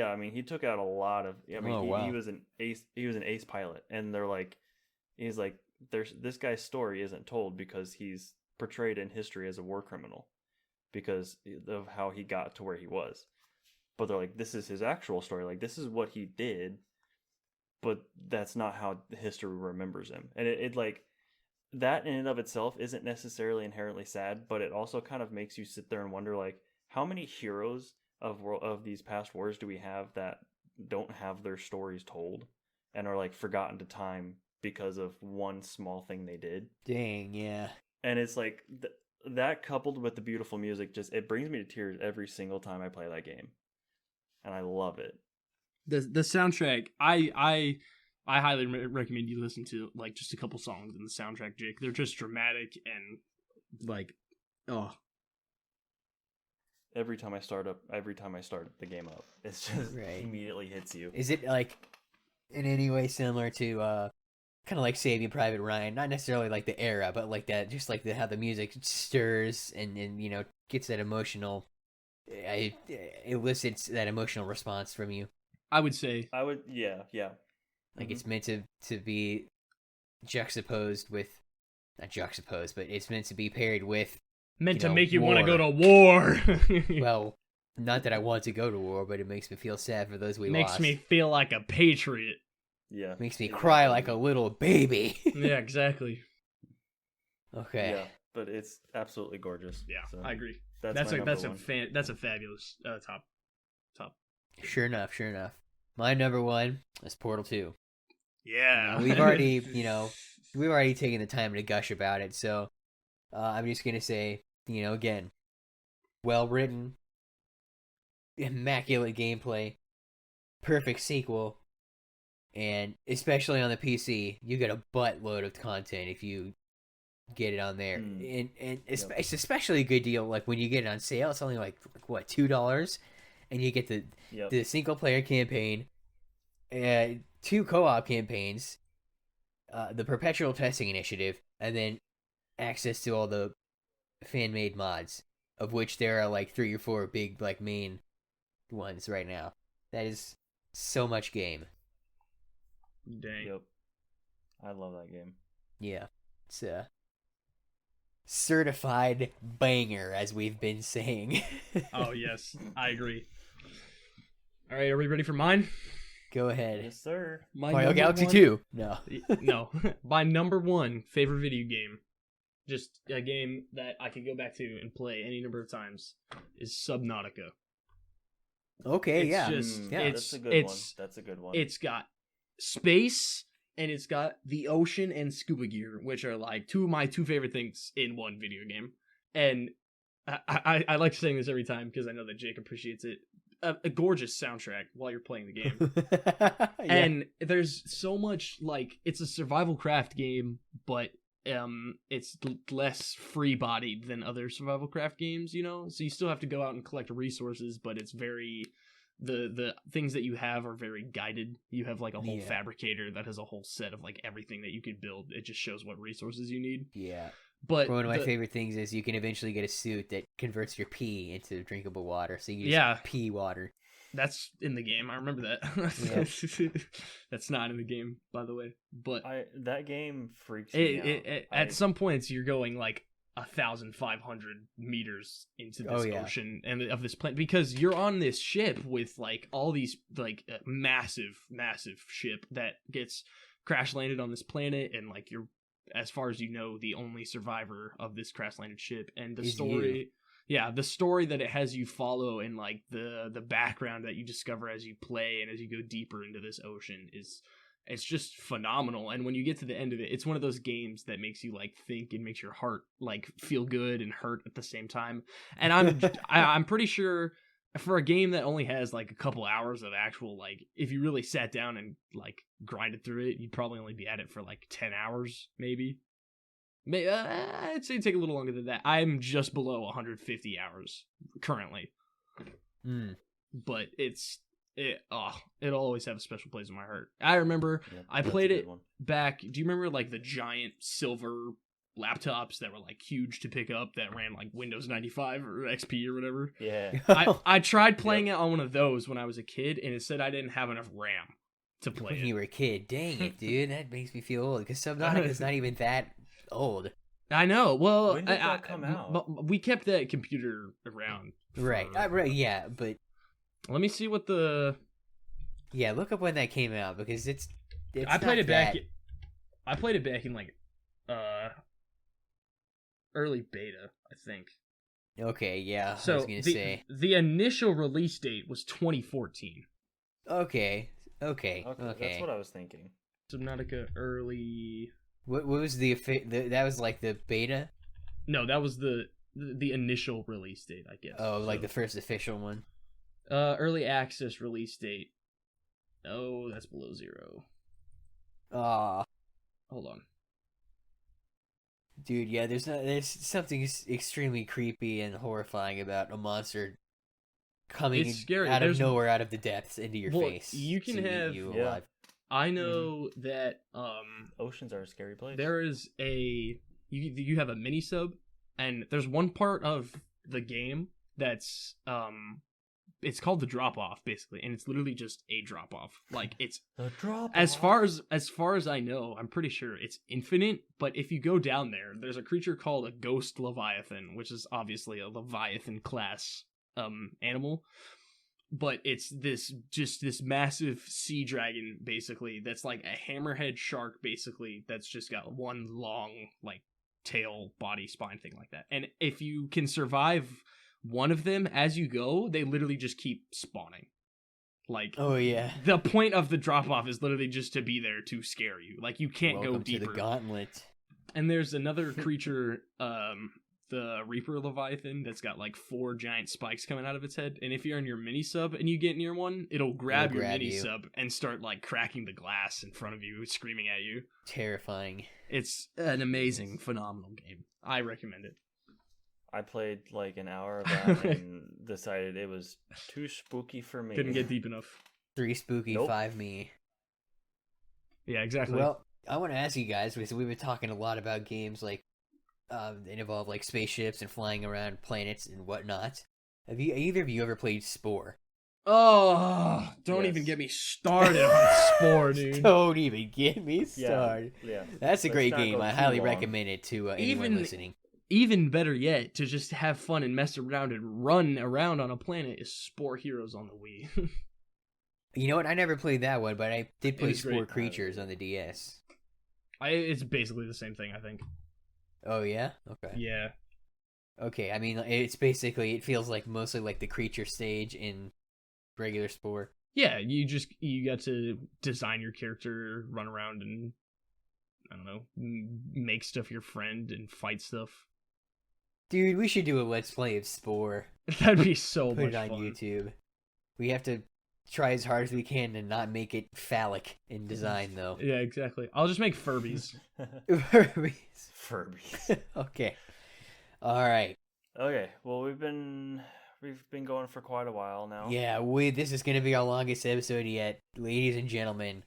I mean, he took out a lot of. I mean, Oh, wow. he was an ace. He was an ace pilot, and they're like, he's like, there's this guy's story isn't told because he's portrayed in history as a war criminal because of how he got to where he was. But they're like, this is his actual story. Like, this is what he did, but that's not how history remembers him. And it like that in and of itself isn't necessarily inherently sad, but it also kind of makes you sit there and wonder, like, how many heroes of these past wars do we have that don't have their stories told and are like forgotten to time because of one small thing they did. Dang, yeah. And it's like that coupled with the beautiful music, just it brings me to tears every single time I play that game, and I love it. The soundtrack, I highly recommend you listen to like just a couple songs in the soundtrack, Jake. They're just dramatic and like, oh. Every time I start the game up, it's just Right. immediately hits you. Is it like in any way similar to kind of like Saving Private Ryan? Not necessarily like the era, but like that, just like how the music stirs and you know gets that emotional, it elicits that emotional response from you. I would say Yeah. Like it's meant to be juxtaposed with, not juxtaposed, but it's meant to be paired with. meant You to know, make you want to war. go to war. Well, not that I want to go to war, but it makes me feel sad for those we Makes lost. me feel like a patriot. Yeah. Makes me cry like a little baby. Yeah, exactly. Okay. Yeah, but it's absolutely gorgeous. Yeah, So I agree. That's That's my a number one. that's a fabulous top. Sure enough. My number one is Portal 2. Yeah, We've already, we've already taken the time to gush about it, so I'm just gonna say, again, well written, immaculate gameplay, perfect sequel, and especially on the PC, you get a buttload of content if you get it on there, and it's especially a good deal. Like when you get it on sale, it's only like what, $2, and you get the single player campaign, 2 co-op campaigns, the perpetual testing initiative, and then access to all the fan-made mods, of which there are like 3 or 4 big like main ones right now. That is so much game. Dang. Yep. I love that game. Yeah, it's a certified banger, as we've been saying. Oh yes, I agree. All right, are we ready for mine? Go ahead. Yes, sir. My Mario number Galaxy one- 2. No. No, my number one favorite video game, just a game that I can go back to and play any number of times, is Subnautica. Okay, It's yeah. just- yeah. That's a good one. That's a good one. It's got space and it's got the ocean and scuba gear, which are like two of my favorite things in one video game. And I like saying this every time because I know that Jake appreciates it. A gorgeous soundtrack while you're playing the game. Yeah. And there's so much, like, it's a survival craft game, but it's less free-bodied than other survival craft games, so you still have to go out and collect resources, but it's very, the things that you have are very guided. You have like a whole fabricator that has a whole set of like everything that you could build. It just shows what resources you need. Yeah. But one of my favorite things is you can eventually get a suit that converts your pee into drinkable water, so you just pee water. That's in the game. I remember that. That's not in the game, by the way. But that game freaks me out. At some points, you're going like 1,500 meters into this ocean and of this planet, because you're on this ship with like all these like massive ship that gets crash landed on this planet, and like you're, as far as you know, the only survivor of this crash landed ship. And the story, the story that it has you follow, and like the background that you discover as you play and as you go deeper into this ocean it's just phenomenal. And when you get to the end of it, it's one of those games that makes you like think and makes your heart like feel good and hurt at the same time. And I'm pretty sure for a game that only has like a couple hours of actual, like, if you really sat down and like grinded through it, you'd probably only be at it for like 10 hours, maybe. I'd say take a little longer than that. I'm just below 150 hours currently. But it'll always have a special place in my heart. I remember I played it back. Do you remember like the giant silver laptops that were like huge to pick up that ran like Windows 95 or XP or whatever? Yeah. I tried playing it on one of those when I was a kid, and it said I didn't have enough RAM to play When it. you were a kid, dang it, dude, that makes me feel old because Subnautica not even that old. I know. Well, when did that come out? We kept that computer around. Right. Right. Yeah, but let me see what the. Yeah, look up when that came out because it's I played not it back. that- I played it back in like early beta, I think. Okay, yeah. So I was gonna say. the initial release date was 2014. Okay. Okay, that's what I was thinking. Subnautica early. What was the that was like the beta? No, that was the initial release date, I guess. Oh, like the first official one. Early access release date. Oh, that's below 0. Ah, Hold on. dude, yeah. There's something extremely creepy and horrifying about a monster coming It's scary. out There's- of nowhere, out of the depths, into your Well, face. you can to eat have- you Yeah. alive. I know that Oceans are a scary place. there is you have a mini sub, and there's one part of the game that's it's called the drop off basically, and it's literally just a drop off. Like it's The drop. as far as I know, I'm pretty sure it's infinite. But if you go down there, there's a creature called a ghost leviathan, which is obviously a leviathan class animal. But it's this massive sea dragon basically that's like a hammerhead shark basically that's just got one long like tail body spine thing like that. And if you can survive one of them as you go, they literally just keep spawning. Like Oh yeah. the point of the drop off is literally just to be there to scare you. Like you can't Welcome go deeper. to the gauntlet. And there's another creature, the Reaper Leviathan, that's got like 4 giant spikes coming out of its head. And if you're in your mini sub and you get near one, it'll grab your mini you. sub and start like cracking the glass in front of you, screaming at you. Terrifying. It's an amazing, phenomenal game. I recommend it. I played like an hour of that and decided it was too spooky for me. Couldn't get deep enough. 3 spooky, Nope. 5 me. Yeah, exactly. Well, I want to ask you guys because we've been talking a lot about games like that involve like spaceships and flying around planets and whatnot. Have either of you ever played Spore? Oh, don't Yes. even get me started on Spore, dude. Don't even get me started. Yeah. That's a Let's great not game. go I too highly long. recommend it to anyone Even- listening. Even better yet, to just have fun and mess around and run around on a planet is Spore Heroes on the Wii. You know what? I never played that one, but I did play was Spore great. Creatures on the DS. It's basically the same thing, I think. Oh yeah. Okay. Yeah. Okay. I mean, it's basically it feels like mostly like the creature stage in regular Spore. Yeah, you got to design your character, run around and I don't know, make stuff your friend and fight stuff. Dude, we should do a Let's Play of Spore. That'd be so Put much it on fun. YouTube. We have to try as hard as we can to not make it phallic in design, though. Yeah, exactly. I'll just make Furbies. Furbies. Okay. All right. Okay. Well, we've been going for quite a while now. Yeah, this is going to be our longest episode yet. Ladies and gentlemen,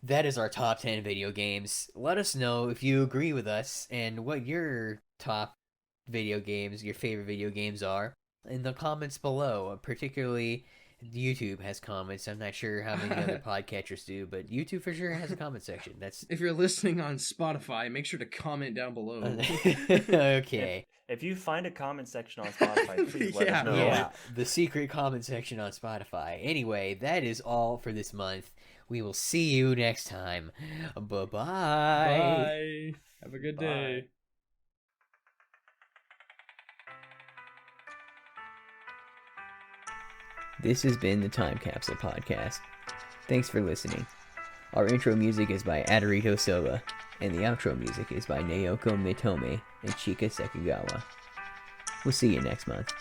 that is our top 10 video games. Let us know if you agree with us and what your top video games, your favorite video games are in the comments below. Particularly, YouTube has comments. I'm not sure how many other podcatchers do, but YouTube for sure has a comment section. That's If you're listening on Spotify, make sure to comment down below. okay. If you find a comment section on Spotify, please let Yeah. us know. Yeah, the secret comment section on Spotify. Anyway, that is all for this month. We will see you next time. Bye-bye. Bye. Have a good day. Bye. This has been the Time Capsule Podcast. Thanks for listening. Our intro music is by Adarito Soba, and the outro music is by Naoko Mitome and Chika Sekagawa. We'll see you next month.